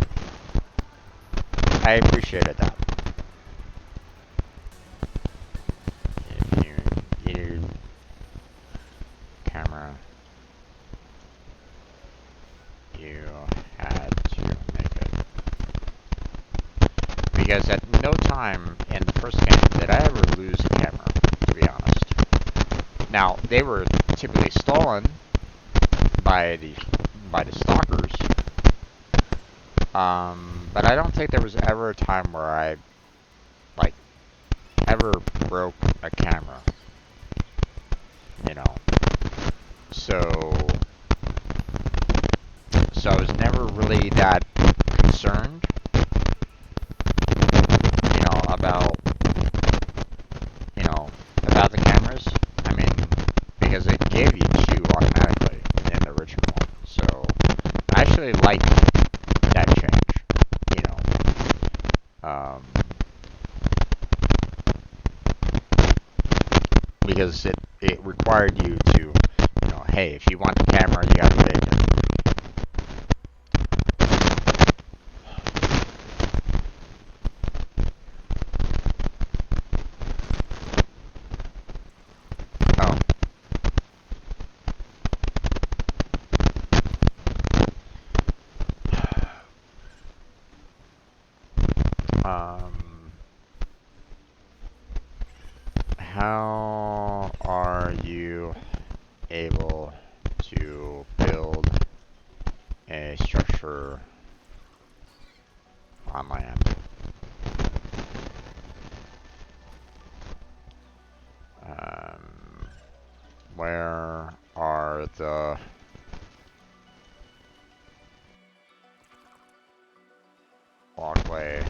I appreciated that. If you needed a camera, you had to make it. Because at no time in the first game did I ever lose a camera, to be honest. Now, they were typically stolen by the stalkers. But I don't think there was ever a time where I, like, ever broke a camera. You know. So I was never really that concerned, about, about the cameras. I mean, because it gave you two automatically in the original. So I actually liked that change, because it required you to, hey, if you want the camera, you got to pay it. How are you able to build a structure on land? Where are the walkway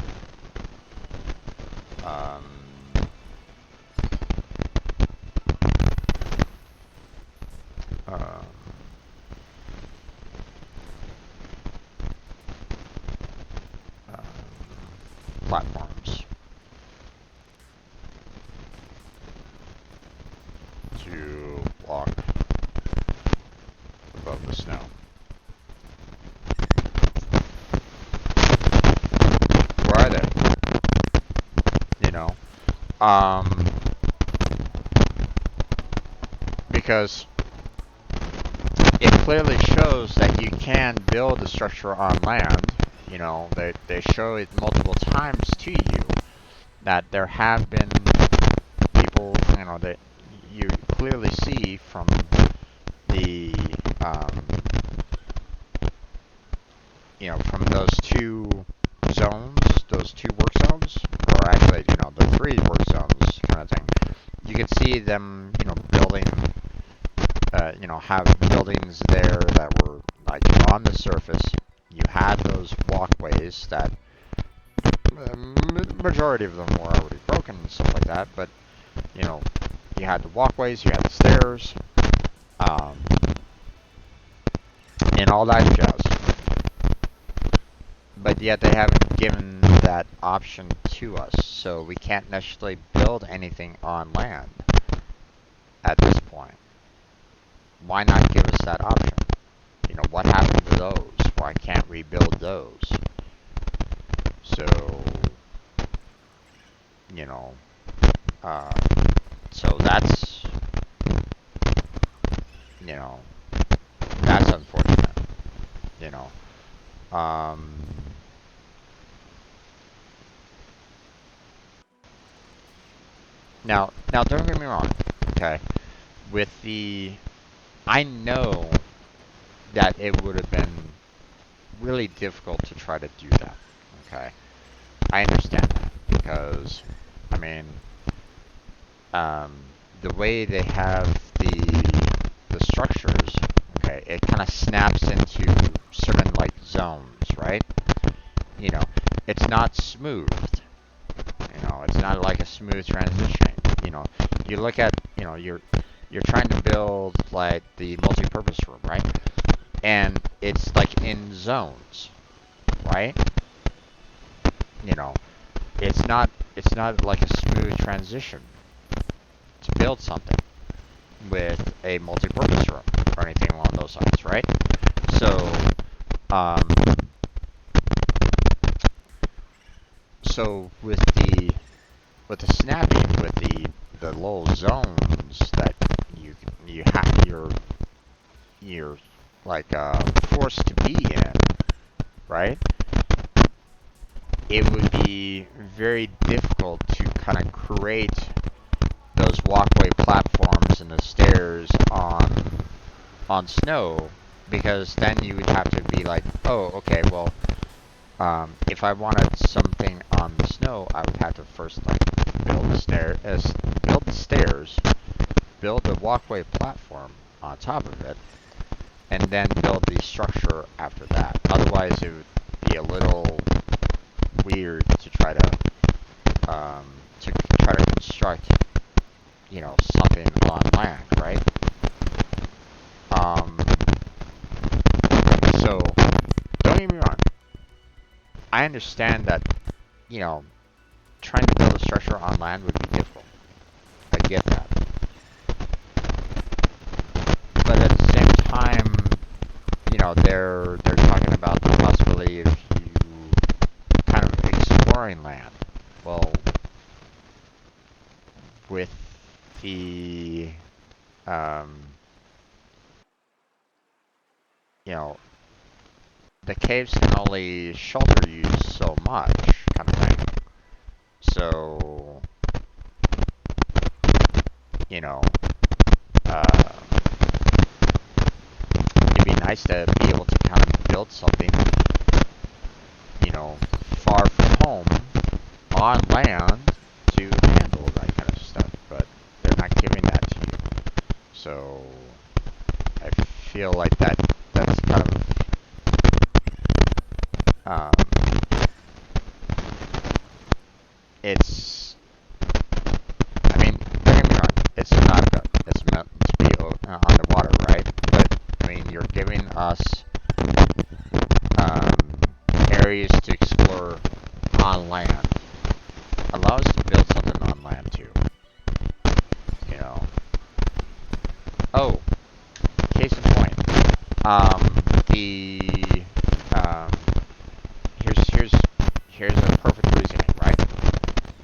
platforms to walk above the snow? Where are they? Because it clearly shows that you can build a structure on land. They show it multiple times to you that there have been people, that you clearly see from the, from those two zones, those two work zones, or actually, the three work zones kind of thing. You can see them, building, have buildings there that were like on the surface. You had those walkways that majority of them were already broken and stuff like that, but you had the walkways, you had the stairs, and all that jazz. But yet they haven't given that option to us, so we can't necessarily build anything on land at this point. Why not give us that option? what happened to those? Why can't we build those? So, you know, uh, so that's, you know, that's unfortunate, you know. Now, don't get me wrong, okay? With I know that it would have been really difficult to try to do that, okay? I understand that because, I mean, um, the way they have the structures, okay, it kind of snaps into certain like zones, right? You know, it's not smooth. You know, it's not like a smooth transition. You know, you look at, you know, you're trying to build like the multi-purpose room, right? And it's like in zones, right? You know, it's not like a smooth transition to build something with a multi-purpose room or anything along those lines, right? So, um, so with the snapping, with the little zones that you have, you're like forced to be in, right? It would be very difficult to kind of create those walkway platforms and the stairs on snow, because then you would have to be like, oh, okay, well, if I wanted something on the snow, I would have to first like build the stairs, build a walkway platform on top of it, and then build the structure after that. Otherwise, it would be a little weird to um, try to construct, you know, something on land, right? Um, so don't get me wrong. I understand that, you know, trying to build a structure on land would be difficult. I get that. But at the same time, you know, they're talking about the possibility of you kind of exploring land. Well, with the um, you know, the caves can only shelter you so much, kind of thing. So, you know, uh, it'd be nice to be able to kind of build something, you know, far from home, on land, to handle that kind of stuff. But they're not giving that to you. So, I feel like that's kind of it's. I mean, don't get me wrong. It's Subnautica. It's meant to be on the water, right? But I mean, you're giving us um, areas to explore on land. Allow us to build something on land too. You know. Oh, case in point. The um, here's a perfect reasoning, right?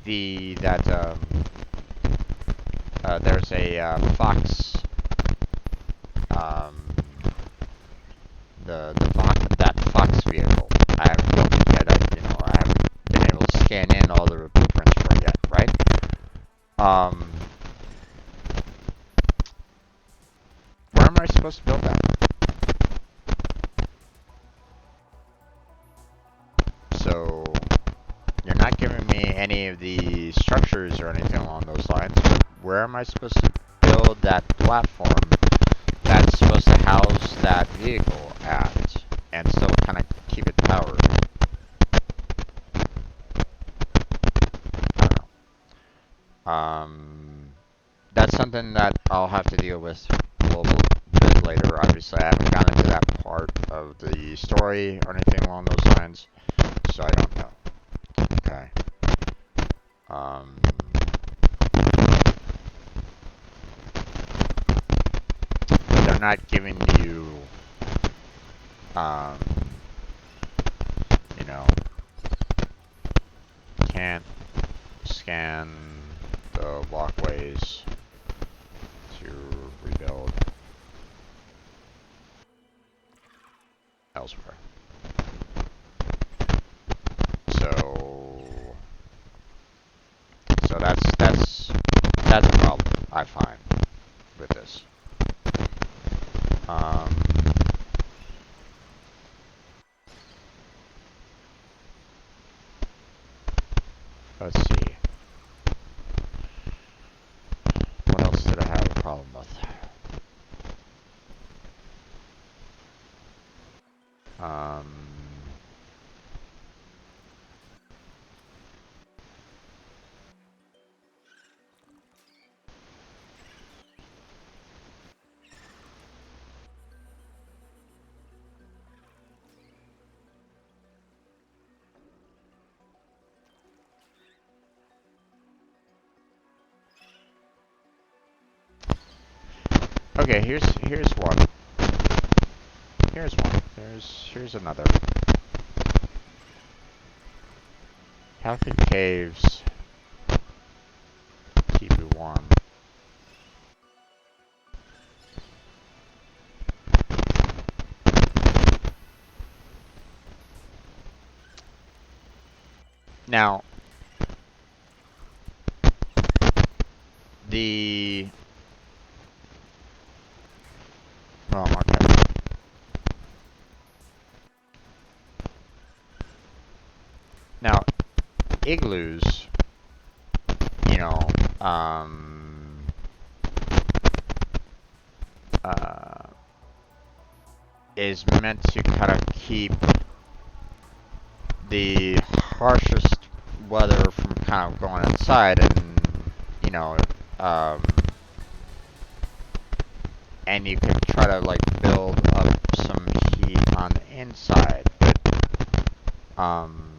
The that there's a fox, um, that fox vehicle. I haven't built it yet. I haven't been able to scan in all the blueprints for it yet, right? Um, where am I supposed to build that? So you're not giving me any of the structures or anything along those lines. Where am I supposed to build that platform that's supposed to house that vehicle at and still kind of keep it powered? I don't know. That's something that I'll have to deal with a little bit later. Obviously, I haven't gotten to that part of the story or anything along those lines, so I don't know. Okay. Um, they're not giving you um, you know, can't scan the walkways to rebuild elsewhere. So that's a problem I find with this. Um, let's see. What else did I have a problem with? Um, okay, here's one. Here's one. Here's another. How can caves keep you warm? Now, okay. Now, igloos, you know, uh, is meant to kind of keep the harshest weather from kind of going inside, and you know, um, and you could try to like build up some heat on the inside. Um,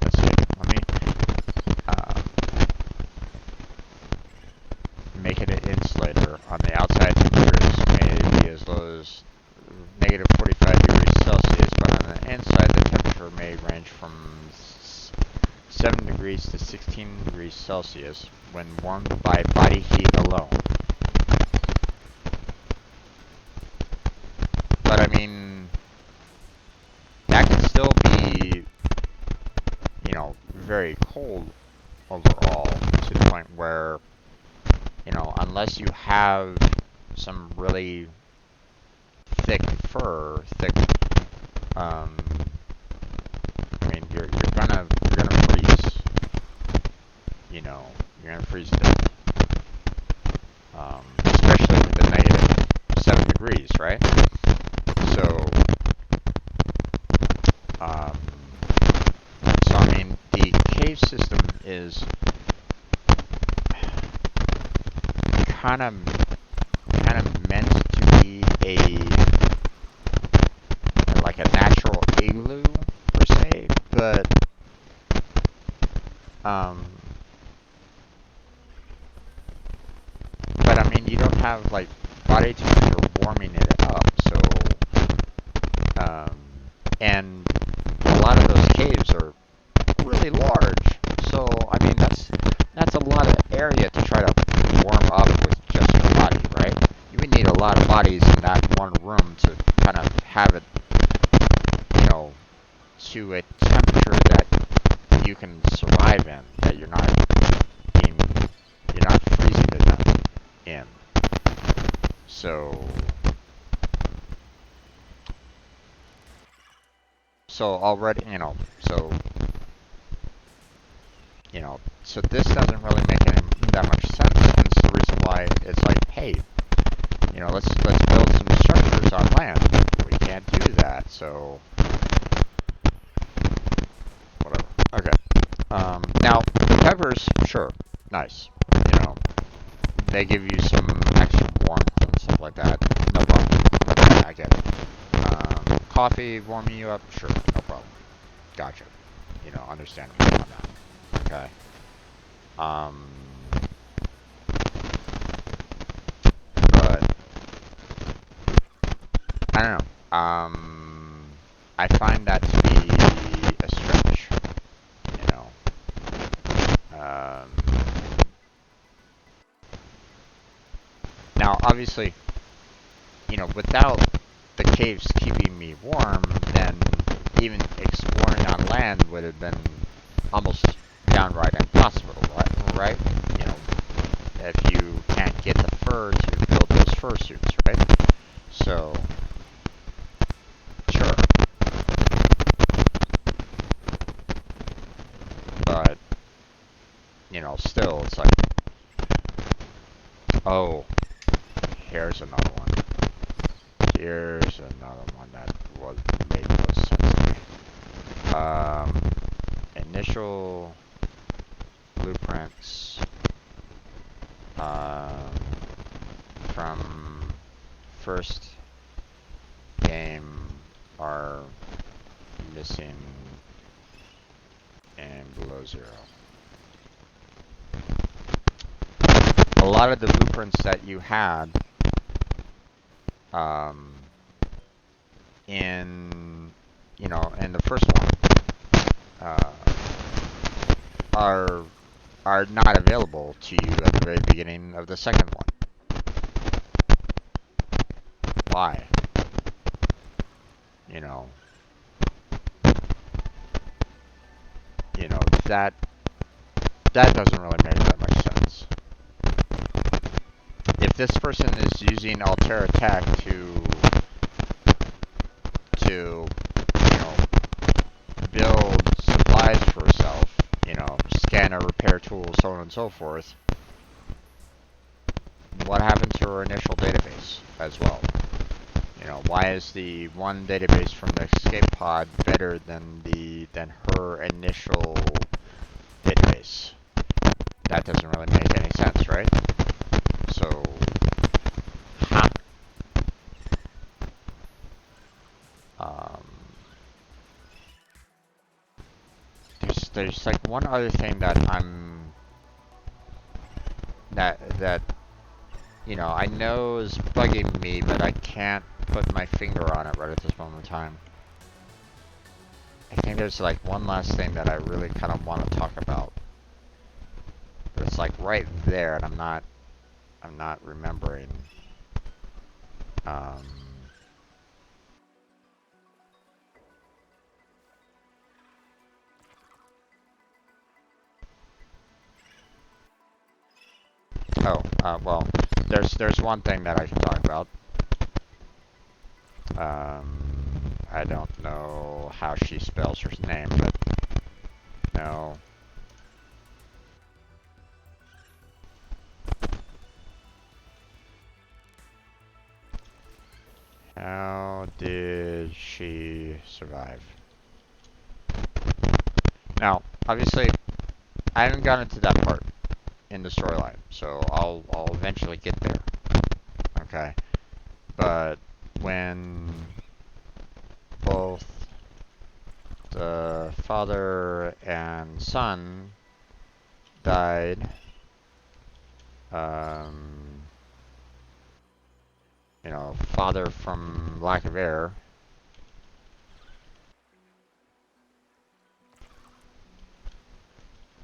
let's see. Let me make it an insulator. On the outside, temperatures may be as low as negative 45 degrees Celsius, but on the inside, the temperature may range from 7 degrees to 16 degrees Celsius when warmed by body heat alone. But I mean, that can still be, you know, very cold overall to the point where, you know, unless you have some really thick fur, I mean, you're gonna freeze. You know, you're gonna freeze to death. Especially with the negative 7 degrees, right? So, um, so I mean, the cave system is kind of meant to be like a natural igloo per se, um, but I mean, you don't have like body temperature warming it up, so and a lot of those caves are really large. So I mean, that's a lot of area to try to warm up with just your body, right? You would need a lot of bodies in that one room to kind of have it, you know, to a temperature that you can survive in, that you're not freezing to death in. So already, so this doesn't really make that much sense. Hence the reason why it's like, hey, you know, let's build some structures on land. We can't do that, so whatever. Okay. Now the peppers, sure, nice. You know, they give you some extra warmth and stuff like that. No problem. I get it. Coffee warming you up, sure, no problem. Gotcha. You know, understandable on that. Okay. But I don't know. I find that to be a stretch, you know. Now, obviously, you know, without the caves keeping me warm, then even exploring on land would have been almost downright impossible, right? You know, if you can't get the fur to build those fur suits, right? So, sure. But, you know, still, it's like, oh, here's another one. Here's another one that made no sense to me. Initial blueprints from first game are missing in below zero. A lot of the blueprints that you had in, you know, in the first one are not available to you at the very beginning of the second one. Why? You know, that doesn't really make that much sense. If this person is using Altera Tech to you know, build supplies for herself, you know, scanner, repair tools, so on and so forth, what happened to her initial database as well? You know, why is the one database from the escape pod better than her initial database? That doesn't really make any sense, right? So, huh? There's like one other thing that that you know, I know is bugging me, but I can't put my finger on it right at this moment in time. I think there's like one last thing that I really kind of want to talk about, but it's like right there, and I'm not remembering. Well, there's one thing that I can talk about. I don't know how she spells her name, but no. How did she survive? Now, obviously, I haven't gotten to that part in the storyline, so I'll eventually get there. Okay, but when both the father and son died, you know, father from lack of air,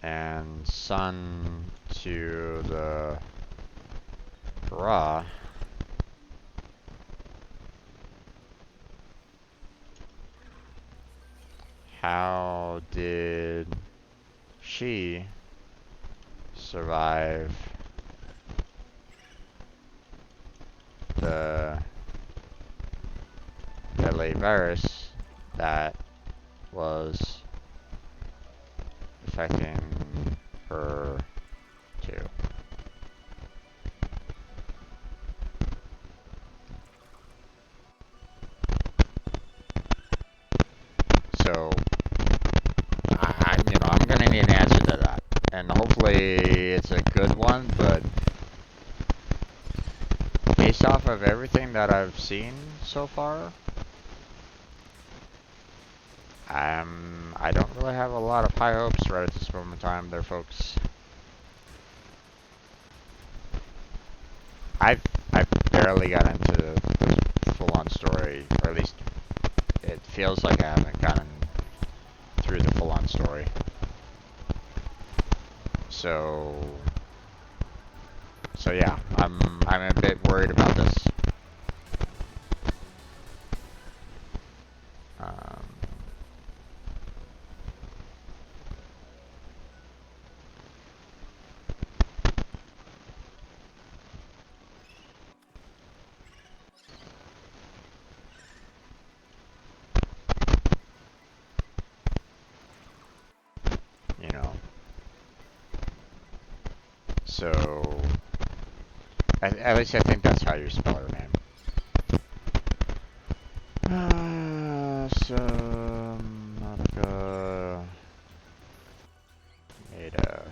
and son to the hurrah. How did she survive the deadly virus that was affecting her too? So, you know, I'm gonna need an answer to that, and hopefully it's a good one. But based off of everything that I've seen so far, I don't really have a lot of high hopes right at this moment in time, there, folks. I've barely got into the full-on story, or at least it feels like I haven't gotten through the full-on story. So yeah, I'm a bit worried about this. Um, you know, so at least I think that's how you spell her name. Subnautica Meta.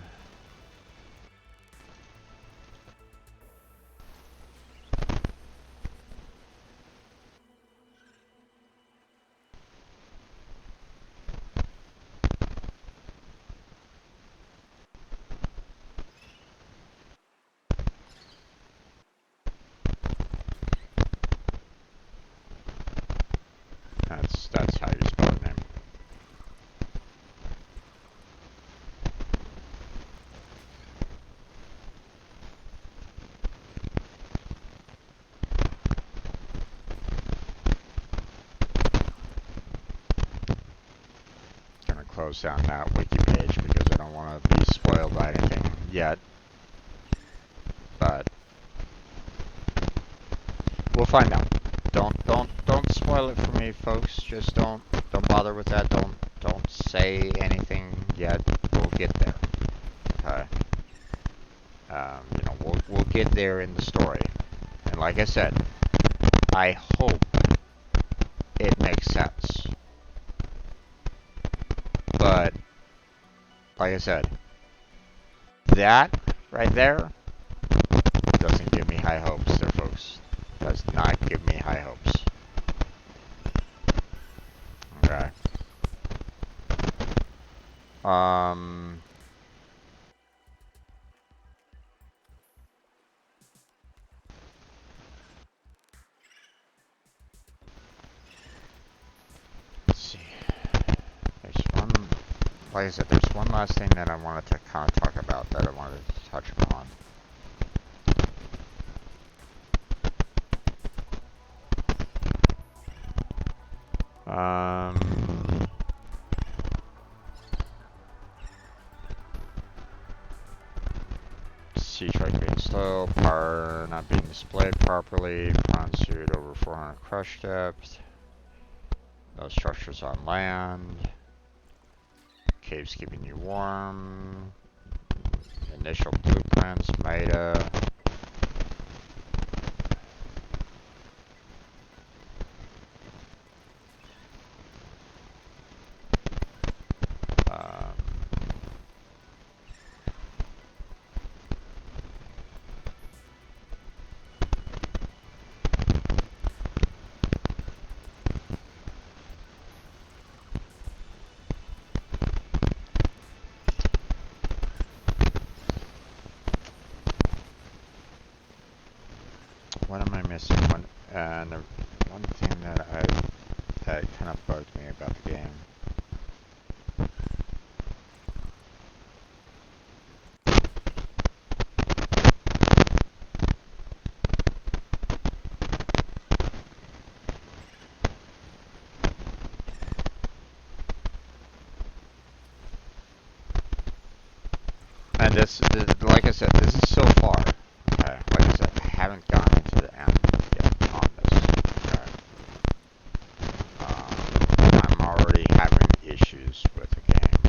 That's how you spell her name. Gonna close down that wiki page because I don't want to be spoiled by anything yet. But we'll find out. Don't spoil it for me, folks. Just don't bother with that. Don't say anything yet. We'll get there. Okay. You know, we'll get there in the story. And like I said, I hope it makes sense. But like I said, that right there doesn't give me high hopes there, folks. Does not give me high hopes. Okay. Let's see. There's one, like I said, there's one last thing that I wanted to kind of talk about that I wanted to touch upon. Sea truck being slow, power not being displayed properly, prawn suit over 400 crush depth, no structures on land, caves keeping you warm, initial blueprints, meta. What am I missing? And one thing that kind of bugged me about the game. And like I said, this is so far. Okay, like I said, I haven't gotten to the end yet on this. Okay. I'm already having issues with the game.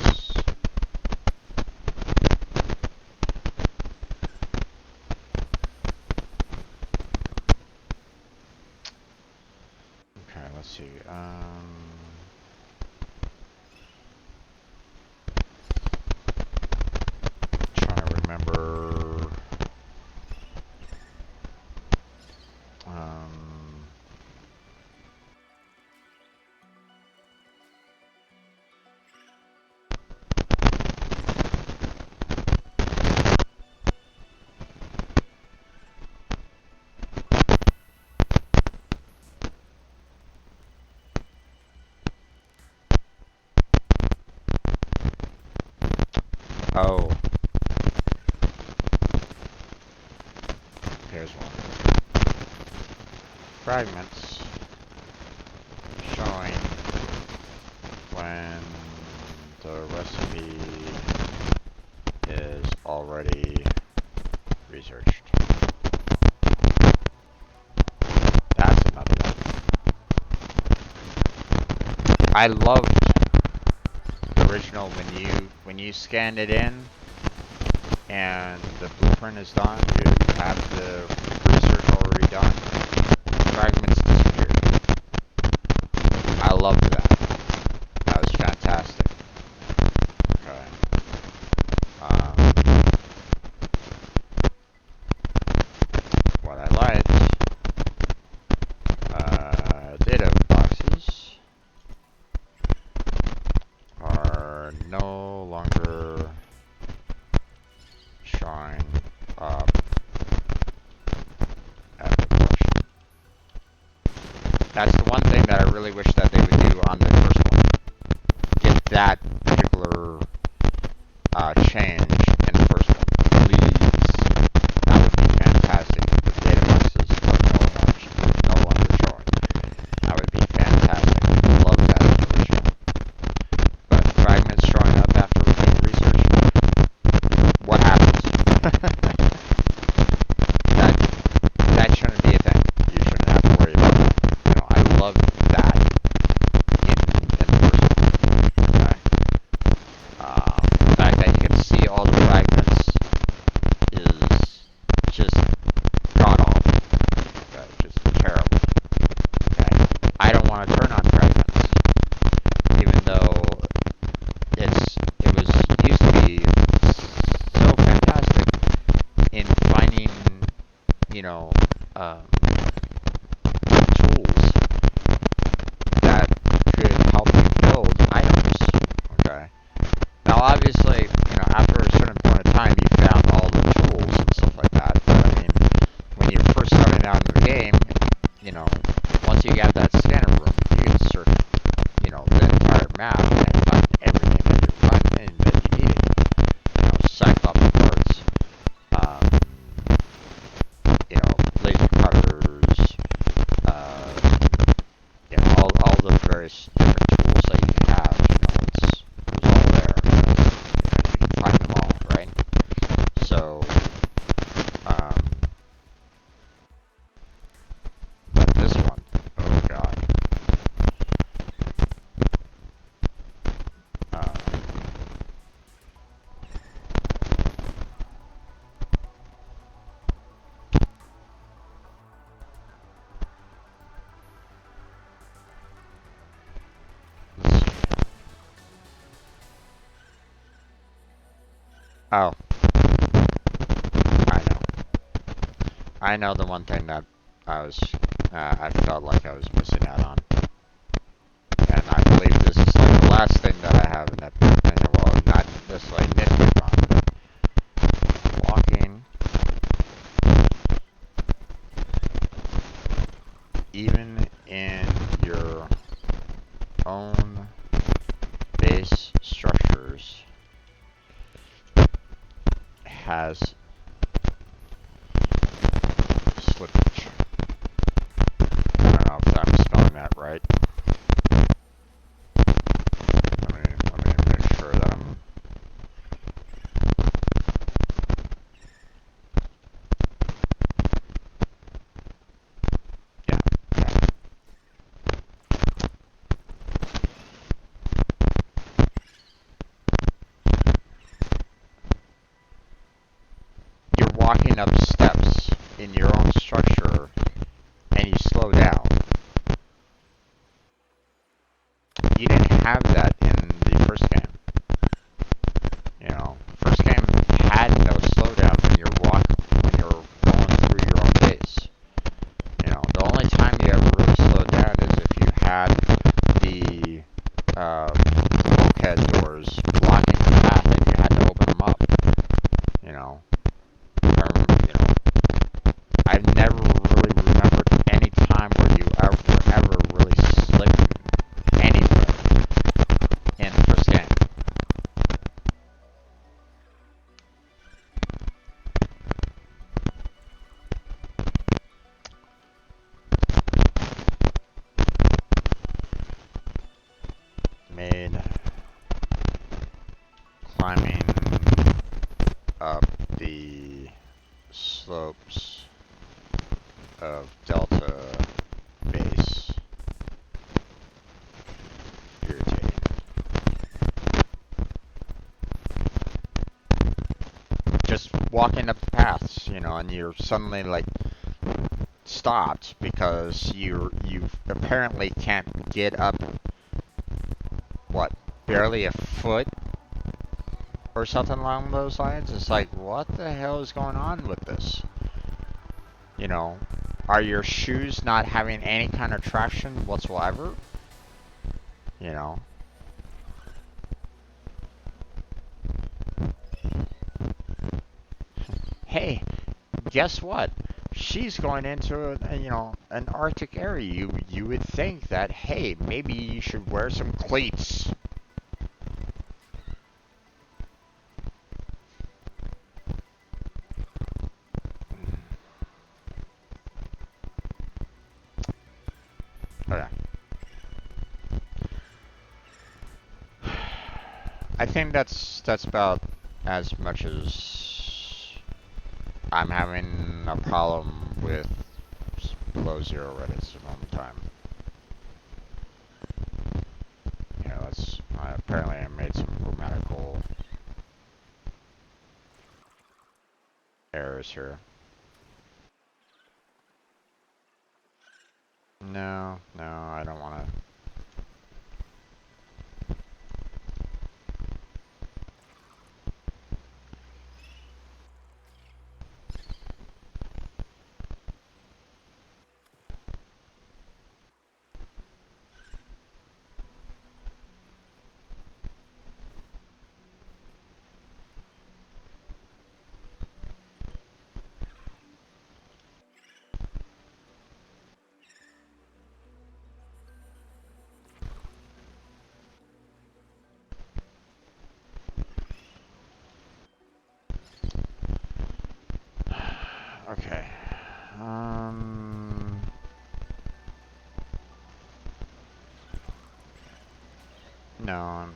It's, okay, let's see. Trying to remember. Oh, here's one. Fragments showing when the recipe is already researched. That's another one. I loved the original when you scan it in and the blueprint is done, you have the research already done, fragments disappeared. I loved that. That was fantastic. Okay. What I liked, data boxes are no longer showing up at the question. That's the one thing that I really wish that they would do on the first one. Get that particular change in the first one, please. That would be fantastic. The data boxes are no longer showing. That would be fantastic. I love that in the original. But fragments showing up after doing research, what happens? that shouldn't be a thing. You shouldn't have to worry about it. You know, I love that in the first one. Okay. The fact that you can see all the fragments is just god awful. Okay, just terrible. Okay. I don't want to turn on fragments, even though it was used to be so fantastic in finding, you know, tools that could help you build items. Okay. Now, obviously, you know, after a certain point of time, you found all the tools and stuff like that. But I mean, when you're first starting out in the game, you know, once you got that scanner room, you can search, you know, the entire map and find everything that you needed. You know, cyclops parts, you know, laser cutters, you know, all the various different tools that you can have. You know, it's all there. You know, you can find them all, right? So, but this one, oh god. Let's see. Oh, I know. I know the one thing that I felt like I was missing out on. And I believe this is like the last thing that I have in that, well, not necessarily nitpick on, but walking, even in your own base structures, has slippage. I don't know if I'm spelling that right. Let me make sure that I'm. Yeah. You're walking up steps in your own structure and you slow down. You didn't have that in the first game. You know, first game had no slowdown when you're going through your own base. You know, the only time you ever really slowed down is if you had the bulkhead doors blocking the path and you had to open them up. You know, I've never really remembered any time where you were ever really slipping anywhere in the first game. climbing up the slopes of Delta Base. Irritating. Just walking up the paths, you know, and you're suddenly like stopped because you apparently can't get up, what, barely a foot or something along those lines. It's like, what the hell is going on with this? You know, are your shoes not having any kind of traction whatsoever? You know. Hey, guess what? She's going into you know, an Arctic area. You would think that, hey, maybe you should wear some cleats. Okay. I think that's about as much as I'm having a problem with below zero right at this moment in time. Yeah, that's apparently I made some grammatical errors here. No, I don't want to. Okay. No,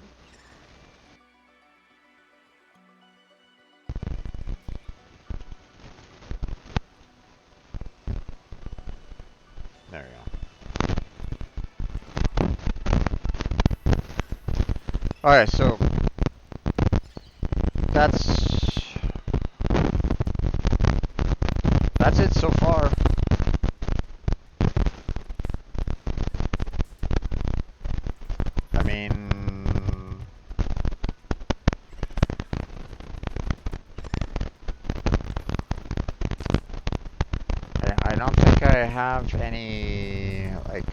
there we go. Alright, so that's it so far. I mean, I don't think I have any, like,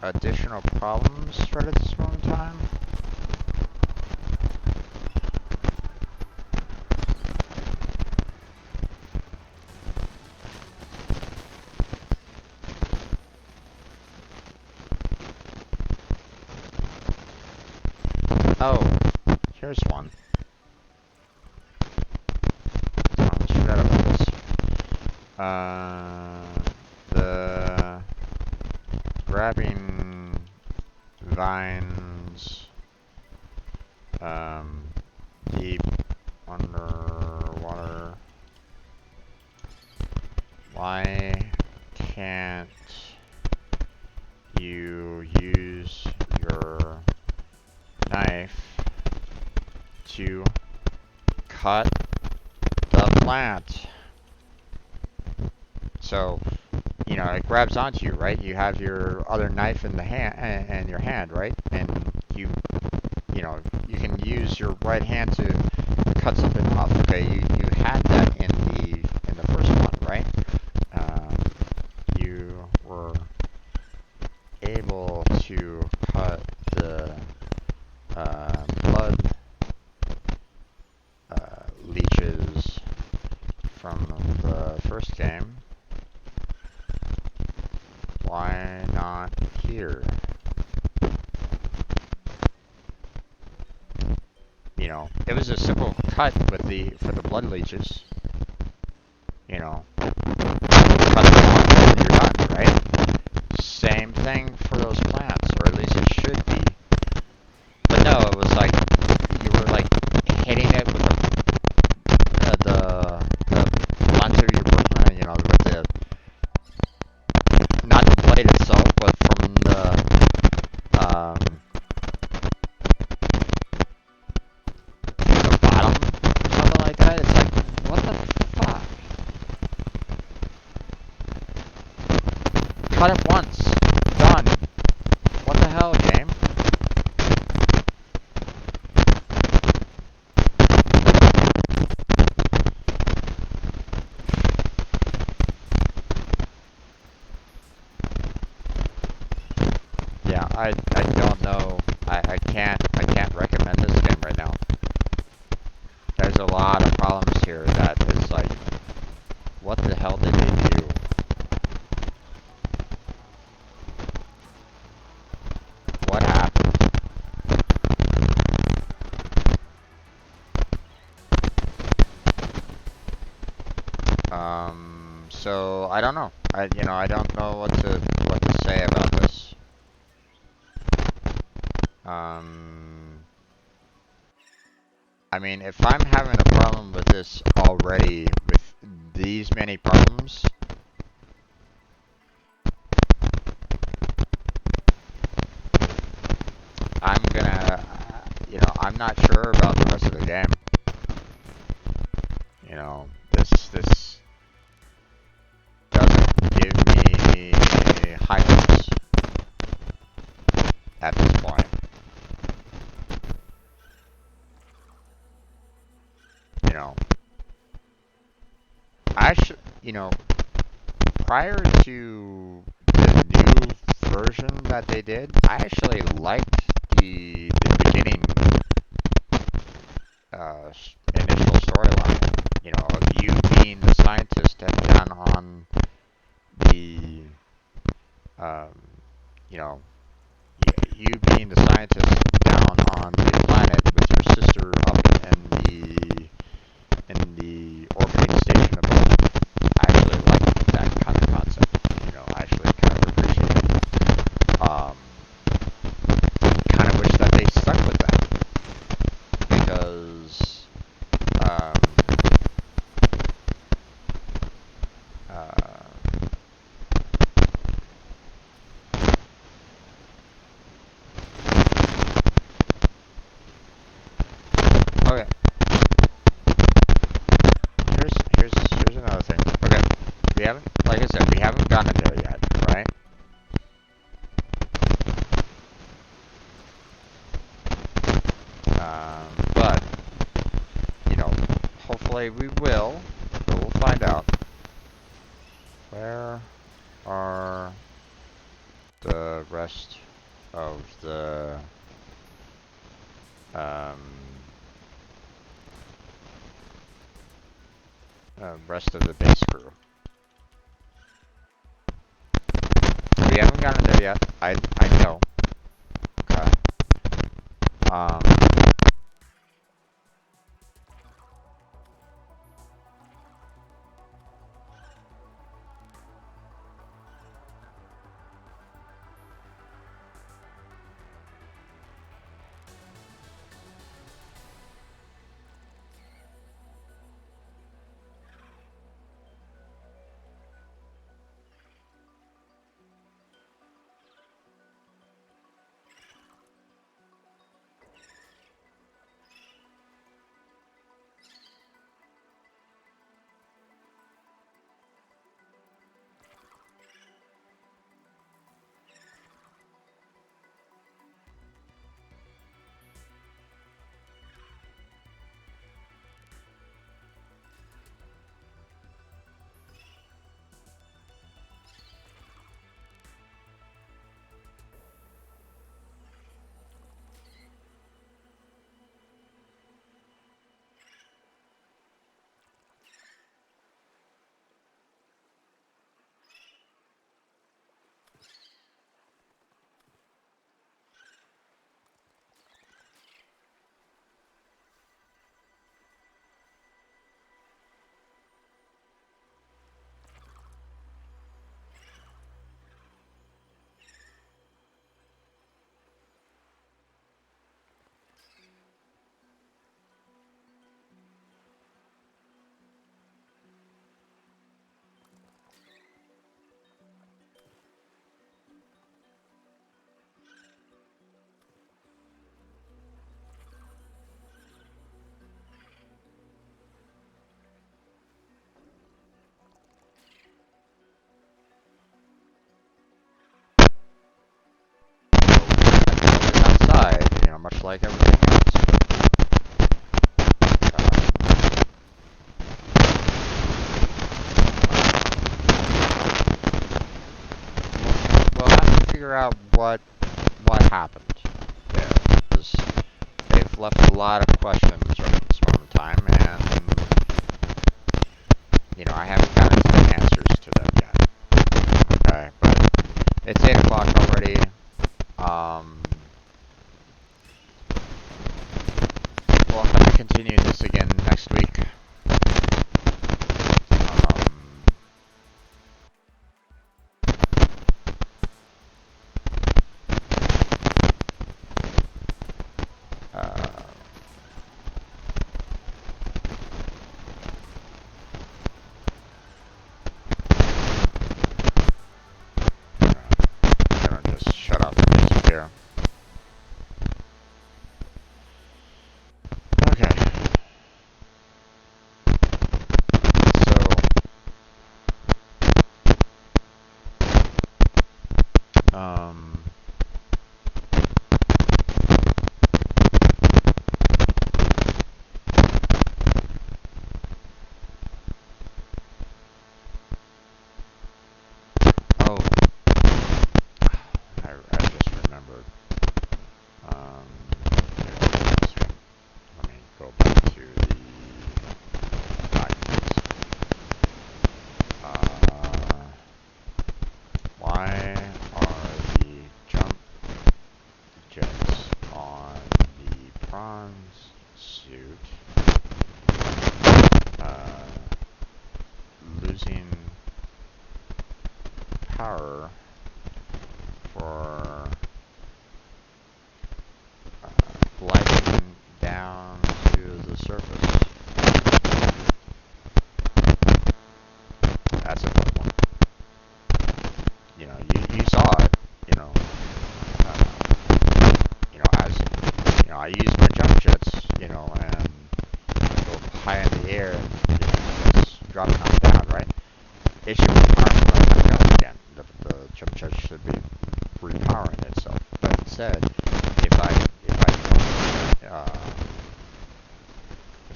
additional problems right at this moment in time. Oh, here's one. Oh, let's forget about this. The grabbing vines deep underwater. Why can't you use your knife to cut the plant? So, you know, it grabs onto you, right? You have your other knife in the hand, in your hand, right? And you know, you can use your right hand to cut something off. Okay, you had that in the first one, right? You were able to cut the blood leeches from the first game. Why not here? You know, it was a simple cut with for the blood leeches. You know, cut them off and you're done, right? Same thing for those plants, or at least it should be. But no, it was like you So I don't know. I don't know what to say about this. I mean, if I'm having a problem with this already, with these many problems, I'm gonna, I'm not sure about the rest of the game. This doesn't give me high hopes at this point. You know, I should, prior to the new version that they did, I actually liked the beginning initial storyline. Of you being the scientist down on the, um, you know, you being the scientist down on the planet with your sister up in the orbiting station above. I actually like that kind of concept. I actually kind of appreciate it. Kind of wish that they stuck with that because, um, okay. Here's another thing. Okay, we haven't, like I said, we haven't gotten there yet, right? But hopefully we will. But we'll find out. Where are the rest of the um, rest of the base crew? We haven't gotten there yet. I know. Okay. Um, outside, much like everything else. We'll have to figure out what happened there, because they've left a lot of questions right at this moment in time, and I haven't gotten to the answers to them yet. Okay, but it's 8 o'clock already. We'll have to continue this again next week. Um, bronze suit. Losing power for gliding down to the surface. That's a fun one. You know, you saw it. You know, as I use my jump jets. And go high in the air, and just dropping off down, right? It should be powering right back up again. The jump jet should be repowering itself. But instead, if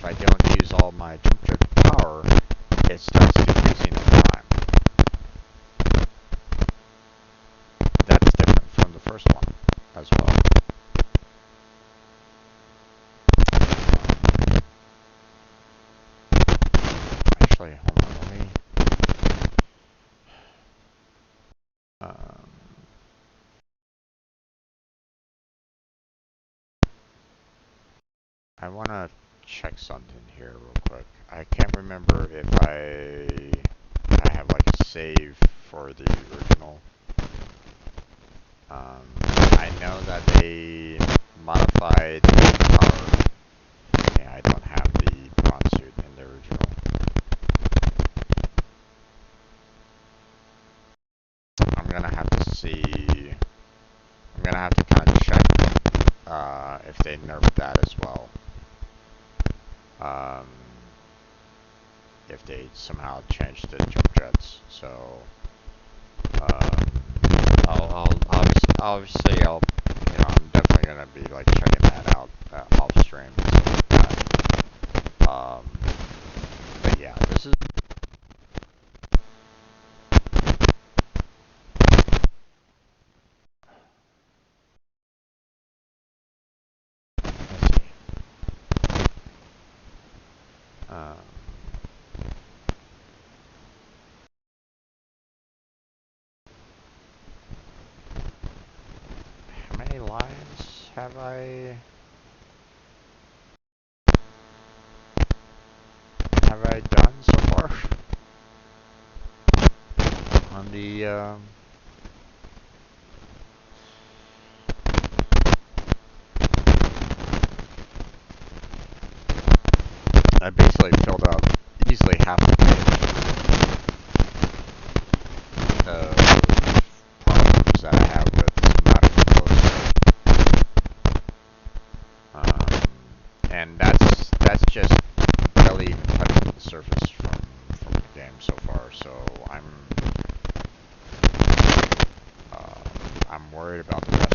I don't use all my jump jet power, it starts decreasing over time. That's different from the first one as well. Actually, hold on, let me. I want to check something here real quick. I can't remember if I have like a save for the original. I know that they modified the power. Yeah, I don't have the bronze suit in the original. I'm gonna have to see. I'm gonna have to kind of check if they nerfed that as well. If they somehow changed the jump jets. So obviously I'm definitely gonna be like checking that out off stream. But yeah, this is. Let's see. Um, how many lines have I done so far on the I basically filled out easily half the page of problems that I have with Subnautica. And that's just barely even touching the surface from the game so far. So I'm worried about the rest.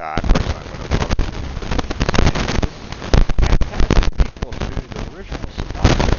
I personally would have loved this is fantastic equal to the original Subnautica.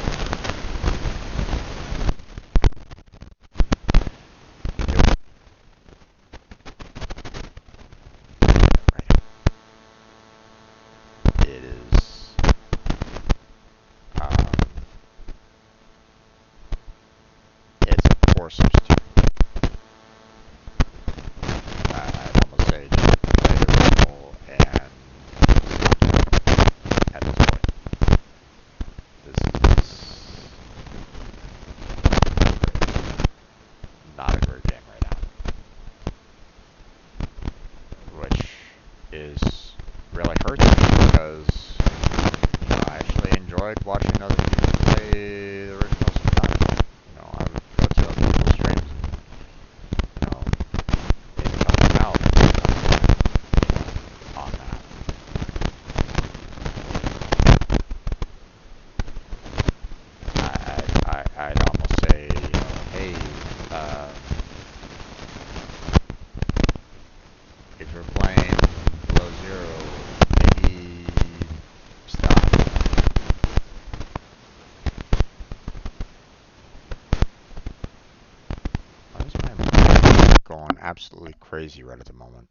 absolutely crazy right at the moment.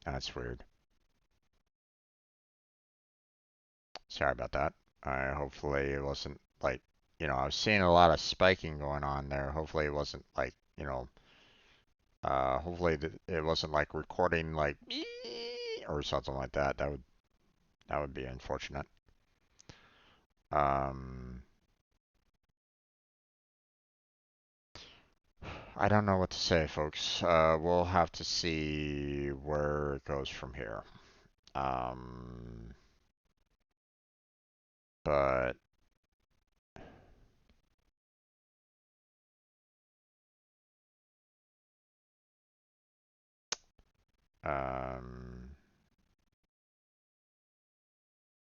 That's weird. Sorry about that. Hopefully it wasn't like, I was seeing a lot of spiking going on there. Hopefully it wasn't like, hopefully it wasn't like recording like or something like that. That would be unfortunate. Um, I don't know what to say, folks. We'll have to see where it goes from here. Um, but um,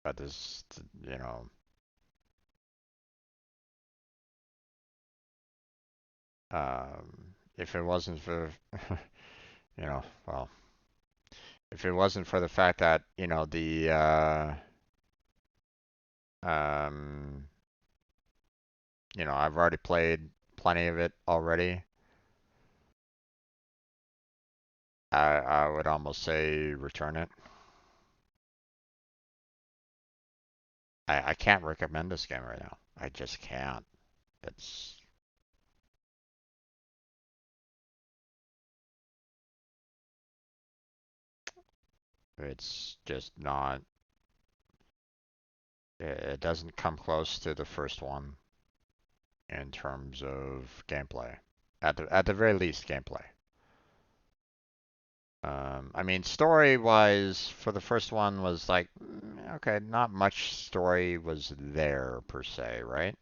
but this, you know, if it wasn't for, well, if it wasn't for the fact that, um, I've already played plenty of it already. I would almost say return it. I can't recommend this game right now. I just can't. It's it's just not. It doesn't come close to the first one in terms of gameplay. At the very least, gameplay. I mean, story-wise, for the first one was like, okay, not much story was there per se, right?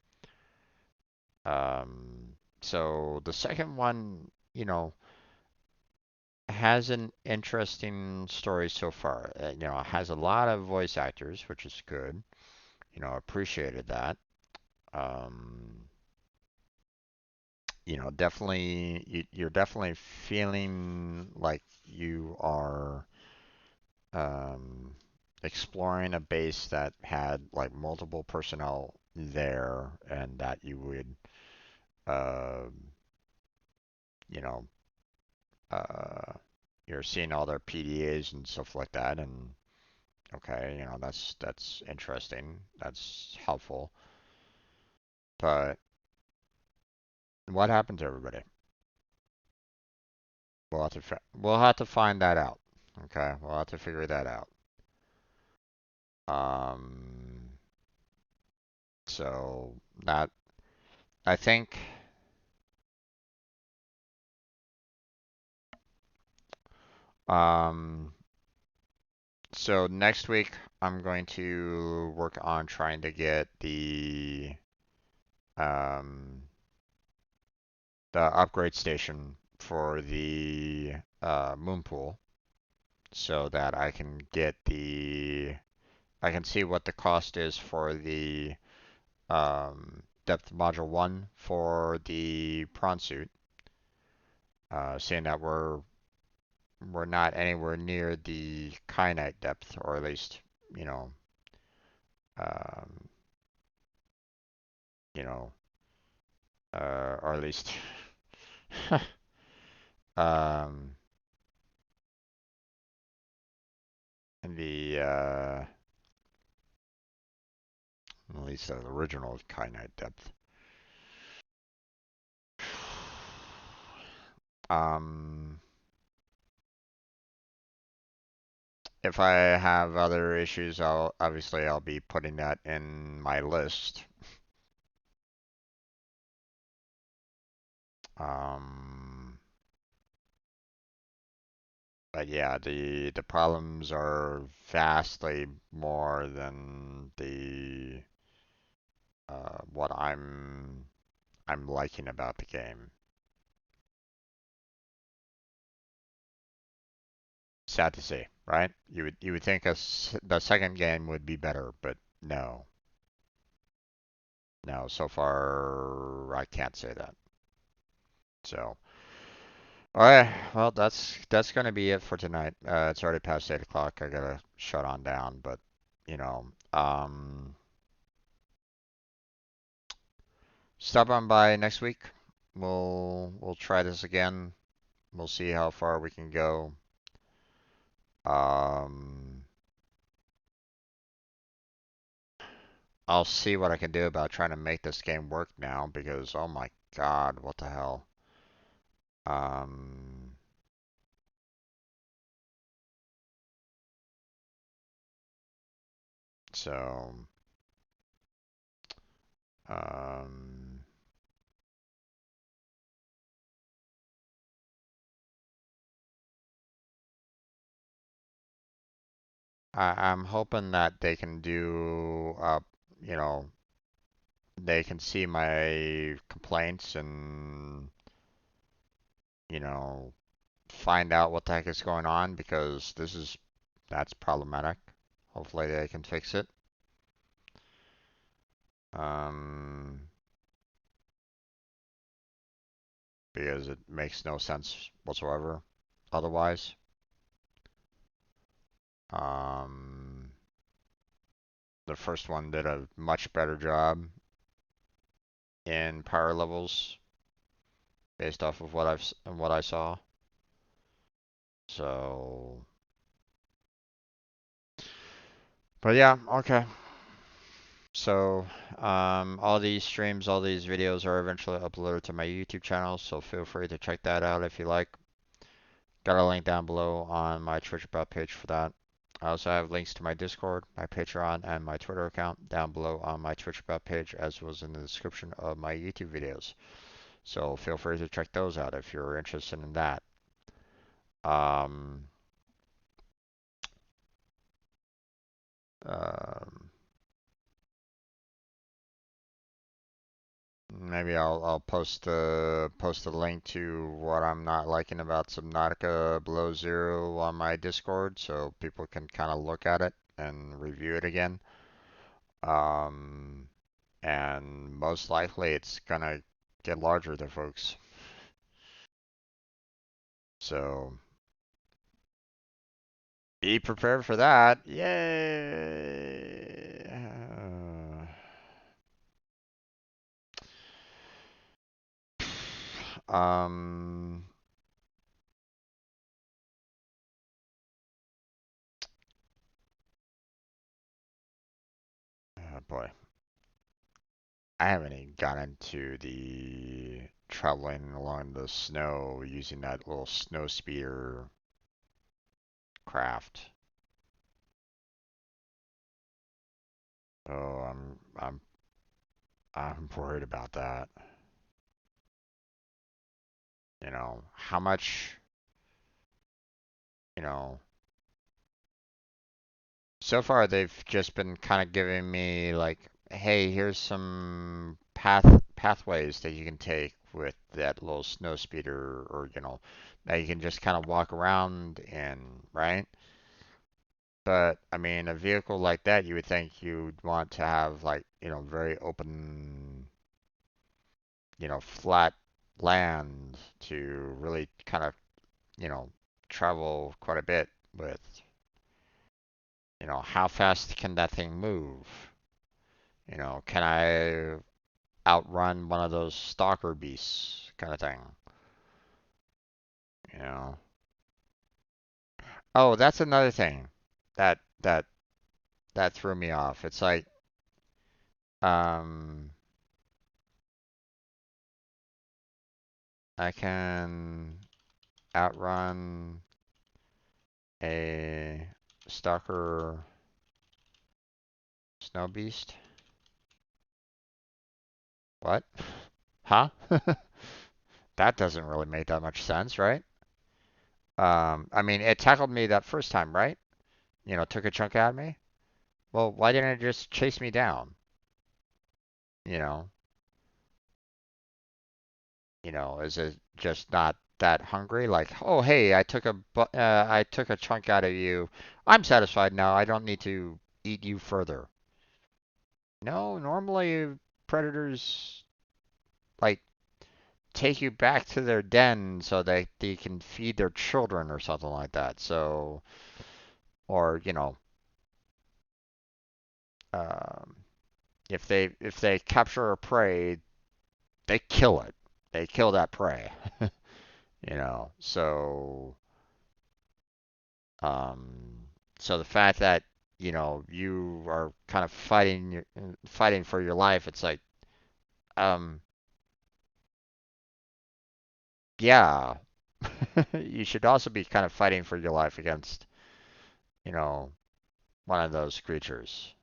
So the second one, has an interesting story so far. It has a lot of voice actors, which is good. Appreciated that. Um, definitely, you're definitely feeling like you are um, exploring a base that had like multiple personnel there, and that you would, um, you know, uh, you're seeing all their PDAs and stuff like that, and okay, that's interesting. That's helpful. But what happened to everybody? We'll have to find that out. Okay, we'll have to figure that out. Um, so that I think. Um, so next week I'm going to work on trying to get um the upgrade station for the moon pool, so that I can see what the cost is for the depth module 1 for the prawn suit. Seeing that we're not anywhere near the kyanite depth, or at least, you know, um, you know, or at least, um, the at least the original kyanite depth. Um, if I have other issues, I'll be putting that in my list. Um, but yeah, the problems are vastly more than the what I'm liking about the game. Sad to see, right? You would think the second game would be better, but no, no. So far, I can't say that. So, all right. Well, that's gonna be it for tonight. It's already past 8 o'clock. I gotta shut on down, but you know, stop on by next week. we'll try this again. We'll see how far we can go. Um, I'll see what I can do about trying to make this game work now because oh my God, what the hell? Um, so um, I'm hoping that they can do you know, they can see my complaints and you know, find out what the heck is going on because that's problematic. Hopefully they can fix it. Um, because it makes no sense whatsoever otherwise. Um, the first one did a much better job in power levels based off of what I saw. So, but yeah, okay. So, all these streams, all these videos are eventually uploaded to my YouTube channel, so feel free to check that out if you like. Got a link down below on my Twitch about page for that. I also have links to my Discord, my Patreon, and my Twitter account down below on my Twitch about page, as well as in the description of my YouTube videos. So feel free to check those out if you're interested in that. Um, um, Maybe I'll post a link to what I'm not liking about Subnautica Below Zero on my Discord, so people can kind of look at it and review it again. Um, and most likely it's gonna get larger there, folks. So be prepared for that. Yay! Um, oh boy. I haven't even gotten into the traveling along the snow using that little snow speeder craft. Oh, I'm worried about that. You know, how much, you know, so far they've just been kind of giving me like, hey, here's some pathways that you can take with that little snow speeder or, you know, that you can just kind of walk around in, right? But I mean, a vehicle like that, you would think you'd want to have like, you know, very open, you know, flat land to really kind of, you know, travel quite a bit with. You know, how fast can that thing move? You know, can I outrun one of those stalker beasts kind of thing? You know. Oh, that's another thing that that that threw me off. It's like, um, I can outrun a stalker snow beast? What? Huh? That doesn't really make that much sense, right? I mean, it tackled me that first time, right? You know, took a chunk out of me. Well, why didn't it just chase me down? You know, is it just not that hungry? Like, oh, hey, I took a chunk out of you. I'm satisfied now. I don't need to eat you further. No, normally predators like take you back to their den so that they can feed their children or something like that. So, or um, if they capture a prey, they kill it. they kill that prey. You know, um, so the fact that you are kind of fighting for your life, it's like, um, yeah, you should also be kind of fighting for your life against, you know, one of those creatures.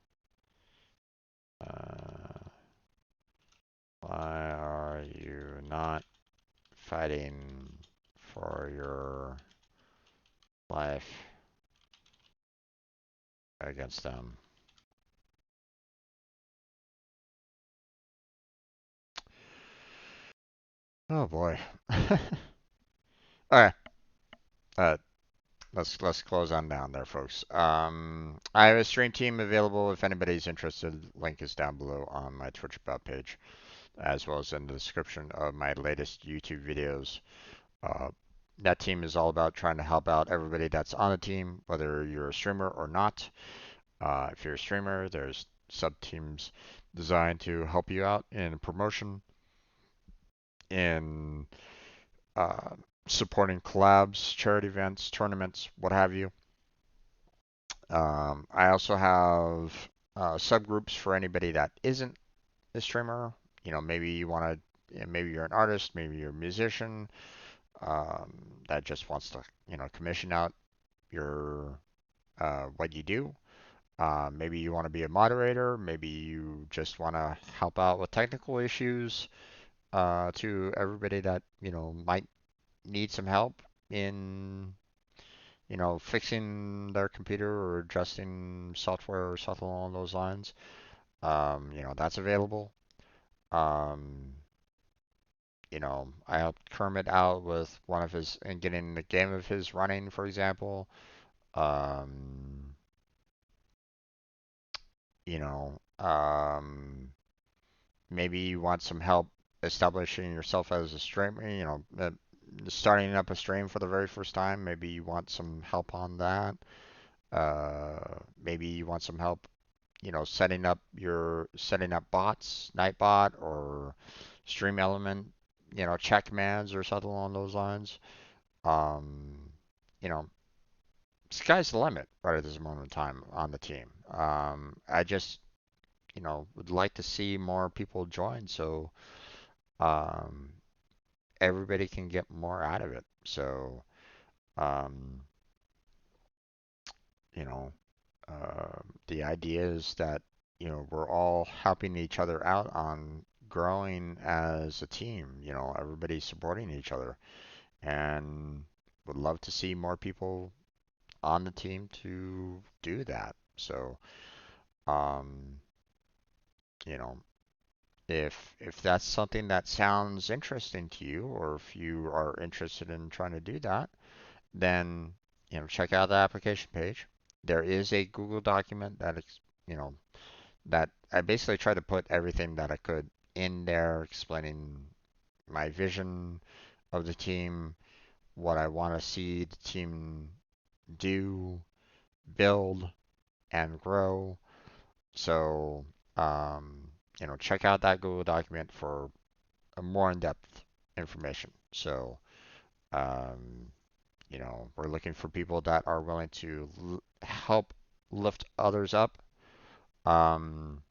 Uh, why are you not fighting for your life against them? Oh boy. All right. Uh, let's close on down there, folks. I have a stream team available if anybody's interested. Link is down below on my Twitch about page, as well as in the description of my latest YouTube videos. Uh, that team is all about trying to help out everybody that's on the team, whether you're a streamer or not. If you're a streamer, there's sub teams designed to help you out in promotion, in uh, supporting collabs, charity events, tournaments, what have you. I also have subgroups for anybody that isn't a streamer. Maybe you want to, maybe you're an artist, maybe you're a musician um, that just wants to, commission out your what you do. Maybe you want to be a moderator. Maybe you just want to help out with technical issues to everybody that might need some help in fixing their computer or adjusting software or something along those lines. That's available. Um, I helped Kermit out with one of his and getting the game of his running, for example. Um, you know, maybe you want some help establishing yourself as a streamer, starting up a stream for the very first time. Maybe you want some help on that. Maybe you want some help, setting up bots, Nightbot or Stream Element, checkmans or something along those lines. Um, you know, sky's the limit right at this moment in time on the team. I just, would like to see more people join so um, everybody can get more out of it. So, um, you know, the idea is that, we're all helping each other out on growing as a team, everybody supporting each other and would love to see more people on the team to do that. So, um, you know, if that's something that sounds interesting to you, or if you are interested in trying to do that, then check out the application page. There is a Google document you know that I basically tried to put everything that I could in there, explaining my vision of the team, what I want to see the team do, build, and grow. So, check out that Google document for a more in-depth information. So, um, we're looking for people that are willing to help lift others up. Um,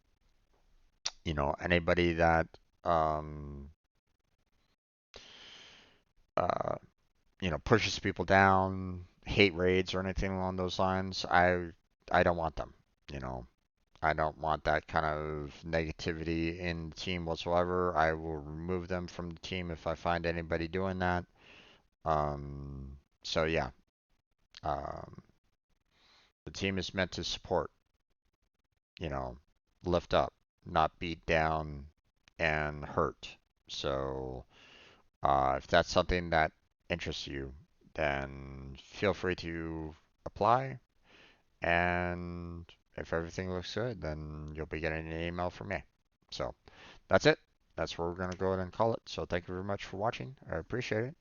Anybody that um, uh, pushes people down, hate raids or anything along those lines, I don't want them. You know, I don't want that kind of negativity in the team whatsoever. I will remove them from the team if I find anybody doing that. So yeah, um, the team is meant to support, you know, lift up, not beat down and hurt. So if that's something that interests you, then feel free to apply. And if everything looks good, then you'll be getting an email from me. So that's it. That's where we're going to go ahead and call it. So thank you very much for watching. I appreciate it.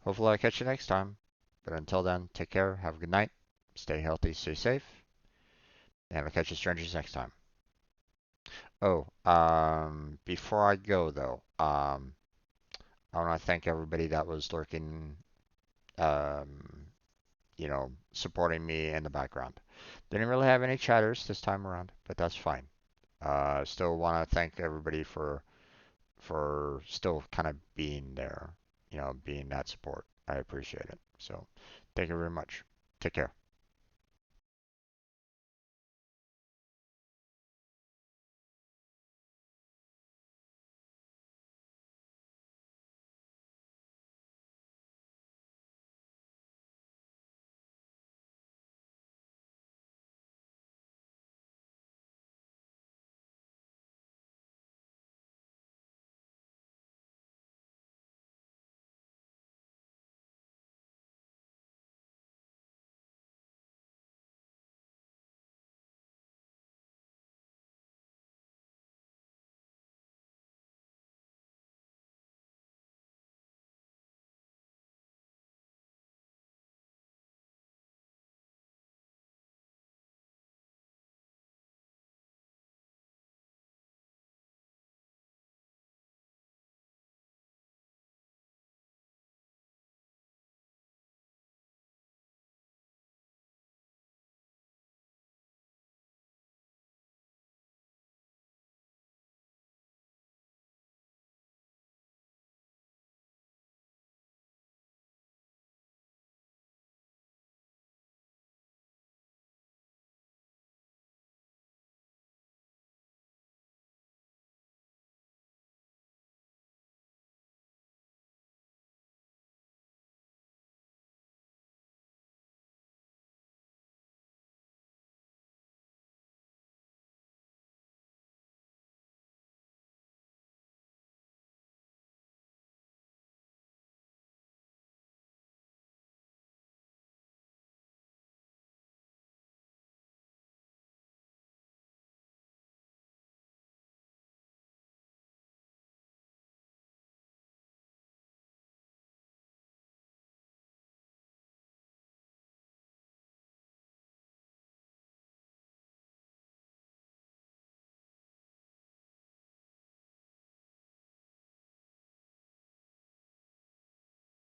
Hopefully I catch you next time. But until then, take care. Have a good night. Stay healthy, stay safe. And I'll catch you strangers next time. Oh, before I go though, I want to thank everybody that was lurking, um, supporting me in the background. Didn't really have any chatters this time around, but that's fine. Still want to thank everybody for still kind of being there, being that support. I appreciate it. So, thank you very much. Take care.